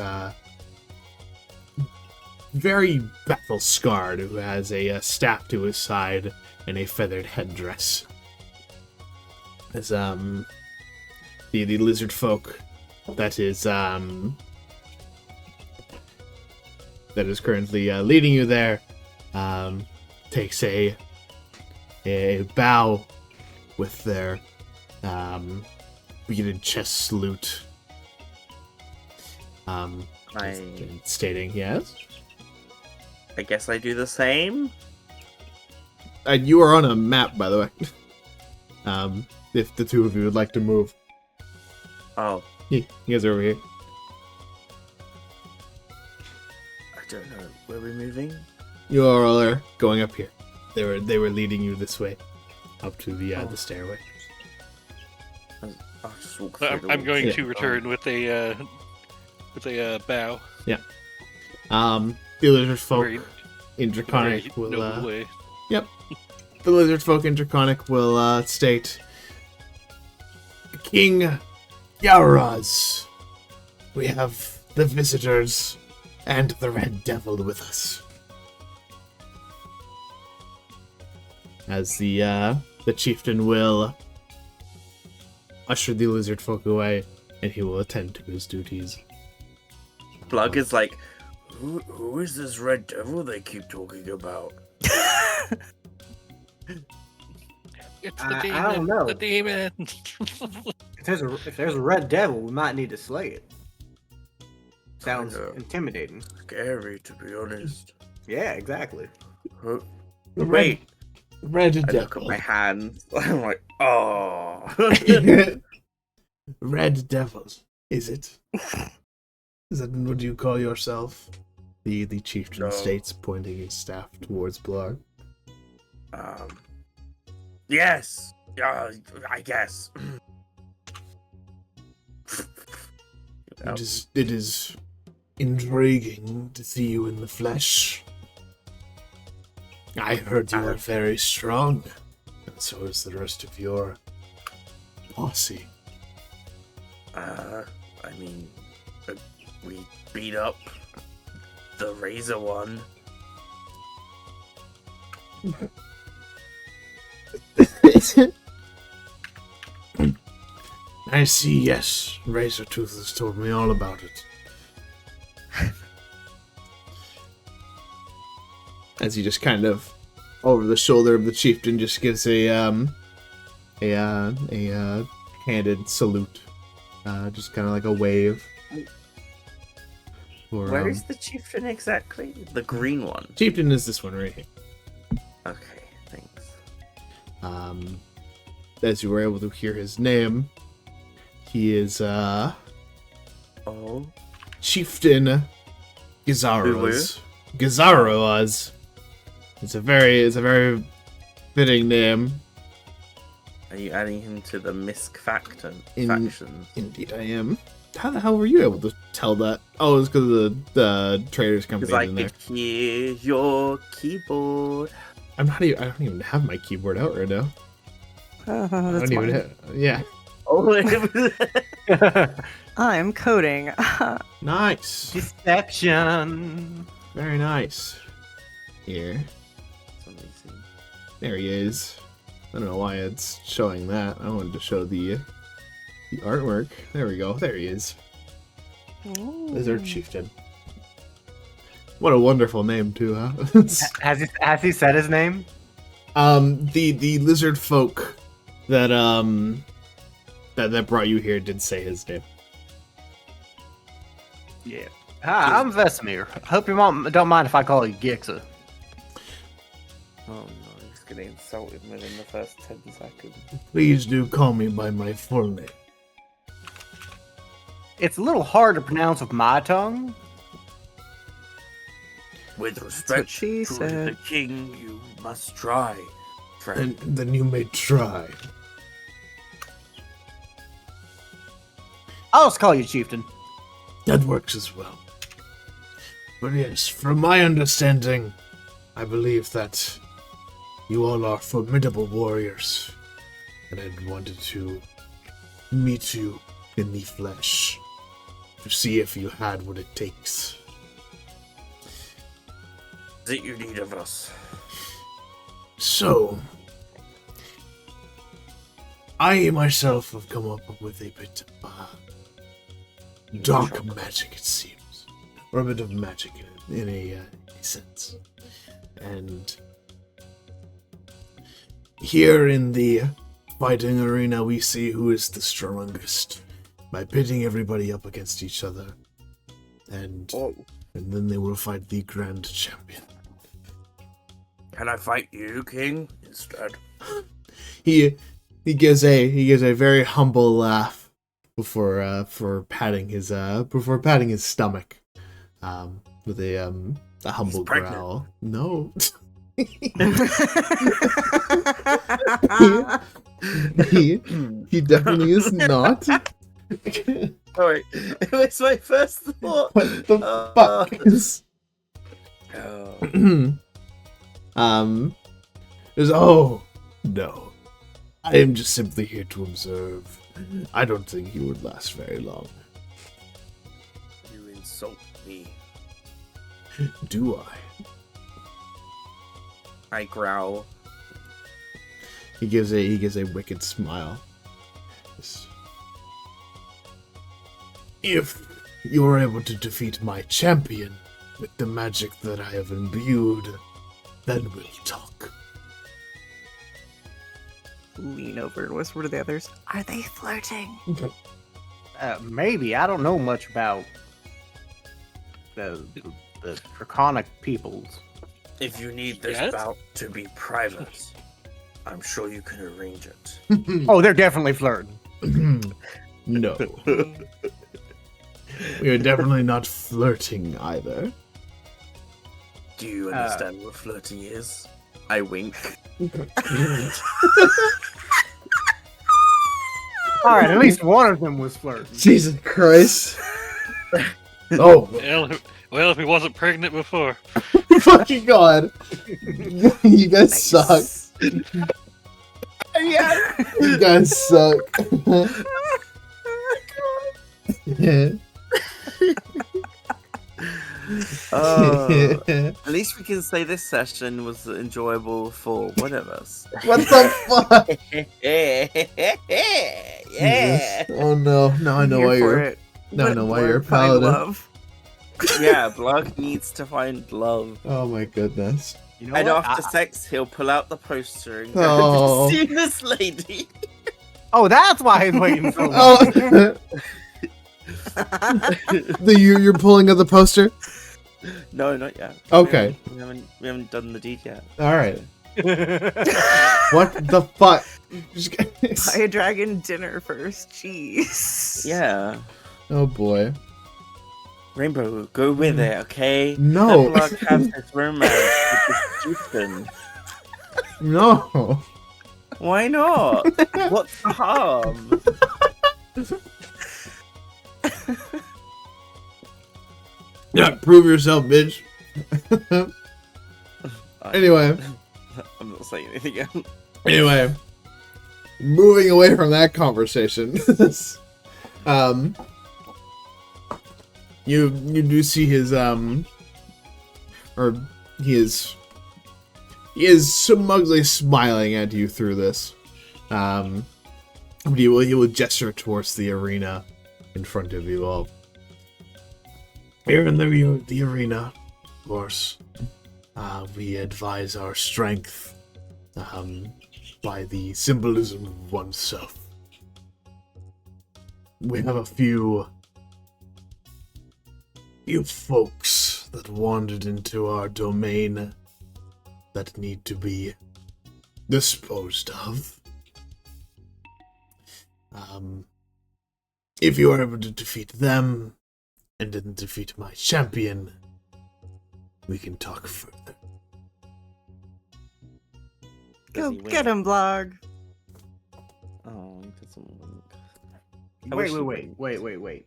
very battle scarred, who has a staff to his side and a feathered headdress. As the lizard folk that is currently leading you there takes a bow with their beaded chest salute, stating, yes? I guess I do the same. You are on a map, by the way. If the two of you would like to move. Oh. You guys are over here. I don't know. Where are we moving? You all are going up here. They were leading you this way, up to the stairway. I'll just walk through the I'm walls. going Yeah. to return with a bow. The lizard folk Very- Indraconic Very will noble way. the lizard folk Indraconic will state, King Yaraz, we have the visitors and the Red Devil with us. As the chieftain will usher the lizard folk away, and he will attend to his duties. Plug is like, who is this red devil they keep talking about? It's the I demon. don't know. The demon. If there's a red devil, we might need to slay it. Sounds Kinda intimidating. Scary, to be honest. Yeah, exactly. Huh? The Wait, Red I look at Devil. my hands. I'm like, oh. Red Devils, is it? Is that what you call yourself? The chieftain No. states, pointing his staff towards Blarg. Yes. Yeah, I guess. It is intriguing to see you in the flesh. I heard you are very strong, and so is the rest of your posse. I mean, we beat up the Razor one. I see, yes. Razortooth has told me all about it. As he just kind of, over the shoulder of the chieftain, just gives a handed salute. Just kind of like a wave. For, Where is the chieftain exactly? The green one. Chieftain is this one right here. Okay, thanks. As you were able to hear his name, he is Oh. Chieftain Gizaro's. Gizaro's. It's a very fitting name. Are you adding him to the Misk factions? Indeed, I am. How the hell were you able to tell that? Oh, it's because of the traders company Because I in there. could hear your keyboard. I don't even have my keyboard out right now. I That's don't even fine. have, yeah. Oh, I'm coding. Nice. Deception. Very nice. Here. There he is. I don't know why it's showing that. I wanted to show the artwork. There we go. There he is. Lizard Chieftain. What a wonderful name too, huh? Has he said his name? The lizard folk that that brought you here did say his name. Yeah. Hi, I'm Vesemir. Hope your mom don't mind if I call you Gixer. Oh no, he's getting insulted within the first 10 seconds. Please do call me by my full name. It's a little hard to pronounce with my tongue. With what respect she to said. the king, you must try, friend. And then you may try. I'll just call you Chieftain. That works as well. But yes, from my understanding, I believe that you all are formidable warriors. And I wanted to meet you in the flesh to see if you had what it takes. That you need of us. So, I myself have come up with a bit of dark magic, it seems. Or a bit of magic in a sense. And here in the fighting arena, we see who is the strongest by pitting everybody up against each other. And then they will fight the grand champion. Can I fight you, king, instead? He gives a very humble laugh before patting his stomach with a humble pregnant. growl. No. he definitely is not. Oh wait, it was my first thought. What the fuck is Oh. oh no. I am just simply here to observe. I don't think he would last very long. You insult me. Do I? I growl. He gives a wicked smile. Yes. If you're able to defeat my champion with the magic that I have imbued, then we'll talk. Lean over and whisper to the others. Are they flirting? Maybe. I don't know much about the Arcana peoples. If you need this Yes? bout to be private, I'm sure you can arrange it. Oh, they're definitely flirting. No. We are definitely not flirting either. Do you understand what flirting is? I wink. All right, at least one of them was flirting. Jesus Christ. Oh, Well, if he wasn't pregnant before. fucking God. You guys suck. Yeah. You guys suck. At least we can say this session was enjoyable for one of us. What the fuck? Yeah. Jesus. Oh no. Now I know Here why for you're. it. Now I Let know why you're a Blurg find paladin. love. Yeah, Blug needs to find love. Oh my goodness. You know And what? after sex, he'll pull out the poster and go, Oh. "Have you seen this lady?" Oh, that's why he's waiting so long. Oh. You're pulling of the poster? No, not yet. Okay. We haven't done the deed yet. All right. What the fuck? Buy a dragon dinner first. Jeez. Yeah. Oh boy. Rainbow, go with it, okay? No. Let Block have his romance with this chieftain. No. Why not? What's the harm? Yeah, prove yourself, bitch. Anyway. I'm not saying anything else. Anyway, moving away from that conversation, you do see his or he is smugly smiling at you through this. He will gesture towards the arena in front of you all. Here in the arena, of course, we advise our strength by the symbolism of oneself. We have a few folks that wandered into our domain that need to be disposed of. If you are able to defeat them and then defeat my champion, we can talk further. Go Does he get win? him, Blog. Oh, he doesn't win. I wish he Wait.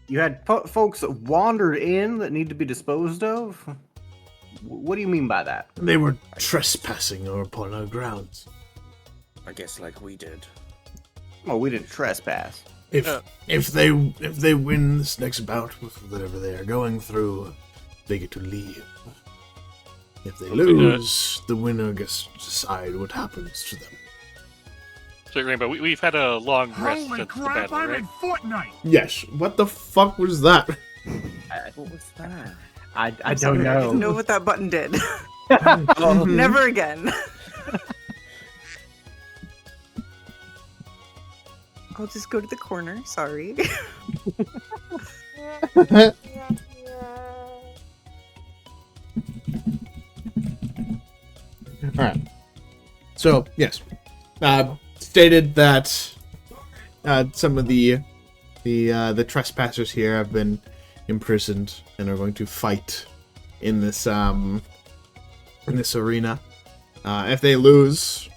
You had folks that wandered in that need to be disposed of? What do you mean by that? They were trespassing upon our grounds. I guess like we did. Well, we didn't trespass. If they win this next bout with whatever they are going through, they get to leave. If they lose, the winner gets to decide what happens to them. So, Rainbow, we've had a long rest Holy since the crap, battle, I'm right? in Fortnite! Yes. What the fuck was that? What was that? I I'm don't sorry, I know. didn't know what that button did. Oh, Never again. I'll just go to the corner. Sorry. Alright. So, yes. Stated that some of the trespassers here have been imprisoned and are going to fight in this arena. If they lose,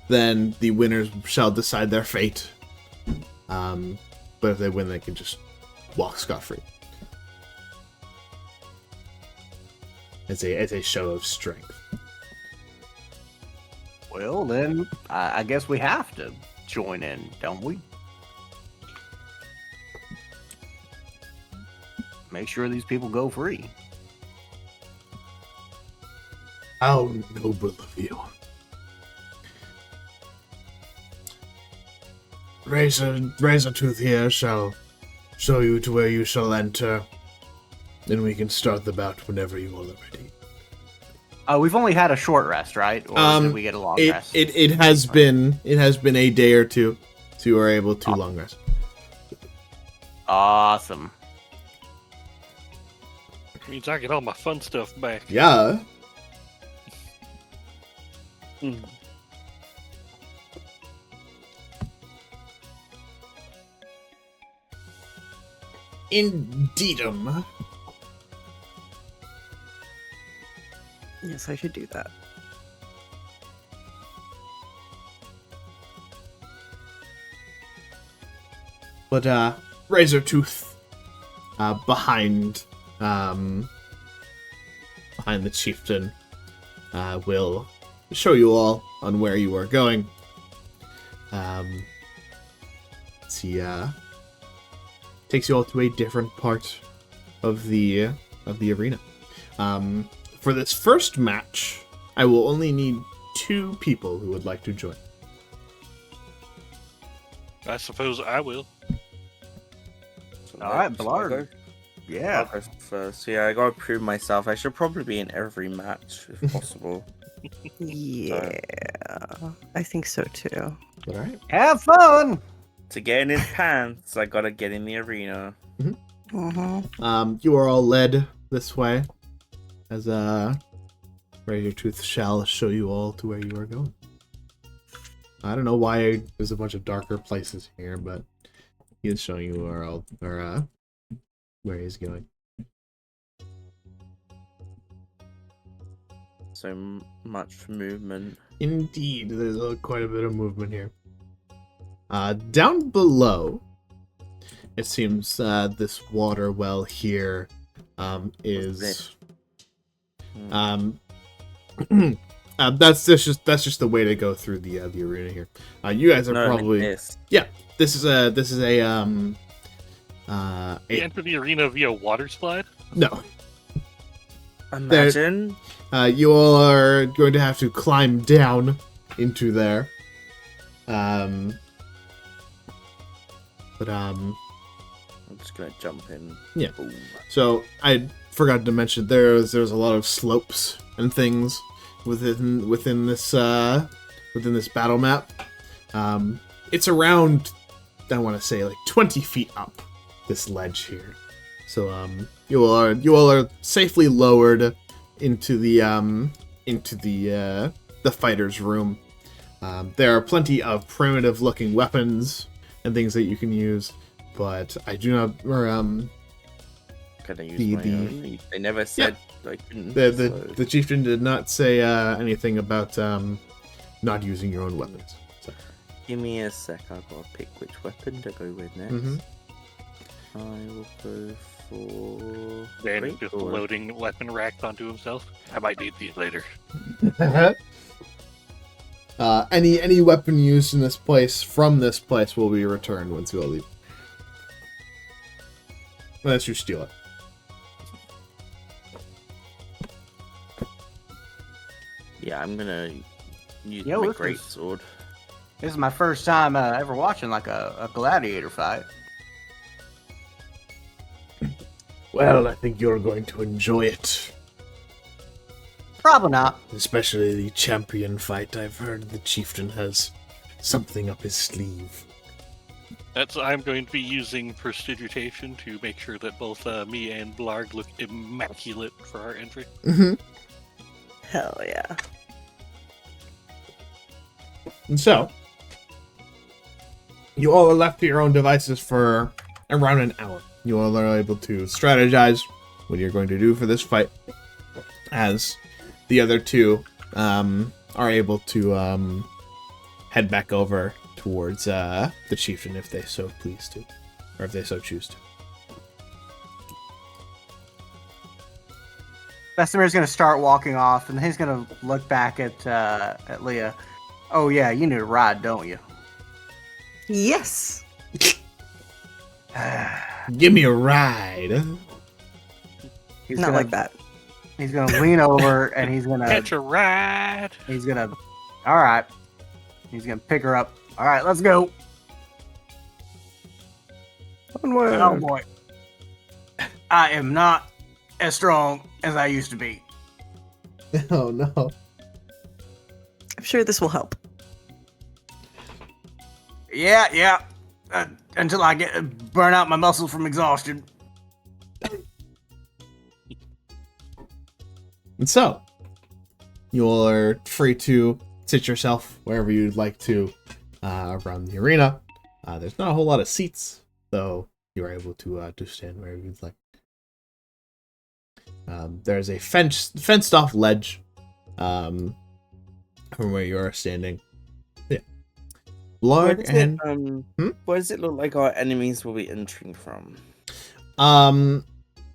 then the winners shall decide their fate. But if they win, they can just walk scot-free. It's a show of strength. Well, then, I guess we have to join in, don't we? Make sure these people go free. How noble of you. Razortooth here shall show you to where you shall enter. Then we can start the bout whenever you all are ready. We've only had a short rest, right? Or did we get a long rest? It has been a day or two, so you are able to long rest. Awesome. Means I get all my fun stuff back. Yeah. Indeedum. Yes, I should do that. But Razortooth, behind the chieftain, will show you all on where you are going. He takes you all to a different part of the arena. For this first match, I will only need 2 people who would like to join. I suppose I will. All right, Ballard. Yeah. I'll go first. Yeah, I gotta prove myself. I should probably be in every match if possible. Yeah, I think so too. All right. Have fun! To get in his pants, I gotta get in the arena. Mm-hmm. You are all led this way, as Razortooth shall show you all to where you are going. I don't know why there's a bunch of darker places here, but he is showing you where he's going. So much movement. Indeed, there's quite a bit of movement here. Down below, it seems this water well here is that's just the way to go through the arena here. You guys are probably This. This is a You enter the arena via water slide? no. Imagine. You all are going to have to climb down into there. I'm just gonna jump in. Yeah. Boom. So I forgot to mention there's a lot of slopes and things within this battle map. It's around, I want to say, like 20 feet up this ledge here. So you all are safely lowered into the fighter's room. There are plenty of primitive looking weapons and things that you can use, but I do not. Can I use my own? They never said I couldn't. The chieftain did not say anything about not using your own weapons. So. Give me a sec. I've got to pick which weapon to go with next. Mm-hmm. I will go for. Then just loading weapon racks onto himself. I might need these later. Any weapon used in this place from this place will be returned once you all leave, unless you steal it. Yeah, I'm gonna use Yo, my this great is- sword. This is my first time ever watching like a gladiator fight. Well, I think you're going to enjoy it. Probably not. Especially the champion fight. I've heard the chieftain has something up his sleeve. That's I'm going to be using prestidigitation to make sure that both me and Blarg look immaculate for our entry. Mm-hmm. Hell yeah. And so, you all are left to your own devices for around an hour. You all are able to strategize what you're going to do for this fight, as the other two are able to head back over towards the chieftain if they so please to, or if they so choose to. Vestimir's gonna start walking off, and he's gonna look back at Leah. Oh yeah, you need a ride, don't you? Yes. Give me a ride. He's Not gonna, like that. He's gonna lean over, and he's gonna. Catch a ride. He's gonna. All right. He's gonna pick her up. All right, let's go. Onward. Oh boy. I am not as strong as I used to be. Oh no. I'm sure this will help. Yeah. Until I burn out my muscles from exhaustion. And so, you all are free to sit yourself wherever you'd like to around the arena. There's not a whole lot of seats, though you're able to stand wherever you'd like. There's a fenced off ledge from where you are standing. Yeah. Where Blarg does and where does it look like our enemies will be entering from?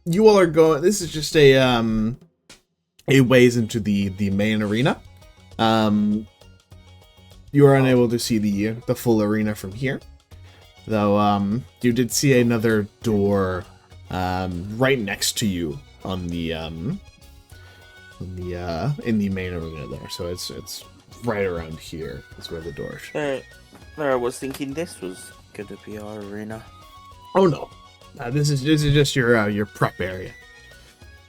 you all are going. This is just a ways into the main arena. You are unable to see the full arena from here, though. You did see another door right next to you on the in the main arena there. So it's right around here is where the door is. There, I was thinking this was gonna be our arena. Oh no, this is just your prep area.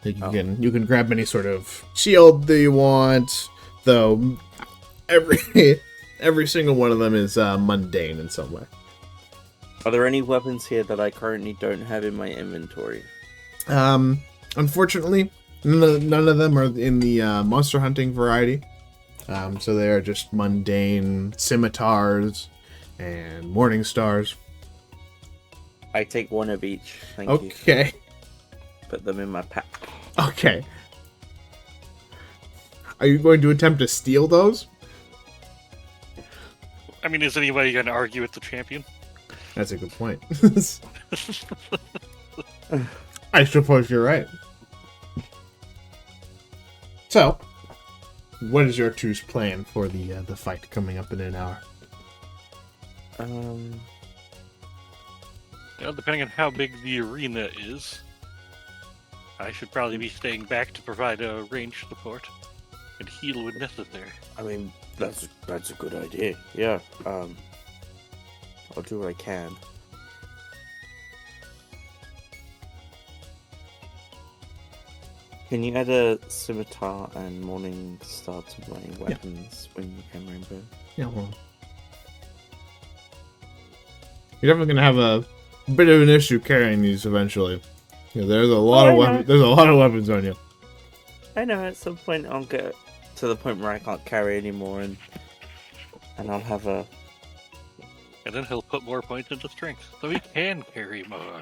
You can grab any sort of shield that you want, though. Every single one of them is mundane in some way. Are there any weapons here that I currently don't have in my inventory? Unfortunately, none of them are in the monster hunting variety. So they are just mundane scimitars and morning stars. I take one of each. Thank you. Okay. Put them in my pack. Okay. Are you going to attempt to steal those? I mean, is anybody going to argue with the champion? That's a good point. I suppose you're right. So, what is your two's plan for the fight coming up in an hour? Well, depending on how big the arena is, I should probably be staying back to provide a range support and heal when necessary. I mean, that's a good idea. Yeah. I'll do what I can. Can you add a scimitar and morning star to my weapons when you can, Rainbow? Yeah, well. You're definitely gonna have a bit of an issue carrying these eventually. Yeah, there's a lot of weapons. There's a lot of weapons on you. I know. At some point, I'll get to the point where I can't carry anymore, and I'll have a. And then he'll put more points into strength, so he can carry more.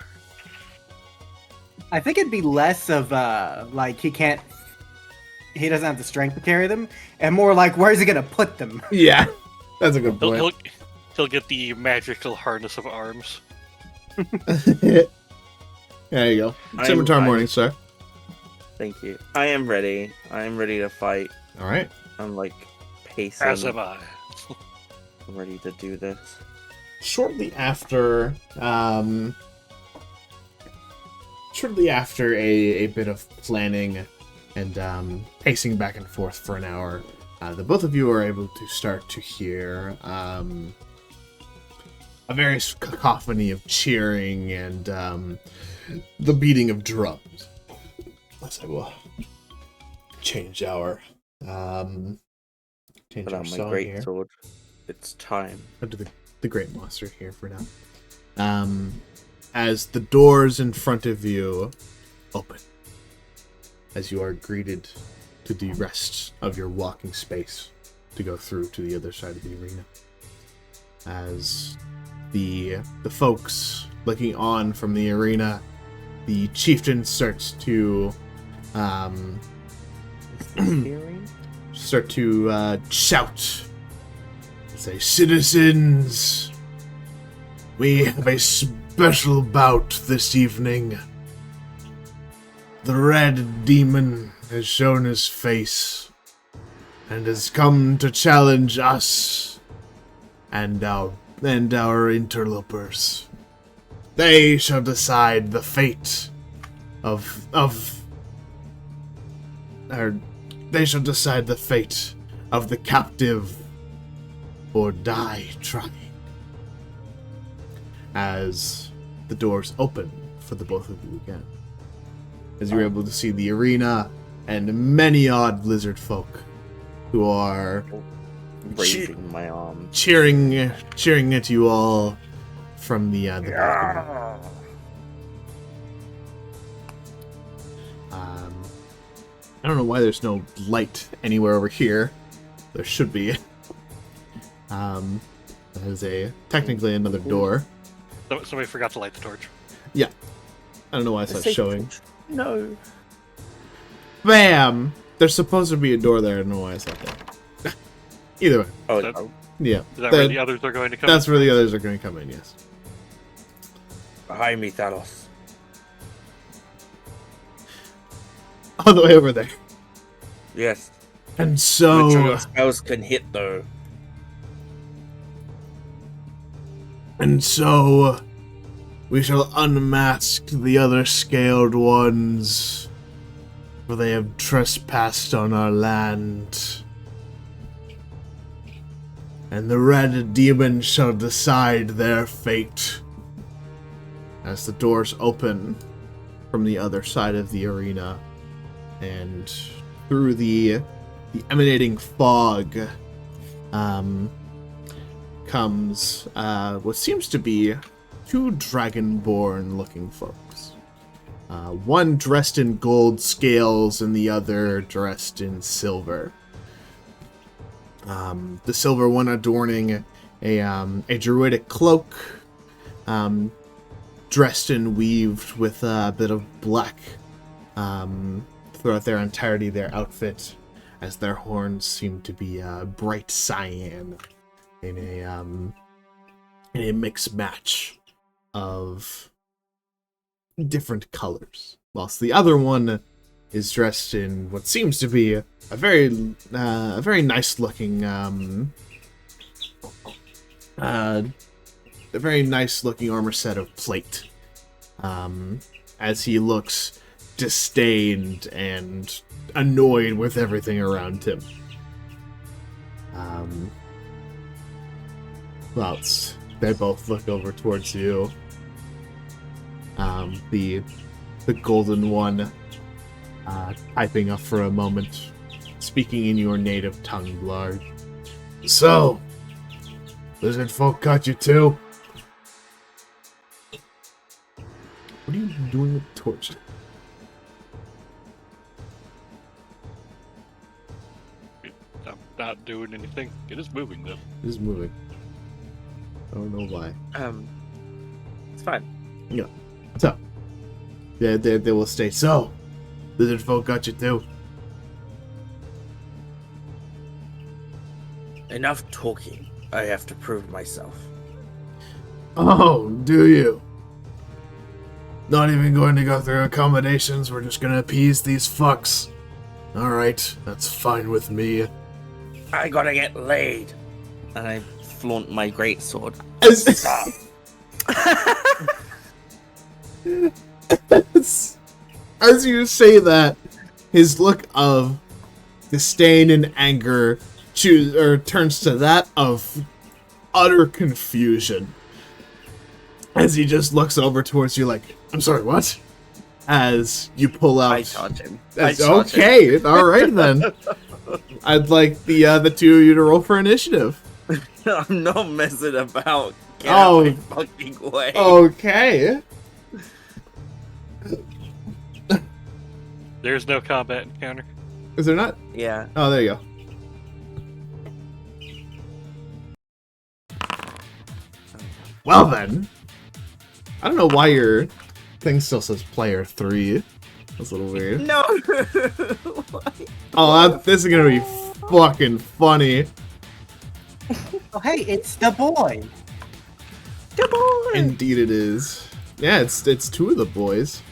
I think it'd be less of like he doesn't have the strength to carry them, and more like where is he gonna put them? Yeah, that's a good point. He'll get the magical harness of arms. There you go. Scimitar morning, sir. Thank you. I am ready. I am ready to fight. All right. I'm like pacing. As am I. I'm ready to do this. Shortly after a bit of planning and pacing back and forth for an hour, the both of you are able to start to hear a various cacophony of cheering and the beating of drums. Let's say we'll change our Put out my song great here. sword. It's time. I'll do the great monster here for now. As the doors in front of you open, as you are greeted to the rest of your walking space to go through to the other side of the arena. As the folks looking on from the arena, the chieftain starts to shout. Say, citizens, we have a special bout this evening. The red demon has shown his face and has come to challenge us and our interlopers. They shall decide the fate they shall decide the fate of the captive or die trying. As the doors open for the both of you again. As you're able to see the arena and many odd lizard folk who are Raising my arms. cheering at you all from the balcony. I don't know why there's no light anywhere over here. There should be. There's technically another door. Somebody forgot to light the torch. Yeah. I don't know why it's not showing. No. Bam! There's supposed to be a door there. I don't know why it's not there. Either way. Oh, That- no. Yeah. Is that where the others are going to come? That's where the others are going to come in, yes. Behind me, Thanos. All the way over there. Yes. And Which so... of your spells can hit, though? And so... we shall unmask the other scaled ones, for they have trespassed on our land. And the red demon shall decide their fate. As the doors open from the other side of the arena, and through the emanating fog comes what seems to be two dragonborn-looking folks. One dressed in gold scales and the other dressed in silver. The silver one adorning a druidic cloak, dressed and weaved with a bit of black throughout their entirety, their outfit. as their horns seem to be bright cyan in a mixed match of different colors, whilst the other one is dressed in what seems to be a very nice looking armor set of plate, as he looks disdained and annoyed with everything around him. Whilst they both look over towards you, the golden one typing up for a moment, speaking in your native tongue, Blarg. So, lizard folk got you too? What are you doing with the torch? I'm not doing anything. It is moving though. It is moving. I don't know why. It's fine. Yeah. So, they will stay. So, lizard folk got you too. Enough talking. I have to prove myself. Oh, do you? Not even going to go through accommodations, we're just gonna appease these fucks. Alright, that's fine with me. I gotta get laid. And I flaunt my greatsword. As you say that, his look of disdain and anger turns to that of utter confusion. As he just looks over towards you like, I'm sorry, what? As you pull out... I charge him. Okay, alright then. I'd like the two of you to roll for initiative. I'm not messing about. Get out my fucking way. Okay. There's no combat encounter. Is there not? Yeah. Oh, there you go. Well then. I don't know why your thing still says player 3. That's a little weird. No! Oh, this is gonna be fucking funny. Oh, hey, it's the boy. The boy! Indeed it is. Yeah, it's two of the boys.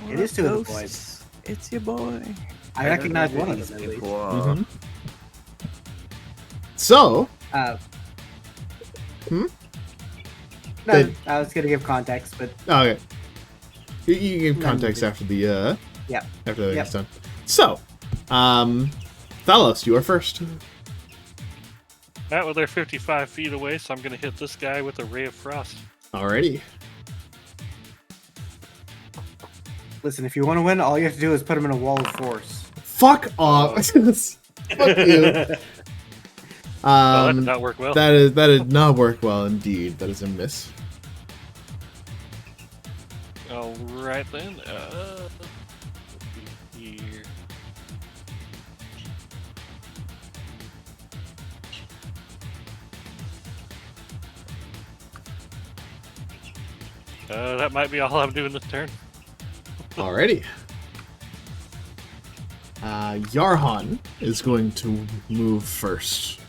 It is two of the Ghosts. boys. It's your boy. I recognize one of them at least. Mhm. So, No, Did- I was gonna give context, but okay. You give context after the yeah. after the Yep. thing's done. So, Thalos, you are first. Alright, well, they're 55 feet away, so I'm going to hit this guy with a Ray of Frost. Alrighty. Listen, if you want to win, all you have to do is put him in a wall of force. Fuck off. Fuck you. Oh, that did not work well. That did not work well indeed. That is a miss. Alright then. Let's see here. That might be all I'm doing this turn. Alrighty. Yarhan is going to move first,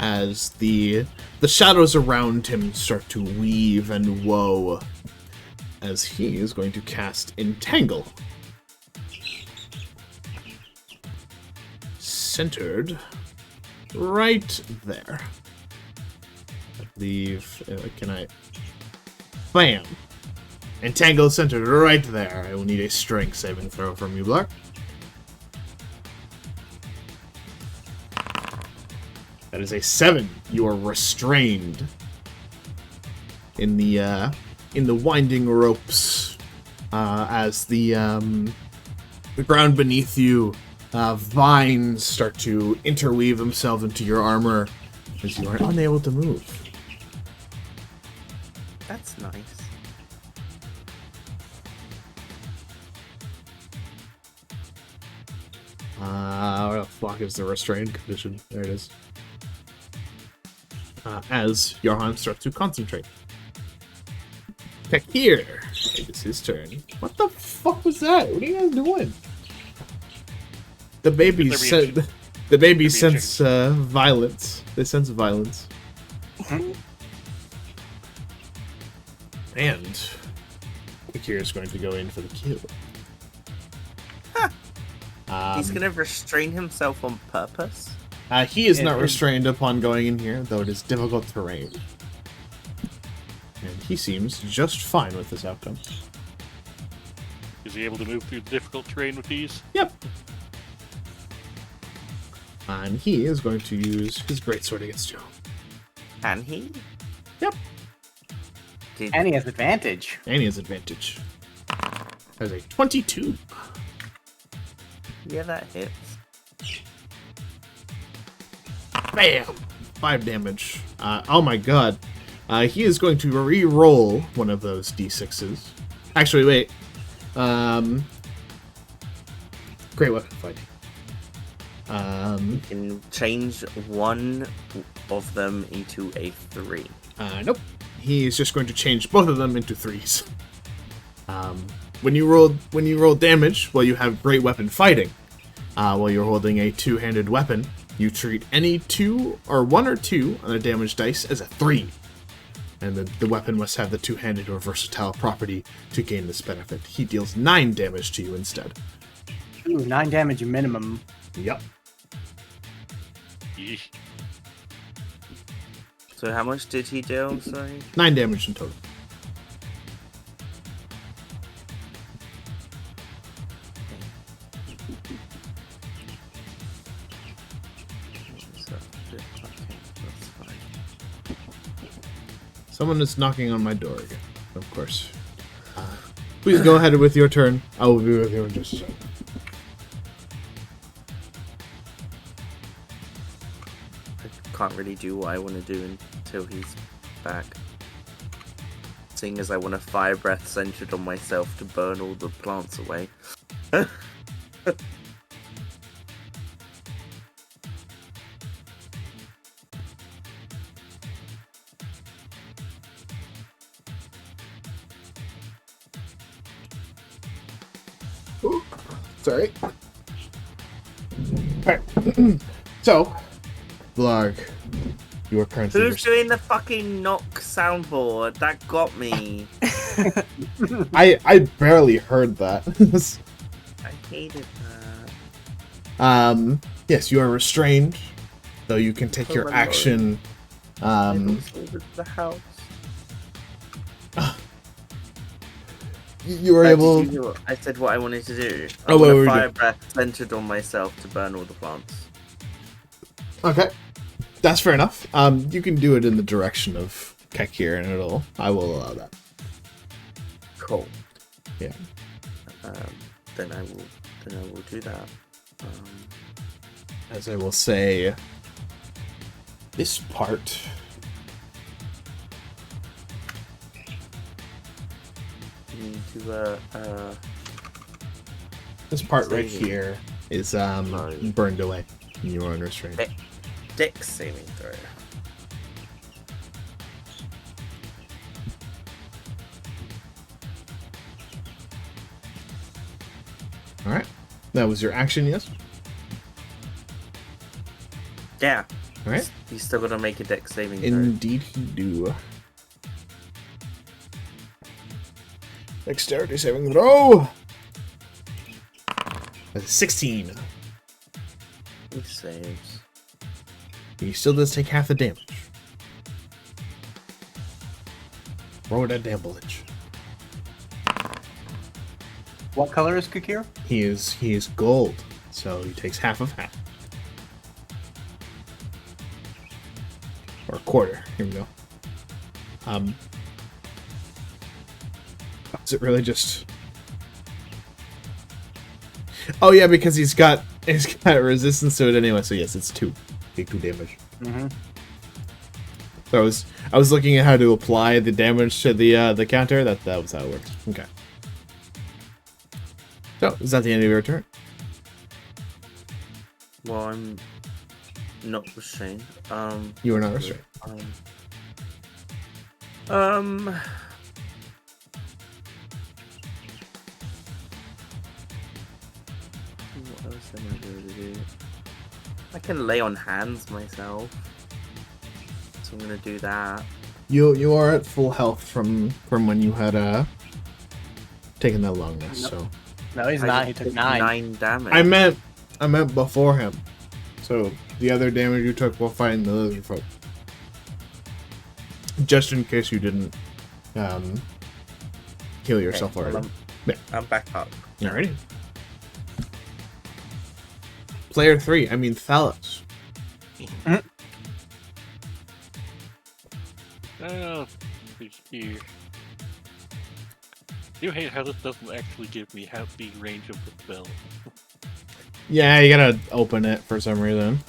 as the shadows around him start to weave and woe, as he is going to cast Entangle. Centered right there. I believe, can I? Bam! Entangle centered right there. I will need a strength saving throw from you, Blark. That is a 7. You are restrained in the winding ropes as the ground beneath you, vines start to interweave themselves into your armor as you are unable to move. That's nice. Where the fuck is the restrained condition? There it is. As Yarhan starts to concentrate. Takir, it is his turn. What the fuck was that? What are you guys doing? The baby They're said. The babies Could be a sense violence. They sense violence. And Akira is going to go in for the kill. He's gonna restrain himself on purpose. He is It not is- restrained upon going in here, though it is difficult terrain. And he seems just fine with this outcome. Is he able to move through the difficult terrain with ease? Yep. And he is going to use his greatsword against you. Can he? Yep. Did, And he has advantage. And he has advantage. Has a 22. yeah, that hits. Bam! 5 damage. Oh my god. He is going to re-roll one of those d6s. Actually, wait. Great weapon fighting. You can change one of them into a 3. Nope. He's just going to change both of them into 3s. When you roll damage, while you have great weapon fighting, while you're holding a 2-handed weapon, you treat any 2 or 1 or 2 on a damage dice as a 3. And the weapon must have the 2-handed or versatile property to gain this benefit. He deals 9 damage to you instead. Ooh, 9 damage minimum. Yep. Yeesh. So how much did he deal? Sorry. 9 damage in total. That's fine. Someone is knocking on my door again, of course. Please go ahead with your turn. I will be with you in just a second. I can't really do what I want to do until he's back. Seeing as I want a fire breath centered on myself to burn all the plants away. Sorry. Alright. So, Vlog, you are currently... Who's doing the fucking knock soundboard? That got me. I barely heard that. I hated that. Yes, you are restrained, though you can take Oh your my action. I was over to the house. You were able... Did you hear what I said what I wanted to do. I Oh, what want were a you fire doing? breath centered on myself to burn all the plants. Okay. That's fair enough. You can do it in the direction of Kekir, and I will allow that. Cool. Yeah. Then I will do that. As I will say, this part... You need to This part right Saving. here is Sorry. burned away. And you are unrestrained. Dex saving throw. Alright. That was your action, yes? Yeah. Alright. He's still gonna make a dex saving throw. Indeed he do. Dexterity saving throw! That's a 16. He saves. He still does take half the damage. Roll that damage. What color is Kakir? He is gold, so he takes half of half. Or a quarter. Here we go. Is it really just... Oh yeah, because he's got resistance to it anyway, so yes, it's 2. Take 2 damage. Mm-hmm. So I was looking at how to apply the damage to the counter. That was how it works. Okay. So, is that the end of your turn? Well, I'm not restrained. You are not restrained. What else am I going to do? I can lay on hands myself. So I'm gonna do that. You are at full health from when you had taken that long rest. Nope. So No, he's I not. He just took 9. 9 damage. I meant before him. So the other damage you took while fighting the lizard folk. Just in case you didn't heal yourself Okay, well, already. I'm back up. Alrighty. Player 3, I mean Thalos. Oh, see here. You hate how this doesn't actually give me half the range of the spell. Yeah, you gotta open it for some reason.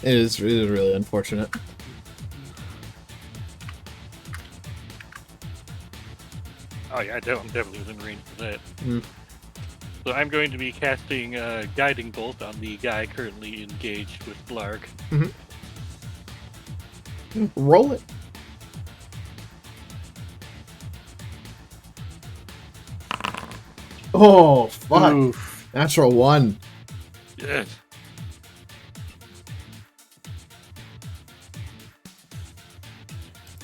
It is really unfortunate. Oh yeah, I'm definitely within range for that. Mm. So I'm going to be casting Guiding Bolt on the guy currently engaged with Blarg. Roll it. Oh, fuck. Oof. Natural 1. Yes.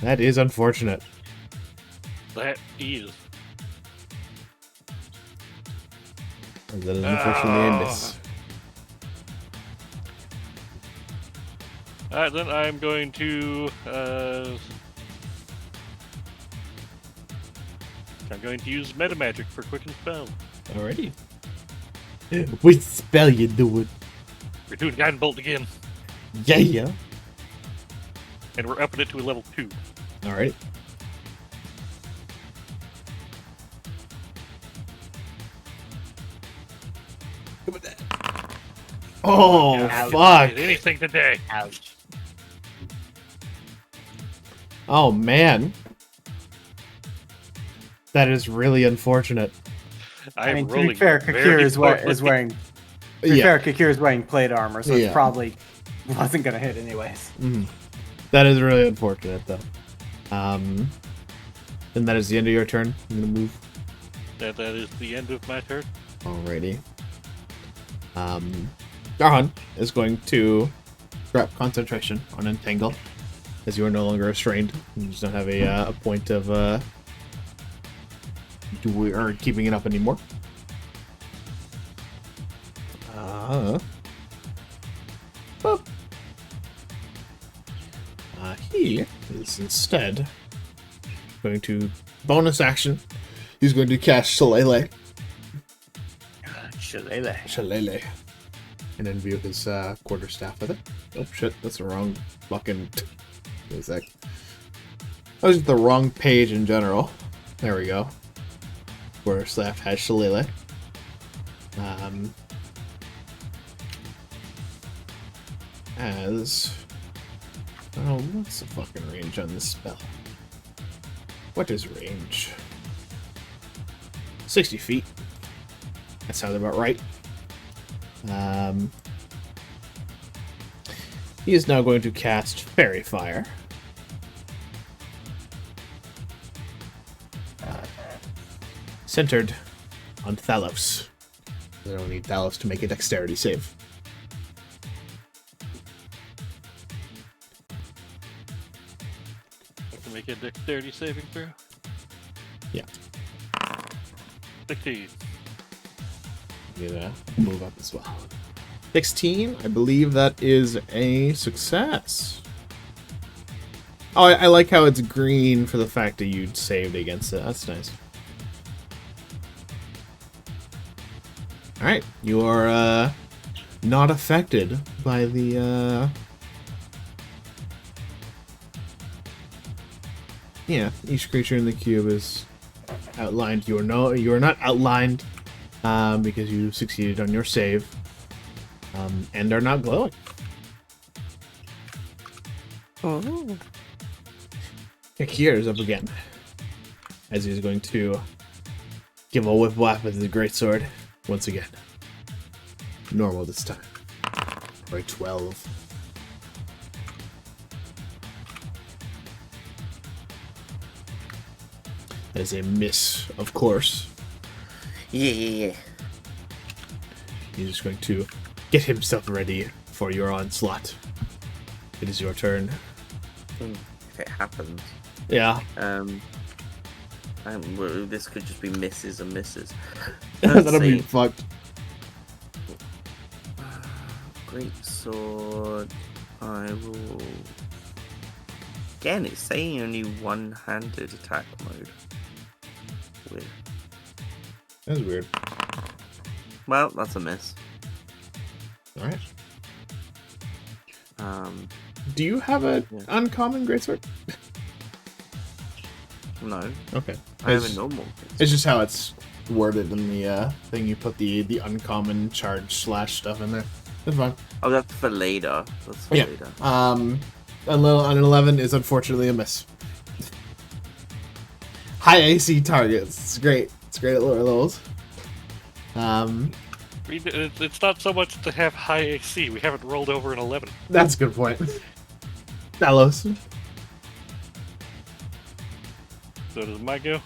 That is unfortunate. That is. And that is unfortunately a miss. Alright, then I'm going to use Meta Magic for Quicken Spell. Alrighty. Which spell you doing? We're doing Guiding Bolt again, Yeah. and we're upping it to a level 2. Alright. Oh, Yeah, fuck. Anything today. Ouch. Oh, man. That is really unfortunate. I mean, to rolling be fair, very Kakir is poorly. wearing. To be Yeah. fair, Kakir is wearing plate armor, so Yeah. it's probably wasn't gonna hit anyways. That is really unfortunate, though. And that is the end of your turn. I'm gonna move. That is the end of my turn. Alrighty. Darhan is going to drop concentration on Entangle, as you are no longer restrained. You just don't have a point of keeping it up anymore. Boop. He is instead going to bonus action. He's going to cast Shillelagh. Shillelagh. And then view his quarterstaff with it. Oh shit, that's the wrong fucking. Wait a sec. I was at the wrong page in general. There we go. Quarterstaff has Shillelagh. As. Oh, what's the fucking range on this spell? What is range? 60 feet. That sounds about right. He is now going to cast Fairy Fire. Centered on Thalos. I don't need Thalos to make a dexterity save. I can make a dexterity saving throw. Yeah. 16. Gonna move up as well. 16, I believe that is a success. Oh, I like how it's green for the fact that you saved against it. That's nice. Alright, you are not affected by the yeah, each creature in the cube is outlined. You are not outlined because you succeeded on your save, and are not glowing. Oh. Kakir is up again, as he's going to give a whip whap with his greatsword once again. Normal this time. By 12. That is a miss, of course. Yeah. He's just going to get himself ready for your onslaught. It is your turn. If it happens. Yeah. Well, this could just be misses and misses. That'll be fucked. Great sword. I will. Again, it's saying only one-handed attack mode. Weird. That's weird. Well, that's a miss. Alright. Do you have a uncommon greatsword? No. Okay. I have a normal. It's just how it's worded in the thing. You put the uncommon charge slash stuff in there. That's fine. Oh, that's for later. That's for later. An 11 is unfortunately a miss. High AC targets. It's great. It's great at lower levels. It's not so much to have high AC. We haven't rolled over an 11. That's a good point. Talos. So does my go?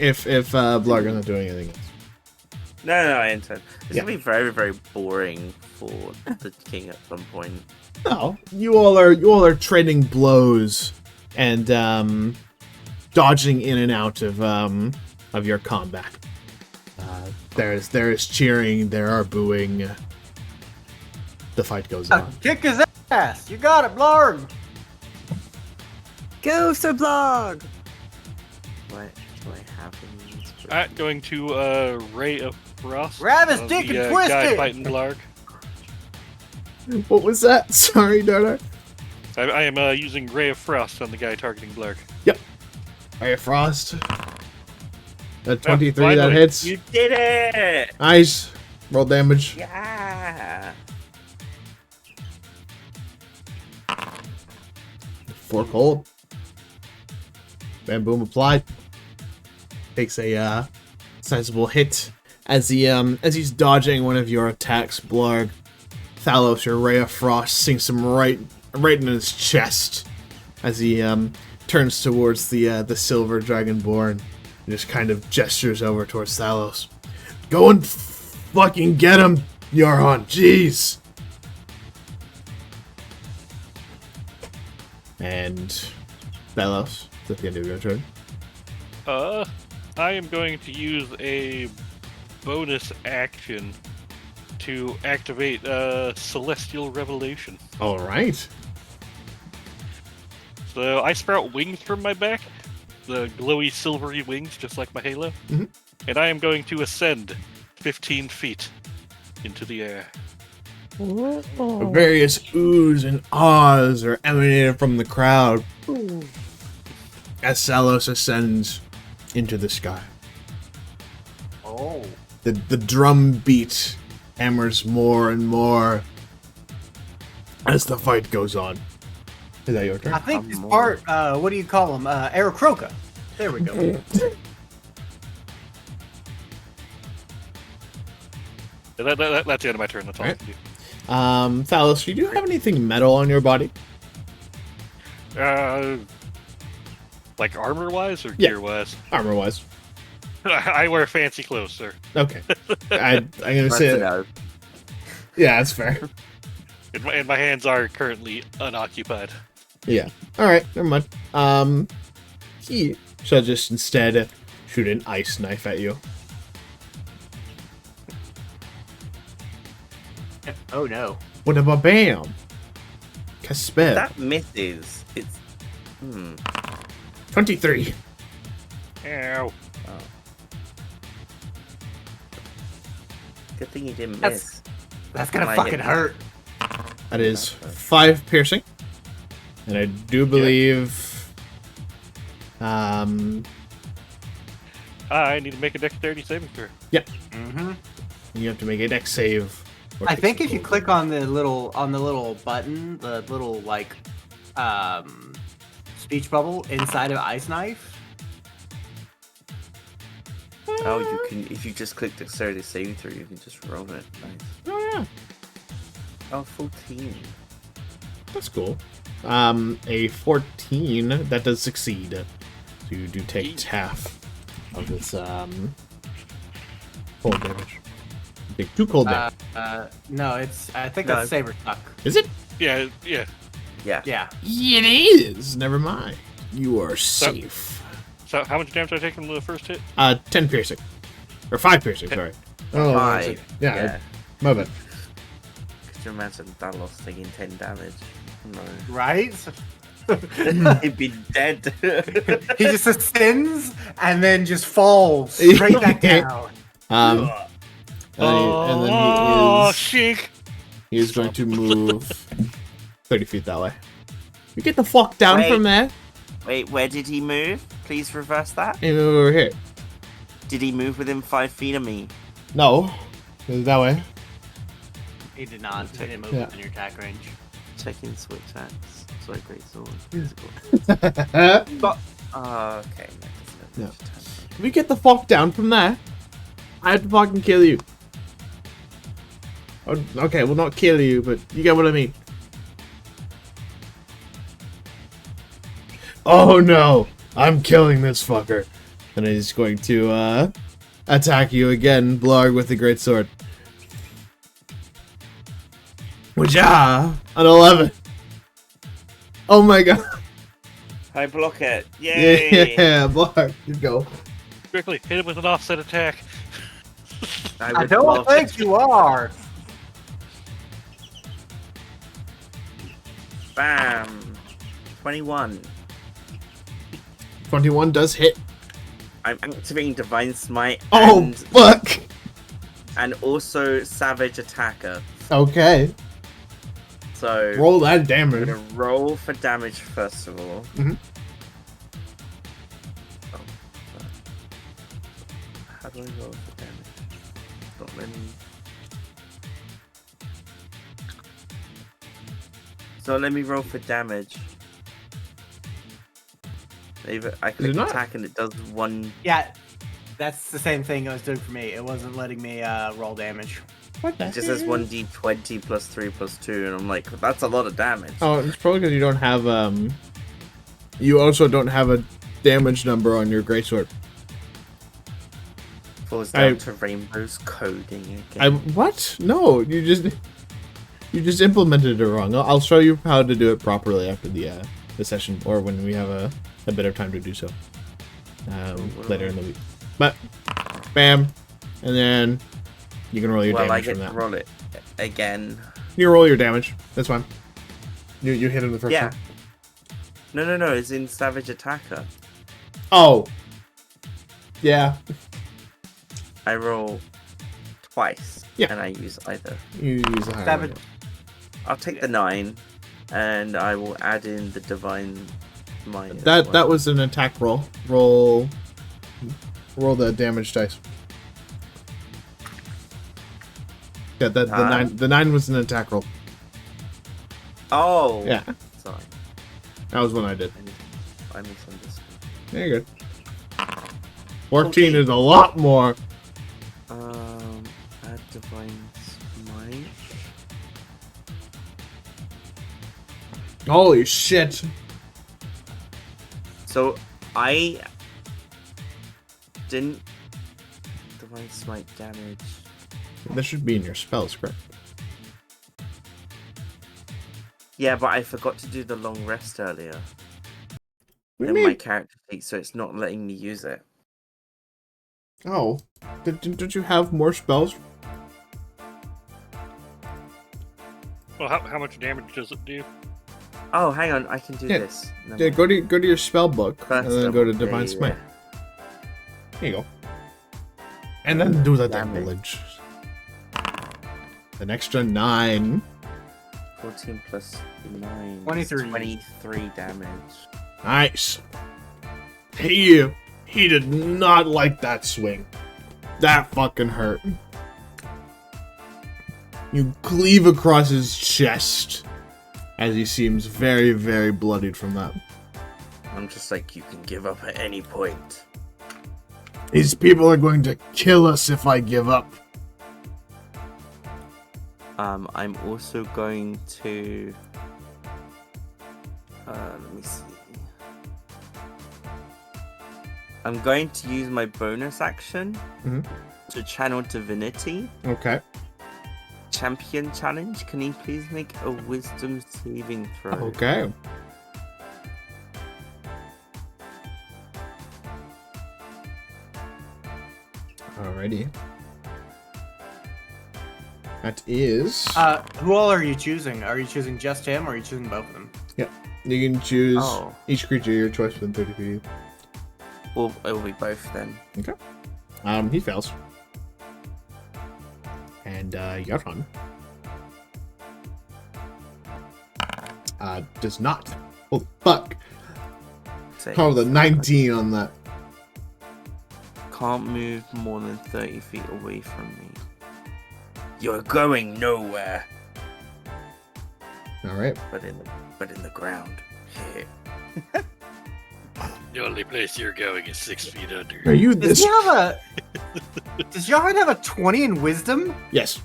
If Blarg's not doing anything else. No, I intend. It's gonna be very, very boring for the king at some point. No, you all are trading blows and dodging in and out of your combat. There is cheering. There are booing. The fight goes on. Kick his ass! You got it, Blarg! Go, Sublog! What happens? Alright, going to Ray of Frost. Grab his dick and twist guy it! fighting Blarg. What was that? Sorry, Dardar. I am using Ray of Frost on the guy targeting Blarg. Yep. Ray of Frost. That 23 that finally. hits. You did it! Nice. Roll damage. Yeah. 4 cold. Bam boom applied. Takes a sizable hit as he's dodging one of your attacks. Blarg, Thalos, your Ray of Frost sinks him right in his chest as he turns towards the silver dragonborn and just kind of gestures over towards Thalos. Go and fucking get him, Yarhan. Jeez. And Thalos, is that the end of your turn? I am going to use a bonus action to activate Celestial Revelation. All right. So I sprout wings from my back, the glowy silvery wings, just like my halo, and I am going to ascend 15 feet into the air. Various oohs and ahs are emanated from the crowd as Salos ascends into the sky. Oh. The drum beat hammers more and more as the fight goes on. Is that your turn? I think this part, what do you call him? Aerocroca. There we go. That's the end of my turn. That's all I can do. Thalos, do you have anything metal on your body? Like armor-wise or Yeah. gear-wise? Armor-wise. I wear fancy clothes, sir. Okay. I'm gonna say it. No. Yeah, that's fair. And my hands are currently unoccupied. Yeah. Alright, never mind. He shall just instead shoot an ice knife at you. Oh no. What about bam? Kasper. That misses. It's. 23. Ow. Good thing you didn't That's- miss. That's gonna Might fucking hit. hurt. That is 5 piercing. And I do believe I need to make a dexterity saving throw. Mm-hmm. you have to make a dex save. or I take think some if you cold click on the little button, the little like speech bubble inside of Ice Knife. Oh, you can. If you just click dexterity saving throw, you can just roll it. Nice. Oh yeah, Oh, 14. that's cool. A 14 that does succeed. So So you do take half of this cold damage. You take 2 cold damage. No, it's. I think No. that's saber tuck. Is it? Yeah. Yeah. Yeah. It is. Never mind. You are safe. So how much damage did I take from the first hit? 10 piercing. Or 5 piercing, sorry. Oh, that's it. 5. Yeah, my bad. Could you imagine Dalos taking 10 damage? No. Right. He'd be dead. He just ascends and then just falls straight back down. And then shink! he is going to move 30 feet that way. You get the fuck down Wait. from there. Wait, where did he move? Please reverse that. And move over here. Did he move within 5 feet of me? No. It was that way. He did not. He didn't move Yeah. within your attack range. Checking switch axe. Sorry, great sword. But Okay. Yeah. if you get the fuck down from there, I have to fucking kill you. Oh, okay, well, not kill you, but you get what I mean. Oh no! I'm killing this fucker. And he's going to attack you again, Blarg, with the great sword. Wajah! An 11. Oh my god. I block it. Yay! Yeah, Blarg, you go. Quickly, hit him with an offset attack. I would don't love think to- you are. Bam! 21. 21 does hit. I'm activating Divine Smite Oh, and, fuck! and also Savage Attacker. Okay. So Roll that I'm damage. gonna roll for damage first of all. Mhm. Oh, fuck. How do I roll for damage? Don't let me. So let me roll for damage. Maybe I click not? attack and it does 1. Yeah, that's the same thing it was doing for me. It wasn't letting me roll damage. What the It just says 1d20 plus 3 plus 2, and I'm like, that's a lot of damage. Oh, it's probably because you don't have, you also don't have a damage number on your greatsword. Falls down to Rainbow's coding again. What? No, you just implemented it wrong. I'll show you how to do it properly after the session, or when we have a bit of time to do so. Later in the week. But, bam, and then you can roll your Well, I damage get from to that. roll it again. You roll your damage. That's fine. You hit him the first Yeah. time. No, it's in Savage Attacker. Oh. Yeah. I roll twice. Yeah. And I use either. You use the higher Savage- one. I'll take the 9, and I will add in the Divine Smite. as That well. was an attack roll. Roll the damage dice. Yeah, the 9 was an attack roll. Oh! Yeah, Sorry. that was one I did. I misunderstood. There you go. 14 is a lot more. Add Divine Smite. Holy shit. So, I didn't Divine Smite damage. That should be in your spells, correct? Yeah, but I forgot to do the long rest earlier What do in you my mean? character sheet, so it's not letting me use it. Oh. Don't you have more spells? Well, how much damage does it do? Oh, hang on, I can do Yeah. this. Never Yeah, mind. go to your spell book First and then level. go to Yeah, Divine yeah, Smite. yeah. There you go. And then do the Damage. damage. An extra 9. 14 plus 9. 23. 23 damage. Nice. He did not like that swing. That fucking hurt. You cleave across his chest as he seems very, very bloodied from that. I'm just like, you can give up at any point. These people are going to kill us if I give up. I'm also going to... let me see. I'm going to use my bonus action Mhm. to channel divinity. Okay. Champion challenge. Can you please make a wisdom saving throw? Okay. Alrighty. That is. Who all are you choosing? Are you choosing just him, or are you choosing both of them? You can choose Oh. each creature your choice within 30 feet. Well, it will be both then. He fails. And Yarhan does not. Oh fuck! Save. Oh, the 19 on that. Can't move more than 30 feet away from me. You're going nowhere. All right. But in the ground. Here. The only place you're going is 6 feet under. Are you Does this? he have a? Does Yarn have a 20 in wisdom? Yes.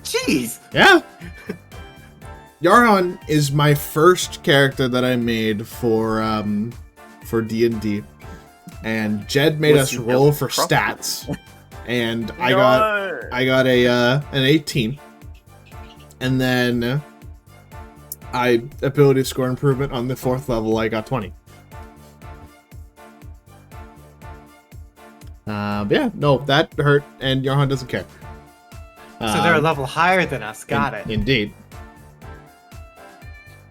Jeez. Yeah. Yarhan is my first character that I made for D&D, and Jed made Was us he roll built for properly? stats, and I got an 18, and then I ability score improvement on the 4th level. I got 20. Yeah, no, that hurt, and Yarhan doesn't care. So they're a level higher than us. Got it. Indeed.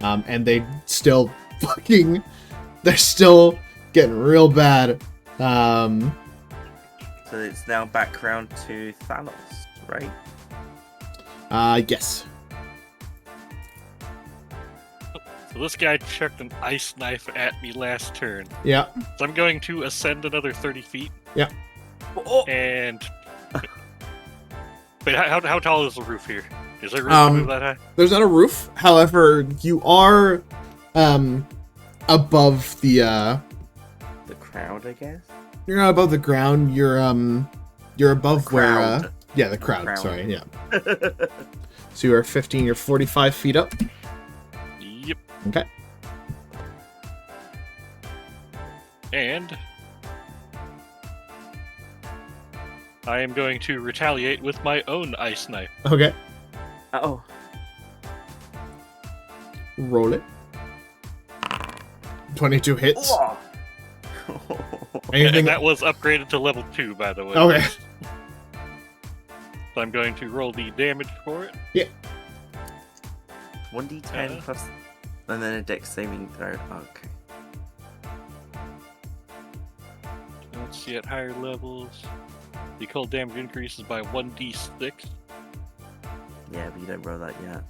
And they still fucking... They're still getting real bad. So it's now back round to Thanos, right? Yes. So this guy chucked an ice knife at me last turn. Yeah. So I'm going to ascend another 30 feet. Yeah. Oh, And... Wait, how tall is the roof here? Is there room to move that high? There's not a roof. However, you are above the the crowd, I guess. you're not above the ground. You're above where Crowd. yeah, the crowd, Crowd. sorry, yeah. So you are 15, you're 45 feet up. Yep. Okay. And... I am going to retaliate with my own ice knife. Okay. Oh, Roll it. 22 hits. oh. Anything And that was upgraded to level 2, by the way. Okay. So I'm going to roll the damage for it. 1d10 plus, and then a dex saving throw. Okay. Let's see, at higher levels, the cold damage increases by 1d6. Yeah, but you don't roll that yet.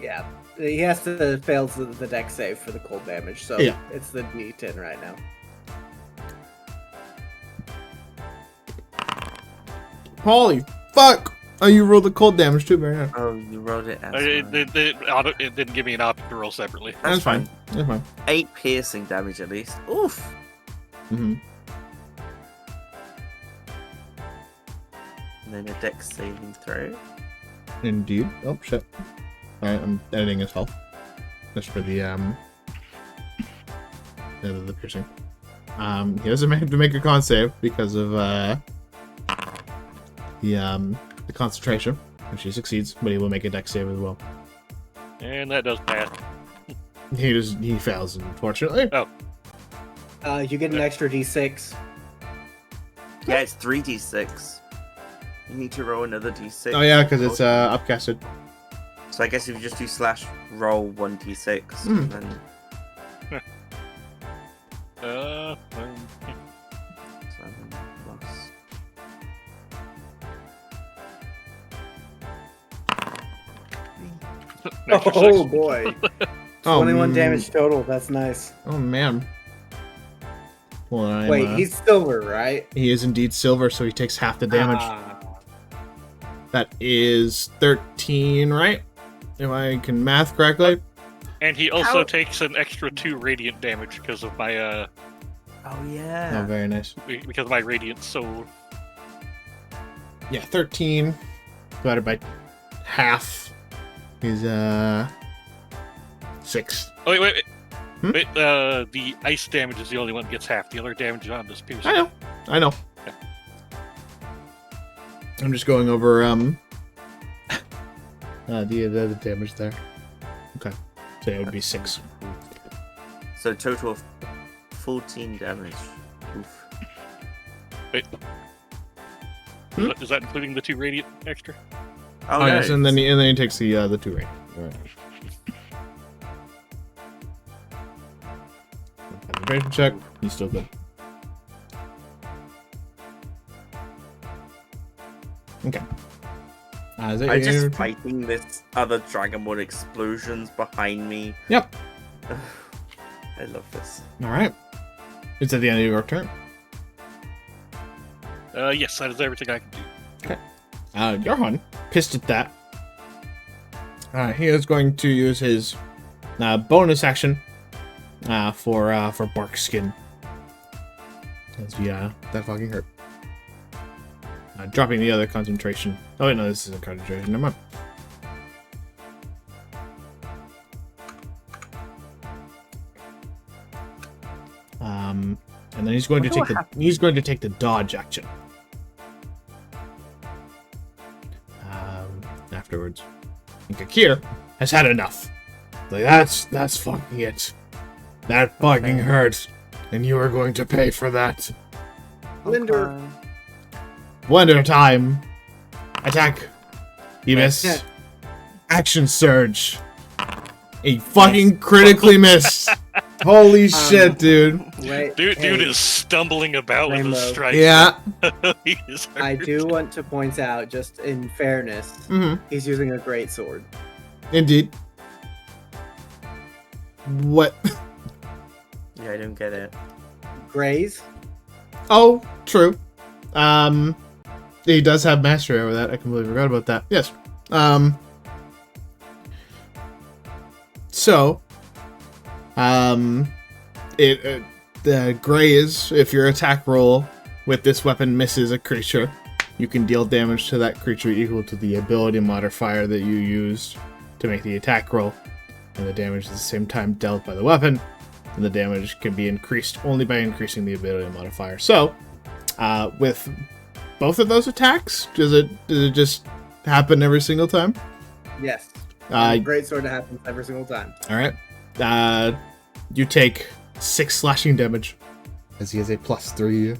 Yeah, he has to fail the deck save for the cold damage, so Yeah. it's the D10 right now. Holy fuck! Oh, you rolled the cold damage too, Marianne. Oh, you rolled it as It well. it didn't give me an option to roll separately. That's fine. That's fine. 8 piercing damage at least. Oof. Mm-hmm. And then a dex saving throw. Indeed. Oh shit. Alright, I'm editing his health. Just for the the piercing. He doesn't have to make a con save because of the concentration, which he succeeds, but he will make a dex save as well. And that does pass. He fails, unfortunately. You get an extra D6. Yeah, it's 3d6. You need to roll another d6. Oh yeah, because it's upcasted. So I guess if you just do / roll 1d6, Mm. then 7 plus. Oh boy. Oh, 21 damage total. That's nice. Oh man. Well, I'm, Wait, he's silver, right? he is indeed silver, so he takes half the damage. Ah. That is 13, right? If I can math correctly. And he also How- takes an extra 2 radiant damage because of my Oh Oh, yeah. very nice. because of my radiant soul. Yeah, 13 divided by half is 6. Oh wait. But the ice damage is the only one that gets half. The other damage on this piercing. I know. Okay. I'm just going over the damage there. Okay, so it would be 6. So total of 14 damage. Oof. Wait. Is that including the 2 radiant extra? Oh, Oh, no. yes, and then he takes the 2 rate. Right. Concentration check. He's still good. Okay. Is that I'm your just turn? fighting this other Dragonborn explosions behind me. Yep. I love this. All right. It's at the end of your turn. Yes, that is everything I can do. Johan, pissed at that. He is going to use his bonus action for bark skin. That fucking hurt. Dropping the other concentration. Oh wait, no, this isn't concentration. Never mind. And then he's going to take the dodge action. Afterwards, and Kakir has had enough. Like that's fucking it. That fucking hurt, and you are going to pay for that. Linder. Blender time. Attack. You miss. Yeah. Action surge. A fucking critically miss. Holy shit, dude. Wait, Dude hey, is stumbling about with Rainbow. his strike. Yeah. He is hurt. I do want to point out, just in fairness, Mm-hmm. he's using a great sword. Indeed. What? Yeah, I don't get it. Graze? Oh, true. He does have mastery over that. I completely forgot about that. Yes. So, the graze, if your attack roll with this weapon misses a creature, you can deal damage to that creature equal to the ability modifier that you used to make the attack roll. And the damage is at the same time dealt by the weapon, and the damage can be increased only by increasing the ability modifier. So, with both of those attacks, does it just happen every single time? Yes. Uh, Great sword happens every single time. All right. You take 6 slashing damage, as he has a +3.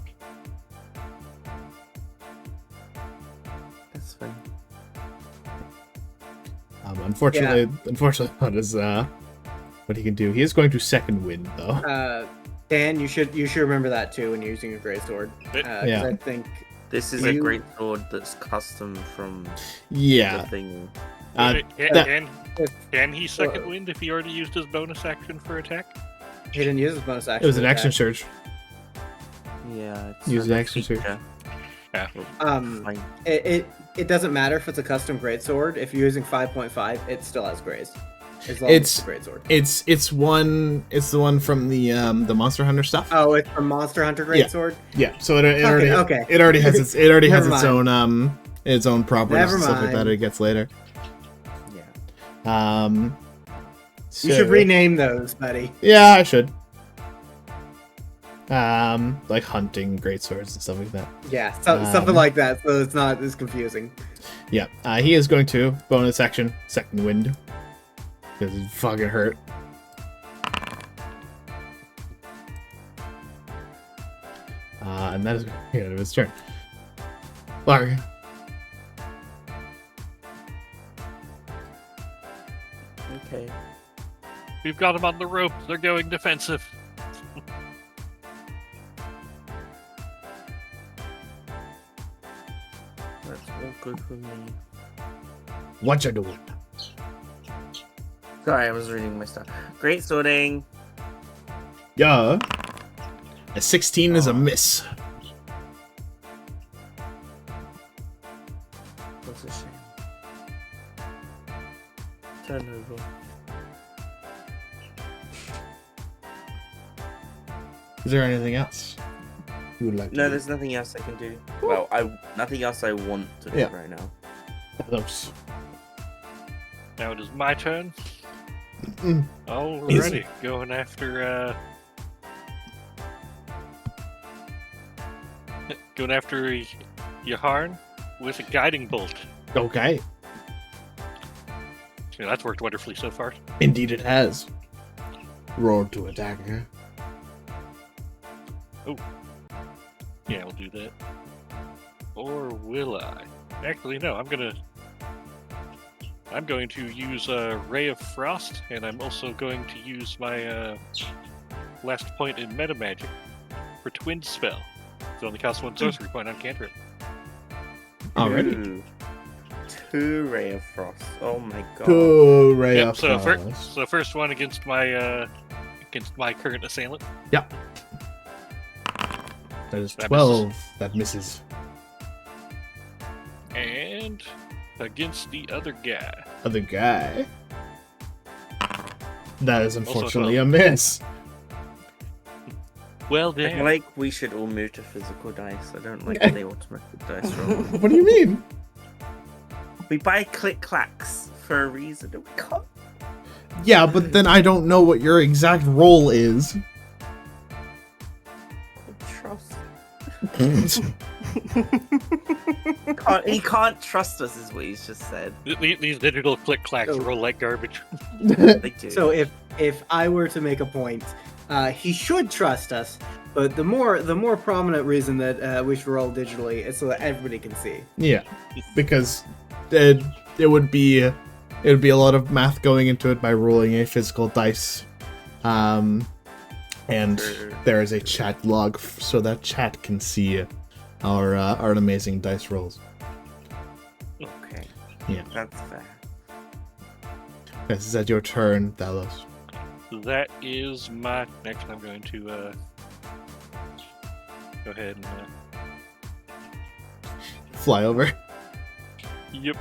That's fine. Unfortunately, that is what he can do. He is going to second wind, though. Dan, you should remember that too when you're using a great sword. 'Cause Yeah. I think This is a great sword that's custom from Yeah. the thing. Can he second wind if he already used his bonus action for attack? he didn't use his bonus action. It was an to action attack. surge. Yeah, it's Use a the action surge. feature. Yeah. Fine. It doesn't matter if it's a custom great sword. If you're using 5.5, it still has grace. As long as it's a great sword. It's the one from the Monster Hunter stuff. Oh, it's a Monster Hunter great Yeah. sword. Yeah, so it already has its Never its own properties Never and stuff like mind. that it gets later. Yeah. You So- should rename those, buddy. Yeah, I should. Like hunting great swords and stuff like that. Yeah, something like that, so it's not as confusing. Yeah, he is going to bonus action second wind because it fucking hurt. And that is the end of his turn. Larry. Okay. We've got them on the rope. They're going defensive. That's all good for me. What you doing? Sorry, I was reading my stuff. Great sorting. Yeah. A 16 is a miss. That's a shame. Turn over. Is there anything else you would like to No, do? there's nothing else I can do. Well, nothing else I want to do Yeah. right now. Those. Now it is my turn. Alrighty, going after Yaharn with a guiding bolt. Okay. Yeah, that's worked wonderfully so far. Indeed it has. Roar to attack her. Yeah, we'll do that. Or will I? Actually, no. I'm going to use Ray of Frost, and I'm also going to use my last point in meta magic for Twin Spell. It only costs 1 sorcery point on cantrip. Already. Ooh. 2 Ray of Frost. Oh my god. Two Ray Yep, of so, Frost. first one against my current assailant. Yep. That is That 12. That misses. And against the other guy. Other guy. That is Also unfortunately a miss. Well, I then. feel like we should all move to physical dice. I don't like the automatic dice roll. What do you mean? We buy click clacks for a reason. We can't. Yeah, but then I don't know what your exact role is. Trust. He can't trust us, is what he's just said. These digital click clacks Oh. roll like garbage. They do. So if I were to make a point, he should trust us. But the more prominent reason that we should roll digitally is so that everybody can see. Yeah, because it would be a lot of math going into it by rolling a physical dice, and there is a chat log so that chat can see our amazing dice rolls. Okay. Yeah. That's fair. This is at your turn, Thalos. That is my next. I'm going to go ahead and Fly over. yep.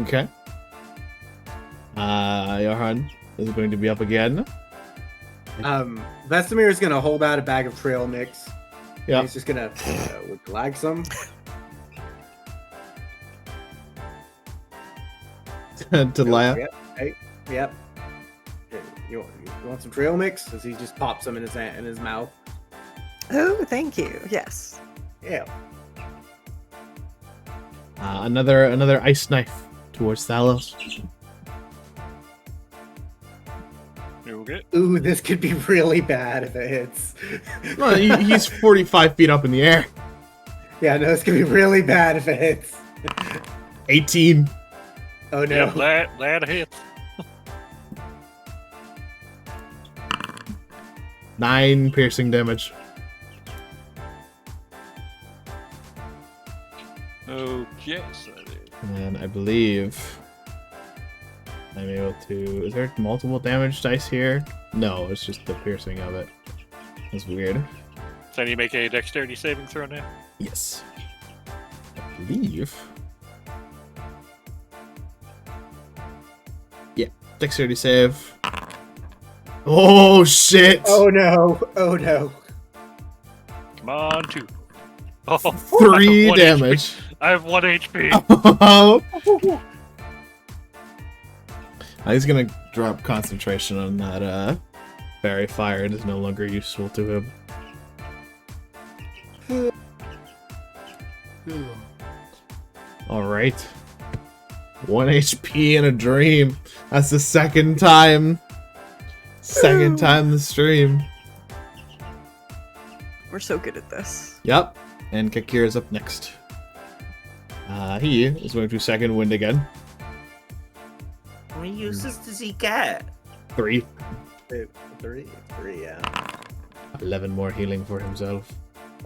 Okay. Johan is going to be up again. Vesemir is gonna hold out a bag of trail mix. Yeah. He's just gonna lag some. To Laya. Yep. Hey, yep. Here, you want some trail mix? As he just pops some in his mouth. Oh, thank you. Yes. Yeah. Another ice knife towards Thalos. Okay. Ooh, this could be really bad if it hits. Well, he's 45 feet up in the air. Yeah, no, this could be really bad if it hits. 18. Oh no. Yeah, that hits. 9 piercing damage. Okay, so And I believe I'm able to... Is there multiple damage dice here? No, it's just the piercing of it. That's weird. so you make a dexterity saving throw now. Yes. I believe... Yeah, dexterity save. Oh, shit! Oh no. Oh no. Come on, 2. Oh, 3 1 damage. I have 1 HP. Oh. He's gonna drop concentration on that fairy fire. It is no longer useful to him. Alright. 1 HP in a dream. That's the second time. Second time the stream. We're so good at this. Yep. And Kakir is up next. He is going to second wind again. How many uses does he get? 3. Three, yeah. 11 more healing for himself.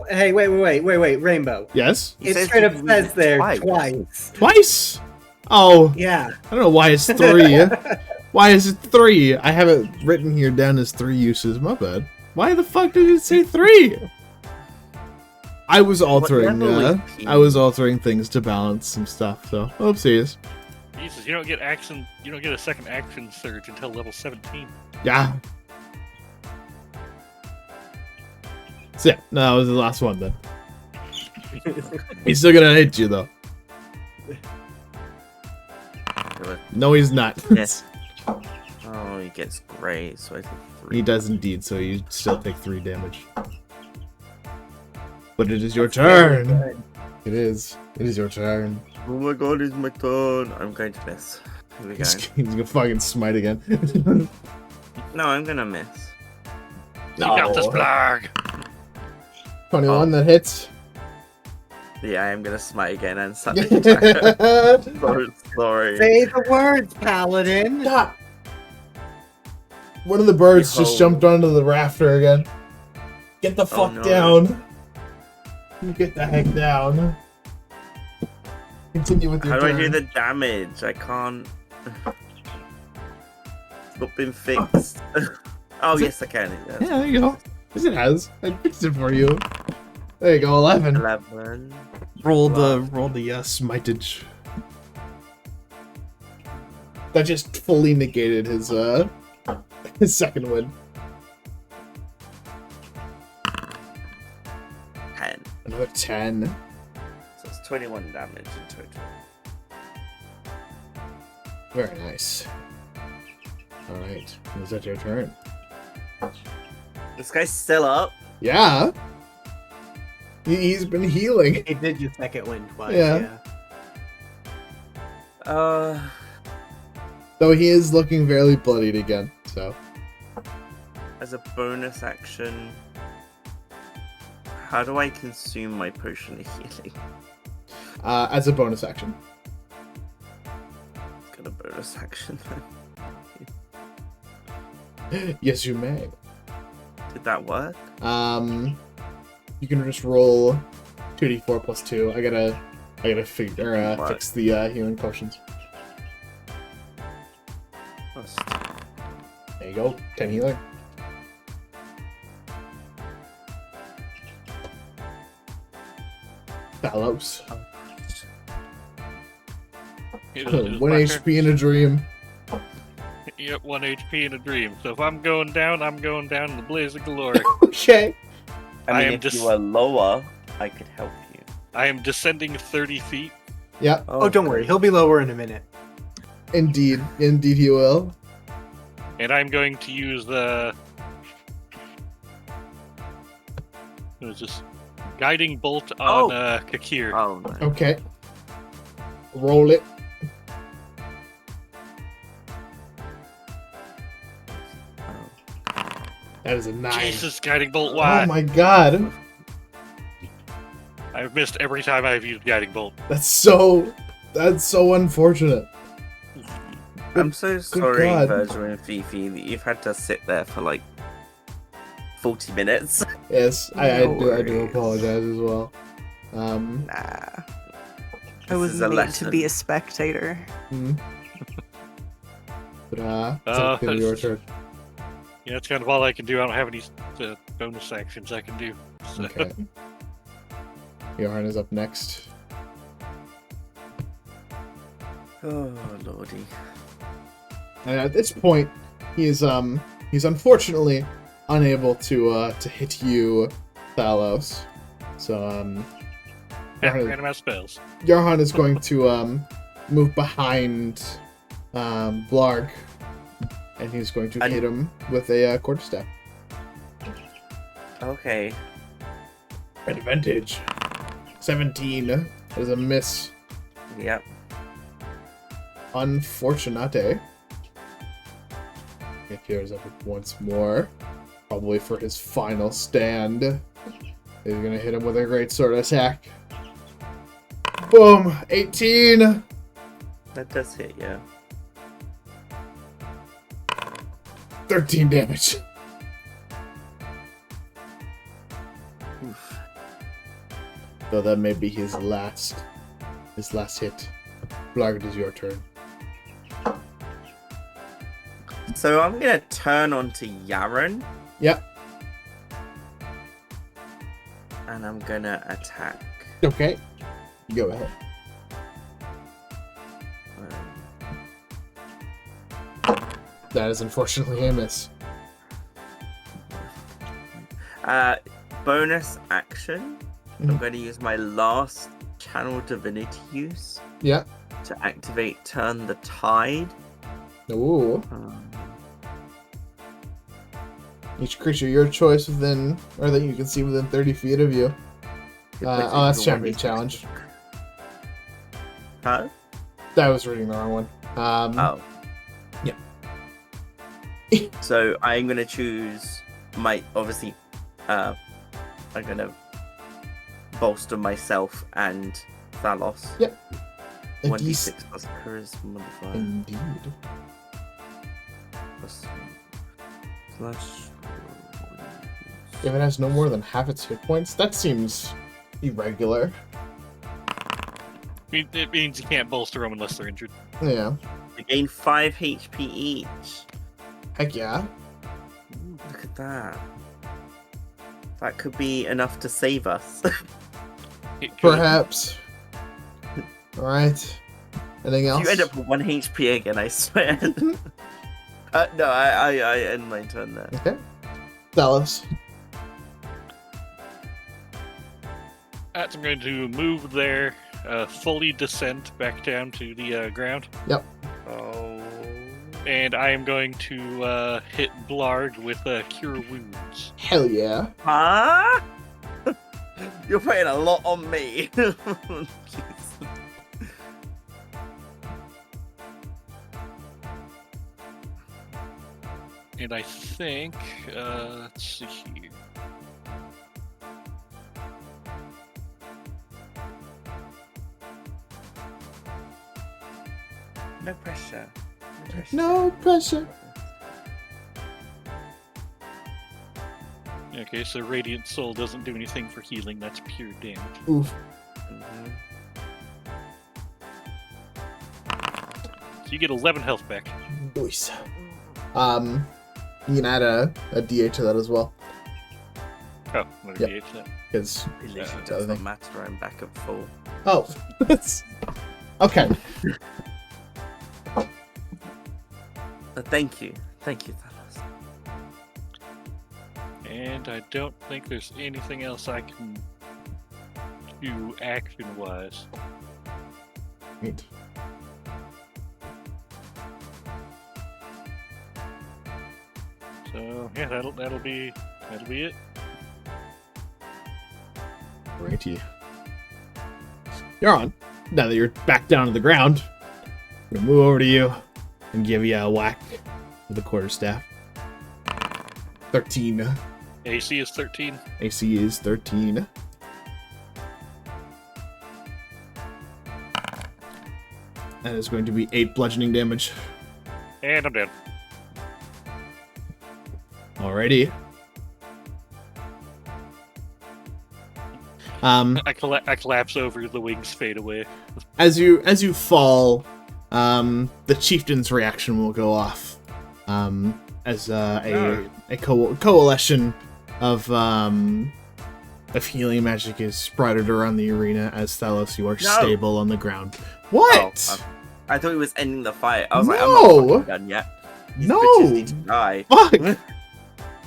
Hey, wait, Rainbow. Yes? He It says straight up he says uses there twice. twice. Twice? Oh, Yeah. I don't know why it's 3. Why is it 3? I have it written here down as 3 uses. My bad. Why the fuck did it say 3? I was altering. I was altering things to balance some stuff. So, oopsies. Jesus, you don't get a second action surge until level 17. Yeah. So yeah, no, that was the last one then. He's still gonna hit you though. No, he's not. Yes. he gets gray, so I take 3. He does indeed, so you still take 3 damage. But it is your turn. It is. It is your turn. Oh my god, it's my turn. I'm going to miss. Here we go. He's gonna fucking smite again. No, I'm gonna miss. You got this, Blarg. 21 that hits. Yeah, I am gonna smite again and suddenly attack. So sorry. Say the words, Paladin. Stop. One of the birds just Behold. jumped onto the rafter again. Get the fuck no. down. You get the heck down. Continue with your How do I turn. do the damage? I can't. It's not been fixed. Oh, yes, I can. Yes. Yeah, there you go. Yes, it has. I fixed it for you. There you go, 11. 11. Roll the smitage. That just fully negated his second win. 10. Another 10. So it's 21 damage in total. Very nice. Alright, is that your turn? This guy's still up. Yeah. He's been healing. He did your second win twice. Yeah. Uh, Though he is looking very bloodied again, so. as a bonus action, how do I consume my potion of healing? As a bonus action. It's got a bonus action. Yes, you may. Did that work? You can just roll 2d4 plus 2. I gotta figure What? fix the healing potions. Plus There you go, 10 healing. Talos. It is 1 my HP in a dream. turn. Yep, 1 HP in a dream. So if I'm going down in the blaze of glory. Okay. I I mean, am if just- you were lower, I could help you. I am descending 30 feet. Yeah, Oh, don't worry. He'll be lower in a minute. indeed. Indeed he will. And I'm going to use the... What is this? Guiding Bolt on Kakir. Oh, no. Okay. Roll it. That is a 9. Jesus, Guiding Bolt, why? Oh my god. I've missed every time I've used Guiding Bolt. That's so unfortunate. I'm so sorry, God. Virgil and Fifi, that you've had to sit there for like 40 minutes. Yes, I No do worries. apologize as well. Nah. I This was is a made to be lesson. a spectator. But Uh, it's your turn. Yeah, that's kind of all I can do. I don't have any bonus actions I can do. So. Okay. Johan is up next. Oh, lordy. And at this point, he's unfortunately unable to hit you, Thalos. So Yeah, Johan, ran out spells. Johan is going to move behind Blarg, and he's going to hit him with a quarterstaff. Okay. Advantage. 17. That is a miss. Yep. Unfortunate. He appears up once more. Probably for his final stand. He's gonna hit him with a great sword attack. Boom! 18! That does hit, yeah. 13 damage. Oof. Though that may be his last hit. Blarg, it is your turn. So I'm gonna turn onto Yaren, Yep. and I'm gonna attack. Okay. Go ahead. That is unfortunately a miss. Bonus action. I'm Mhm. going to use my last channel divinity use Yeah. to activate Turn the Tide. Ooh. Each creature your choice within, or that you can see within 30 feet of you. Oh, that's champion challenge. Huh? I was reading the wrong one. Oh. Yeah. So I'm gonna choose my obviously. I'm gonna bolster myself and Thalos. Yep. 1d6 plus charisma modifier. Indeed. Plus. If it has no more than half its hit points, that seems irregular. It means you can't bolster them unless they're injured. Yeah. They gain 5 HP each. Heck yeah. Ooh, look at that. That could be enough to save us. It could. Perhaps. Alright. Anything else? You end up with 1 HP again, I swear. No, I end my turn there. Okay. Dallas. I'm going to move there, fully descend back down to the ground. Yep. Oh. And I am going to hit Blarg with Cure Wounds. Hell yeah. Huh? You're putting a lot on me. Jeez. And I think, let's see here. No pressure. No pressure. No pressure. Okay, so Radiant Soul doesn't do anything for healing, that's pure damage. Oof. Mhm. So you get 11 health back. Nice. You can add a D8 to that as well. Oh, what Yep. did that? Because It literally other does not thing. matter. I'm back at full. Oh, okay. Thank you, Thanos. And I don't think there's anything else I can do action-wise. Neat. So yeah, that'll be it. Righty. You're on. Now that you're back down to the ground, I'm gonna move over to you and give you a whack with the quarterstaff. 13. AC is 13. AC is 13. That is going to be 8 bludgeoning damage. And I'm down. Alrighty. I collapse over, the wings fade away. As you fall, the chieftain's reaction will go off. As a coalition of healing magic is spread around the arena. As Thalos, you are stable on the ground. What? Oh, I thought he was ending the fight. I was like, I'm No! not fucking done yet. These No! bitches need to die. Fuck!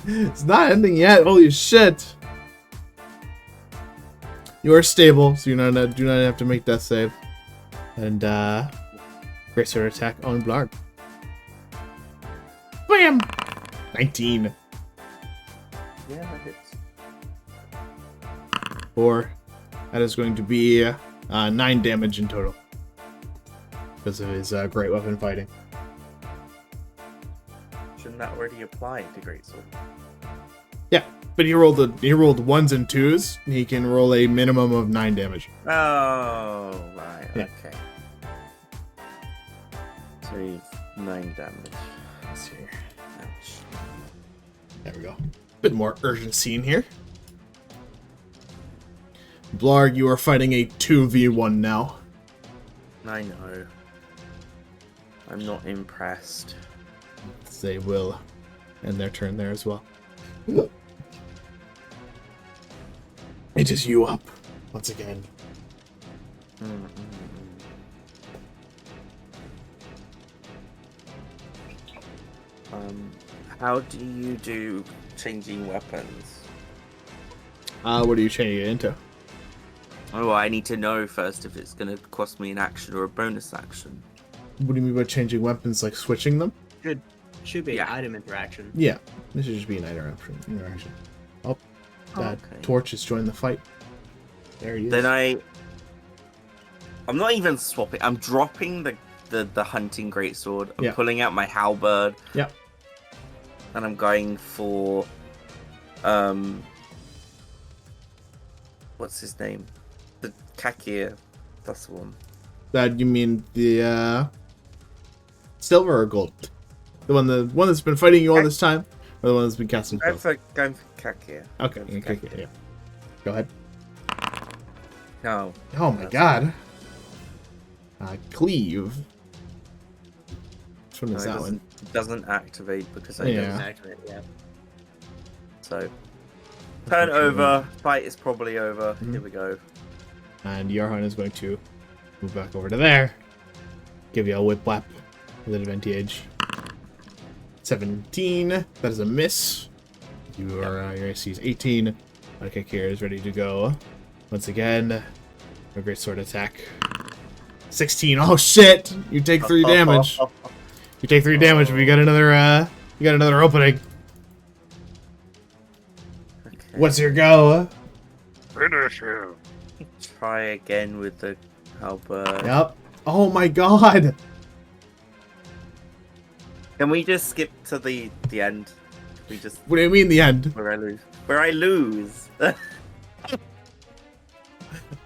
It's not ending yet. Holy shit! You are stable, so you do not have to make death save. And great sword attack on Blarg. Bam! 19. Yeah, that hits. 4. That is going to be 9 damage in total because of his great weapon fighting. Shouldn't that already apply to Greatsword? Yeah, but he rolled 1s and 2s. He can roll a minimum of 9 damage. Oh, right. Yeah. Okay. So he's 9 damage. Let's see here. Ouch. There we go. Bit more urgency in here. Blarg, you are fighting a 2v1 now. I know. I'm not impressed. They will end their turn there as well. It is you up once again. How do you do changing weapons? What are you changing it into? Oh, well, I need to know first if it's going to cost me an action or a bonus action. What do you mean by changing weapons? Like switching them? Should be Yeah. an item interaction. Yeah, this should just be an interaction. Oh, that okay. Torch has joined the fight. There he is. Then I'm not even swapping. I'm dropping the hunting greatsword. I'm Yeah. pulling out my halberd. Yep. And I'm going for what's his name? The Kakir. That's the one. You mean the silver or gold? The one that's been fighting you all this time, or the one that's been casting spells? Going for Kakir. Okay, Going for okay, Kakir. yeah. Go ahead. No. Oh my god. Cleave. Which one No, is it that one? doesn't activate because I Yeah. don't. Activate, yeah. So turn Unfortunately. over. Fight is probably over. Mhm. Here we go. And Yarhan is going to move back over to there. Give you a whip whap with advantage. 17. That is a miss. You are your AC is 18. Okay, Kira is ready to go. Once again, a great sword attack. 16. Oh shit! You take 3 damage. You take 3 damage, but you got another opening. Okay. What's your go? Finish him. Try again with the halberd. Yep. Oh my god! Can we just skip to the end? We just What do you mean the end? where I lose. Where I lose. I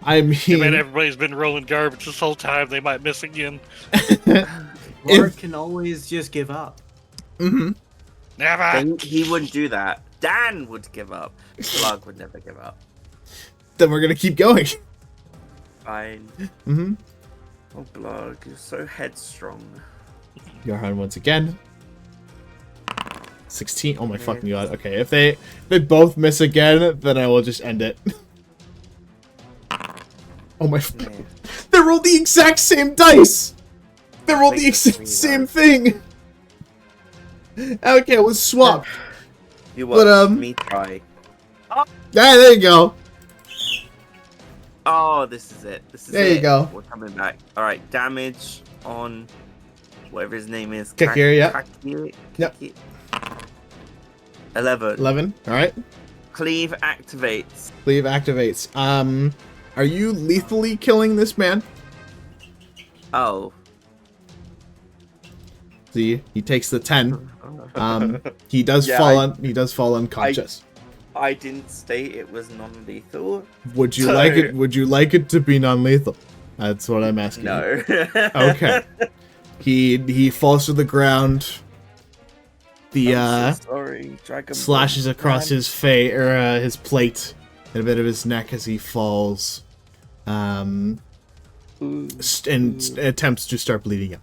I mean, mean, everybody's been rolling garbage this whole time. They might miss again. Lord can always just give up. mm-hmm. Never. Then he wouldn't do that. Dan would give up. Slug would never give up. Then we're gonna keep going. Fine. Mm-hmm. Oh, Blug, you're so headstrong. Yarhan once again. 16. Oh my fucking god. Okay, if they both miss again, then I will just end it. Oh my. Man. They rolled the exact same dice. They rolled the Make the exact three same roll. thing. Okay, it was swapped. You But, watch me try. Yeah, there you go. Oh, this is it. This is There it. you go. We're coming back. Alright, damage on whatever his name is. Kakir, yeah. Kakir? Yep. Kakir? 11. 11. All right. Cleave activates. Cleave activates. Are you lethally killing this man? Oh. See, he takes the 10. He does Yeah, fall unconscious. I didn't state it was non-lethal. Would you So- like it? Would you like it to be non-lethal? That's what I'm asking. No. Okay. He falls to the ground. The I'm so sorry, Dragon slashes Ball, across man. his face or his plate and a bit of his neck as he falls. And attempts to start bleeding out.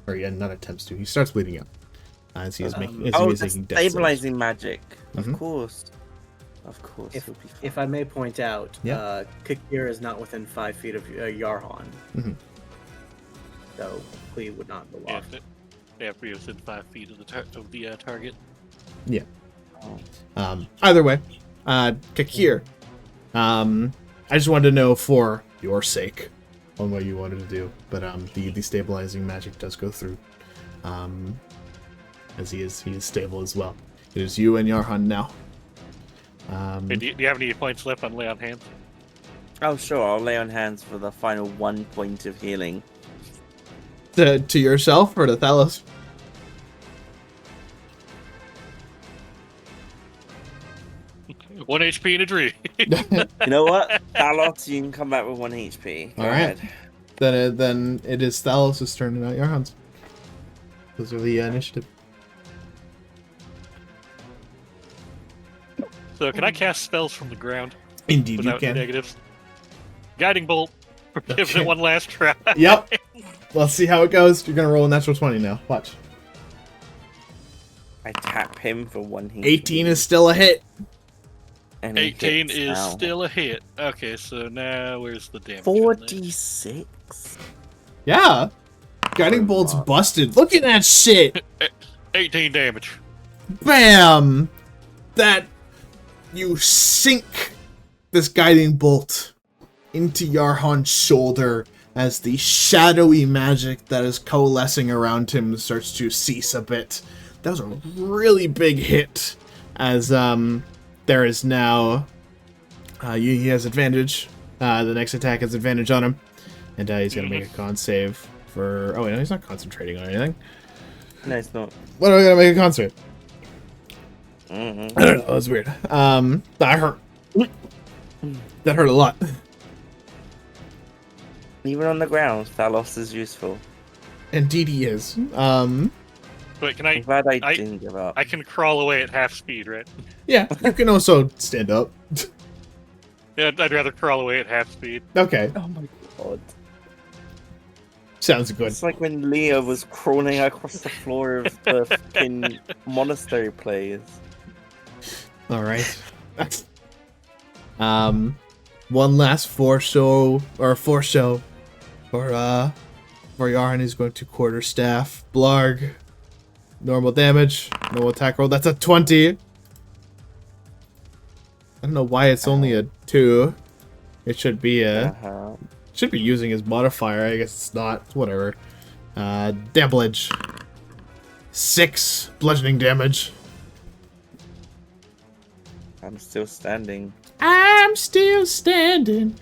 Or yeah, not attempts to. He starts bleeding out as he is making. As Oh, he is the making death saves. stabilizing magic. Mhm. Of course. Of course. If, he'll be fine. if I may point out, Yeah. Kakir is not within 5 feet of Yarhan. Mhm. So Cleve would not Yeah, belong. they have to be within 5 feet of the target. Either way, Kakir, I just wanted to know for your sake on what you wanted to do, but the stabilizing magic does go through, as he is stable as well. It is you and Yarhan now. Hey, do you have any points left on lay on hands? Oh, sure. I'll lay on hands for the final 1 point of healing. To yourself or to Thalos? One HP in a dream. You know what? Talos, you can come back with 1 HP. Go All right. ahead. Then it is Thalos' turn and not Yarhan's. Those are the initiative. So can I cast spells from the ground Indeed, you without can. negatives? Guiding bolt. We're giving Okay. it one last try. Yep. Let's see how it goes. You're gonna roll a natural 20 now. Watch. I tap him for 1 HP. 18 is still a hit. And he 18 hits is now. still a hit. Okay, so now where's the damage? on this? 4d6? Yeah. Guiding bolt's busted. Look at that shit. 18 damage. Bam. That you sink this guiding bolt into Yarhan's shoulder as the shadowy magic that is coalescing around him starts to cease a bit. That was a really big hit, as there is now he has advantage. The next attack has advantage on him, and he's gonna make a con save for. Oh wait, no, he's not concentrating on anything. No, it's not. What are we gonna make a con save? Mm-hmm. I don't know. That was weird. That hurt. That hurt a lot. Even on the ground, Thalos is useful. Indeed, he is. Wait, can I'm glad I didn't give up. I can crawl away at half speed, right? Yeah, you can also stand up. Yeah, I'd rather crawl away at half speed. Okay, Oh my god. sounds good. It's like when Leah was crawling across the floor of the fucking monastery place. All right. One last foreshow for Yarn is going to quarterstaff Blarg. Normal damage, no attack roll. That's a 20. I don't know why it's only a 2. It should be should be using his modifier. I guess it's not. Whatever. Damage. 6 bludgeoning damage. I'm still standing. I'm still standing.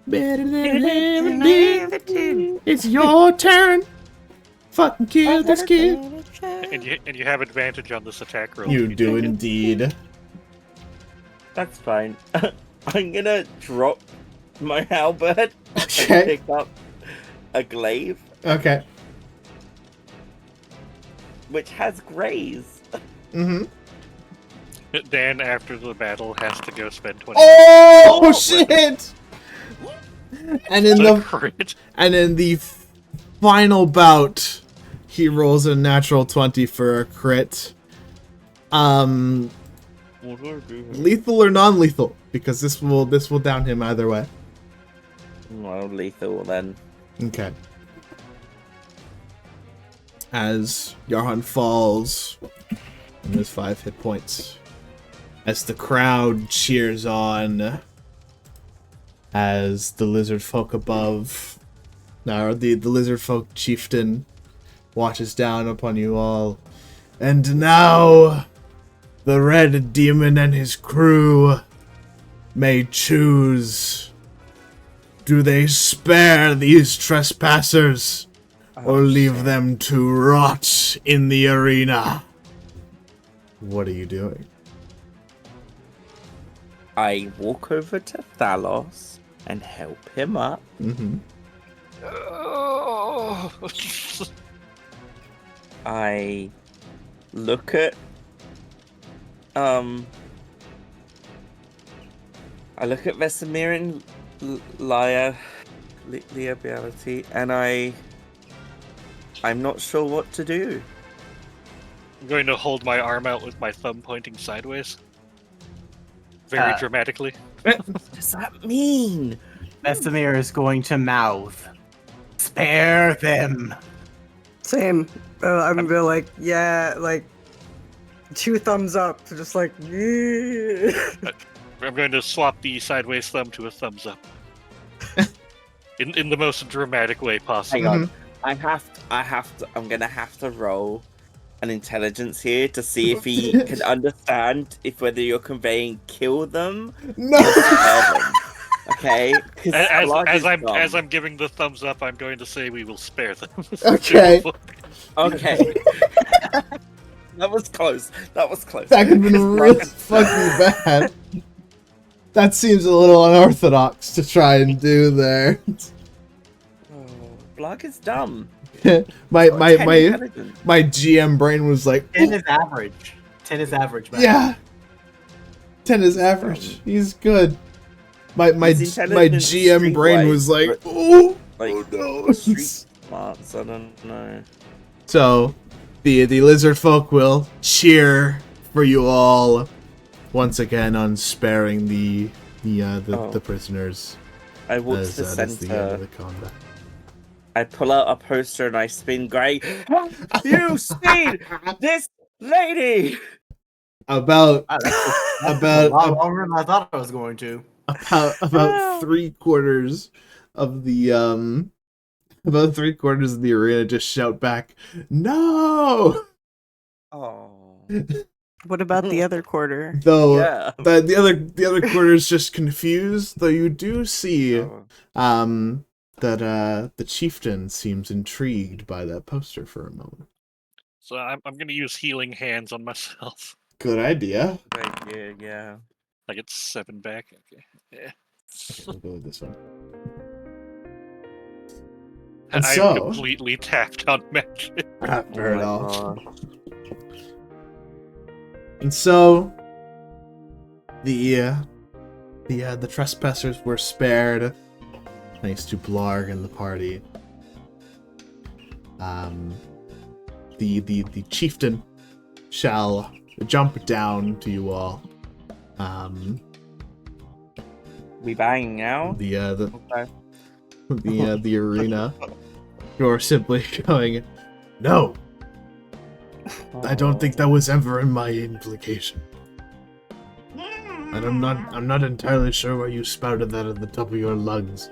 Better than ever did. It's your turn. Fucking kill this kid. And you have advantage on this attack roll. You if do take it. indeed. That's fine. I'm gonna drop my halberd Okay. and pick up a glaive, Okay. which has graze. Mm-hmm. Dan, after the battle, has to go spend 20. Oh shit! And in So the crit. and in the final bout, he rolls a natural 20 for a crit. Lethal or non-lethal? Because this will down him either way. Well, lethal then. Okay. As Yarhan falls, and there's 5 hit points. As the crowd cheers on, as the lizard folk above, now the lizard folk chieftain watches down upon you all, and now the red demon and his crew may choose. Do they spare these trespassers, or leave them to rot in the arena? What are you doing? I walk over to Thalos and help him up. Mm-hmm. Oh. I look at Vesemir and Liability, and I'm not sure what to do. I'm going to hold my arm out with my thumb pointing sideways. Very dramatically. What does that mean? Vesemir is going to mouth, "Spare them." Same. I'm gonna be like, yeah, like 2 thumbs up, just like. I'm going to swap the sideways thumb to a thumbs up. in the most dramatic way possible. Hang on. I'm gonna have to roll an intelligence here to see if he can understand whether you're conveying kill them No! or spare them. Okay? 'Cause Blarg is dumb. As I'm giving the thumbs up, I'm going to say we will spare them. Okay. Okay. That was close. That was close. That could have been really fucking bad. That seems a little unorthodox to try and do there. Oh, Blarg is dumb. my Intelligence. GM brain was like, 10 is average. 10 is average, man. yeah. 10 is average. He's good. My His intelligence GM brain was like, streetwise, oh, like, oh no. street smarts. I don't know. So, the lizard folk will cheer for you all once again on sparing the prisoners. I walk to As the that is the end of center. the combat. I pull out a poster and I spin great. You seen this lady? About Wow, that's a About- lot longer than I thought I was going to. about 3/4 of the about 3/4 of the arena just shout back, "No!" Oh. What about the other quarter? Though Yeah. the other quarter is just confused, though you do see Oh. that the chieftain seems intrigued by that poster for a moment. So I'm going to use healing hands on myself. Good idea. Great, yeah. I get 7 back. Okay. Yeah. Okay, we'll go with this one. And I so- am completely tapped on magic. Fair enough. God. And so the trespassers were spared thanks to Blarg and the party. The chieftain shall jump down to you all. We buying now? The Okay. the arena. You're simply going, no, I don't think that was ever in my implication. And I'm not entirely sure why you spouted that at the top of your lungs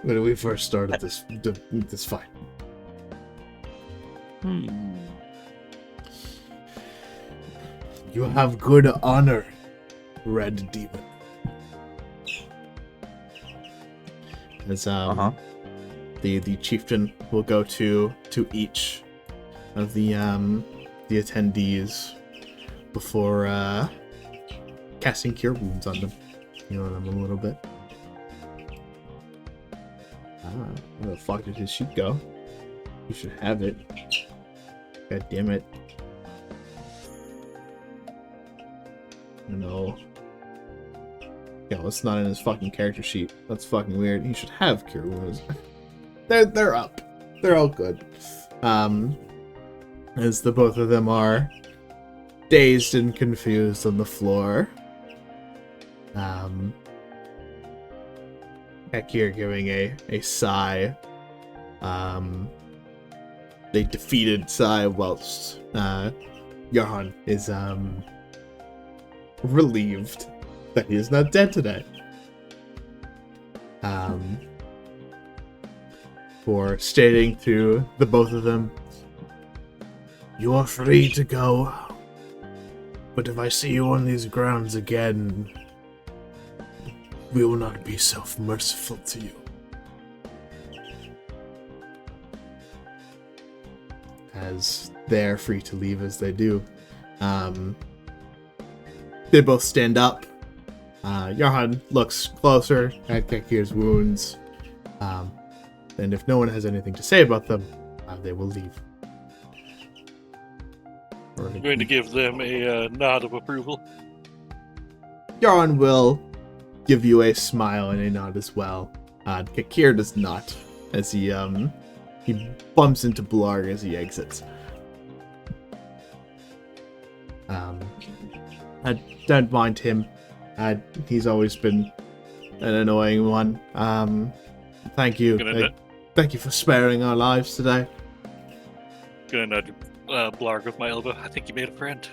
when we first started this fight. You have good honor, Red Demon. As the chieftain will go to each of the attendees before casting Cure Wounds on them, healing them a little bit. Where the fuck did his sheet go? You should have it. God damn it. No. Yo, it's not in his fucking character sheet. That's fucking weird. He should have Cure Wounds. They're up. They're all good. As the both of them are dazed and confused on the floor. Hekir giving a sigh. A defeated sigh, whilst Yarhan is relieved that he is not dead today. For stating to the both of them, you are free to go, but if I see you on these grounds again, we will not be self-merciful to you. As they're free to leave as they do. They both stand up. Yarhan looks closer at Kekir's wounds. And if no one has anything to say about them, they will leave. I'm going to give them a nod of approval. Yarhan will give you a smile and a nod as well. Kekir does not, as he bumps into Blarg as he exits. I don't mind him. He's always been an annoying one. Thank you. Thank you for sparing our lives today. Gonna nudge Blarg with my elbow. I think you made a friend.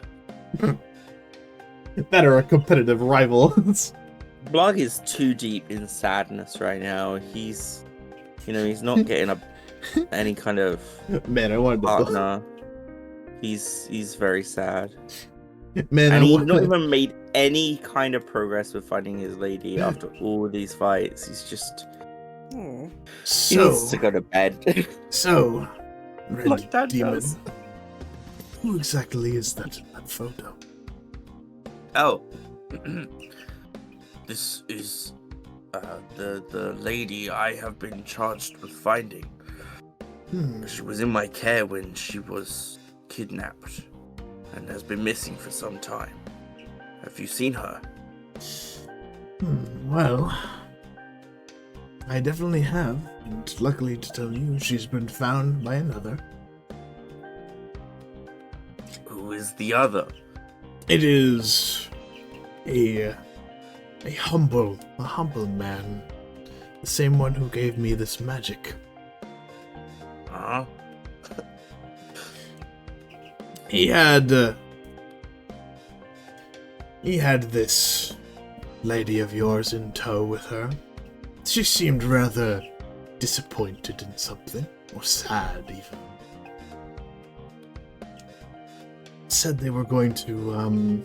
That are a competitive rival. Blarg is too deep in sadness right now. He's not getting any kind of Man, I wanted to. partner. He's very sad. Man, And I he's wanted. not even made any kind of progress with finding his lady after all these fights. He's just he needs to go to bed. So, Red Like Dad Demon, does. who exactly is that photo? Oh, this is the lady I have been charged with finding. She was in my care when she was kidnapped and has been missing for some time. Have you seen her? Well, I definitely have, and luckily to tell you, she's been found by another. Who is the other? It is a humble man, the same one who gave me this magic. Huh? He had this lady of yours in tow with her. She seemed rather disappointed in something, or sad even. said they were going to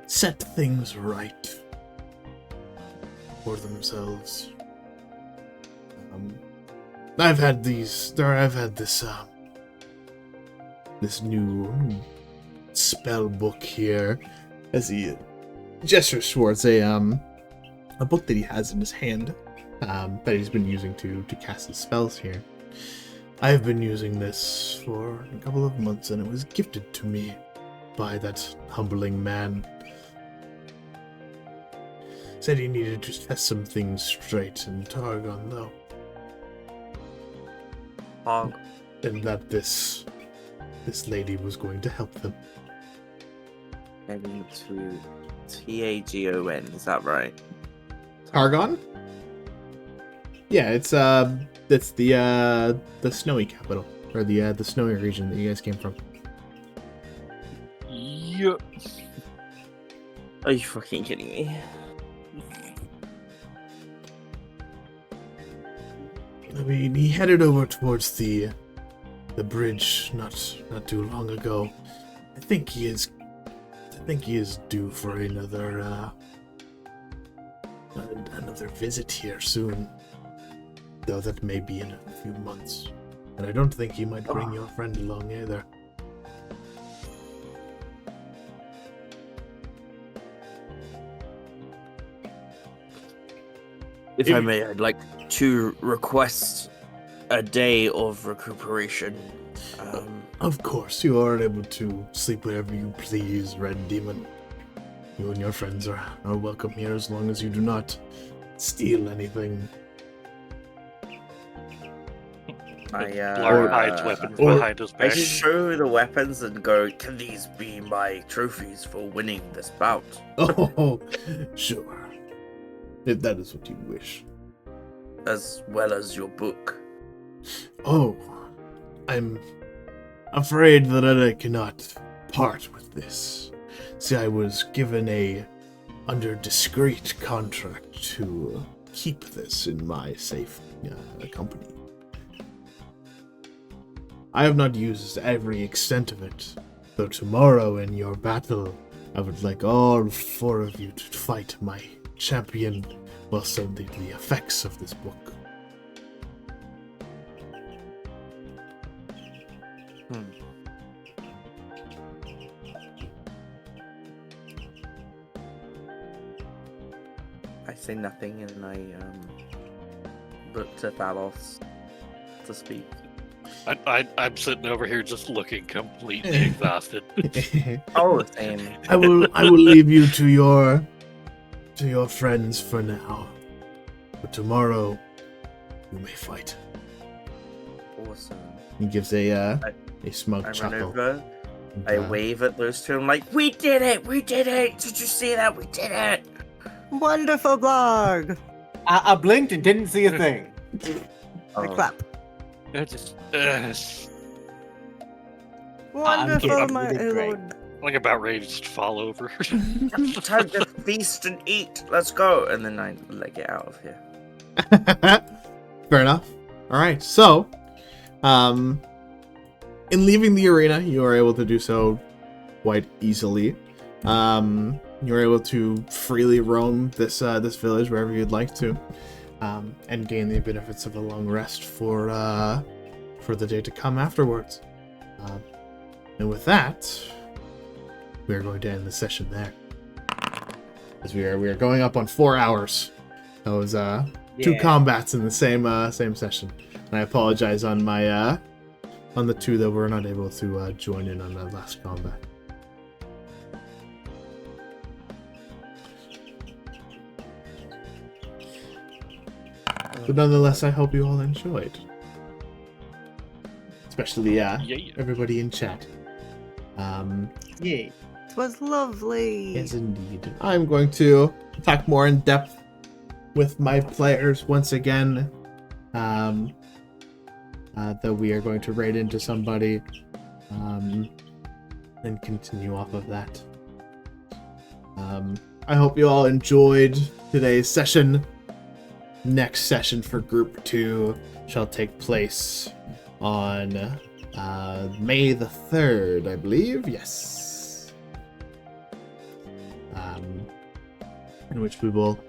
set things right for themselves. I've had this new spell book here, as he gestures towards a book that he has in his hand, that he's been using to cast his spells here. I've been using this for a couple of months, and it was gifted to me by that humbling man. Said he needed to set some things straight in Targon, though. And that this lady was going to help them. Maybe to Tagon, is that right? Targon? Yeah, it's the snowy capital, or the snowy region that you guys came from. Yep. Are you fucking kidding me? I mean, he headed over towards the bridge not too long ago. I think he is due for another visit here soon. Though that may be in a few months. And I don't think he might bring your friend along either. If I may, I'd like to request a day of recuperation. Of course, you are able to sleep wherever you please, Red Demon. You and your friends are welcome here as long as you do not steal anything. I hides weapons behind his I back. show the weapons and go, can these be my trophies for winning this bout? Oh, sure. If that is what you wish. As well as your book. Oh, I'm afraid that I cannot part with this. See, I was given under discreet contract to keep this in my safe company. I have not used every extent of it, though tomorrow in your battle, I would like all 4 of you to fight my champion while studying the effects of this book. I say nothing and I look to Thalos to speak. I'm sitting over here just looking completely exhausted. Oh, same. I will leave you to your friends for now. But tomorrow you may fight. Awesome. He gives a smug I run chuckle. over. I wave at those two. I'm like, we did it! We did it! Did you see that? We did it! Wonderful blog. I blinked and didn't see a thing. I clap. It's Wonderful, kidding. my You did great. lord. like about ready to just fall over. Time to feast and eat. Let's go. And then I get out of here. Fair enough. All right. So, in leaving the arena, you are able to do so quite easily. You're able to freely roam this village wherever you'd like to, and gain the benefits of a long rest for the day to come afterwards. And with that, we are going to end the session there, as we are going up on 4 hours. That was 2 combats in the same session, and I apologize on my on the 2 that were not able to join in on that last combat. But nonetheless, I hope you all enjoyed. Especially, everybody in chat. Yeah. It was lovely. Yes, indeed. I'm going to talk more in depth with my players once again. That we are going to raid into somebody. And continue off of that. I hope you all enjoyed today's session. Next session for Group 2 shall take place on May the 3rd, I believe. Yes. in which we will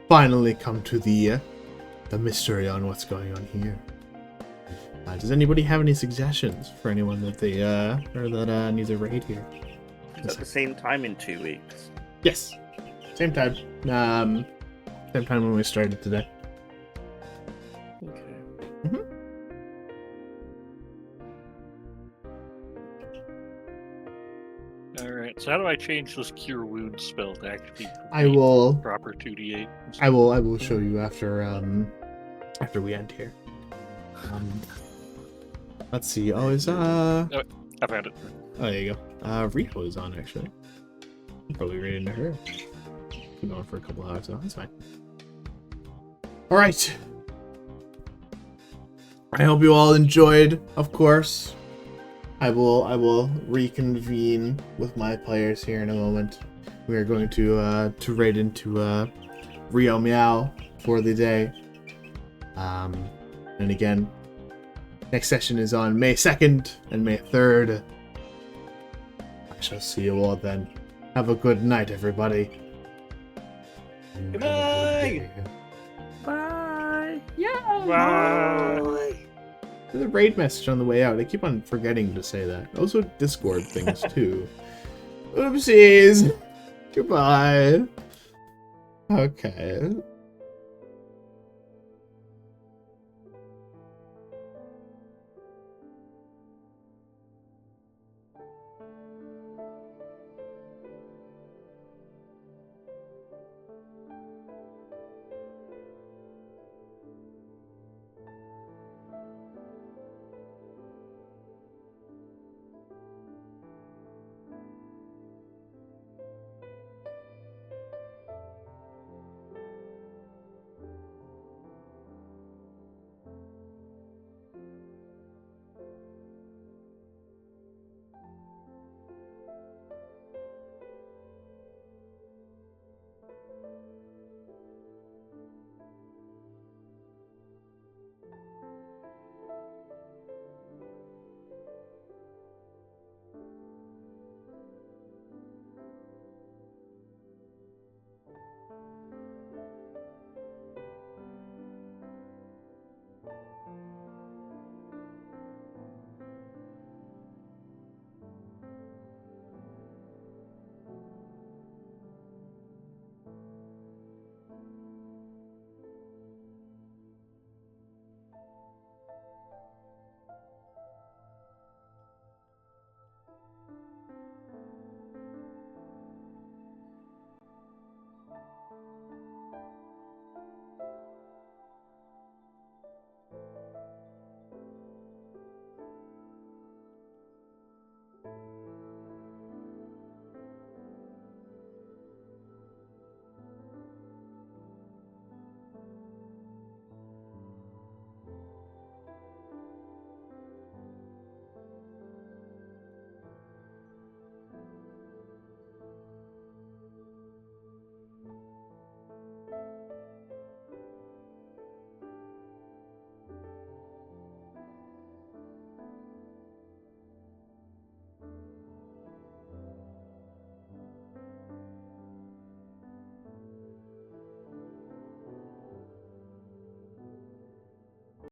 finally come to the mystery on what's going on here. Does anybody have any suggestions for anyone that they or that needs a raid here? It's at the same time in 2 weeks. Yes, same time. Same time when we started today. Okay. Alright, so how do I change this Cure Wounds spell to actually I will. proper 2d8? I will show you after after we end here. Let's see. Oh, is I found it. Oh, there you go. Riho is on actually. I'm probably reading to her. Been going for a couple hours, so that's fine. All right. I hope you all enjoyed. Of course, I will reconvene with my players here in a moment. We are going to raid into Rio Meow for the day. And again, next session is on May 2nd and May 3rd. I shall see you all then. Have a good night, everybody. Good Have a good night. day. Bye. Bye. There's a raid message on the way out. I keep on forgetting to say that. Also, Discord things too. Oopsies. Goodbye. Okay.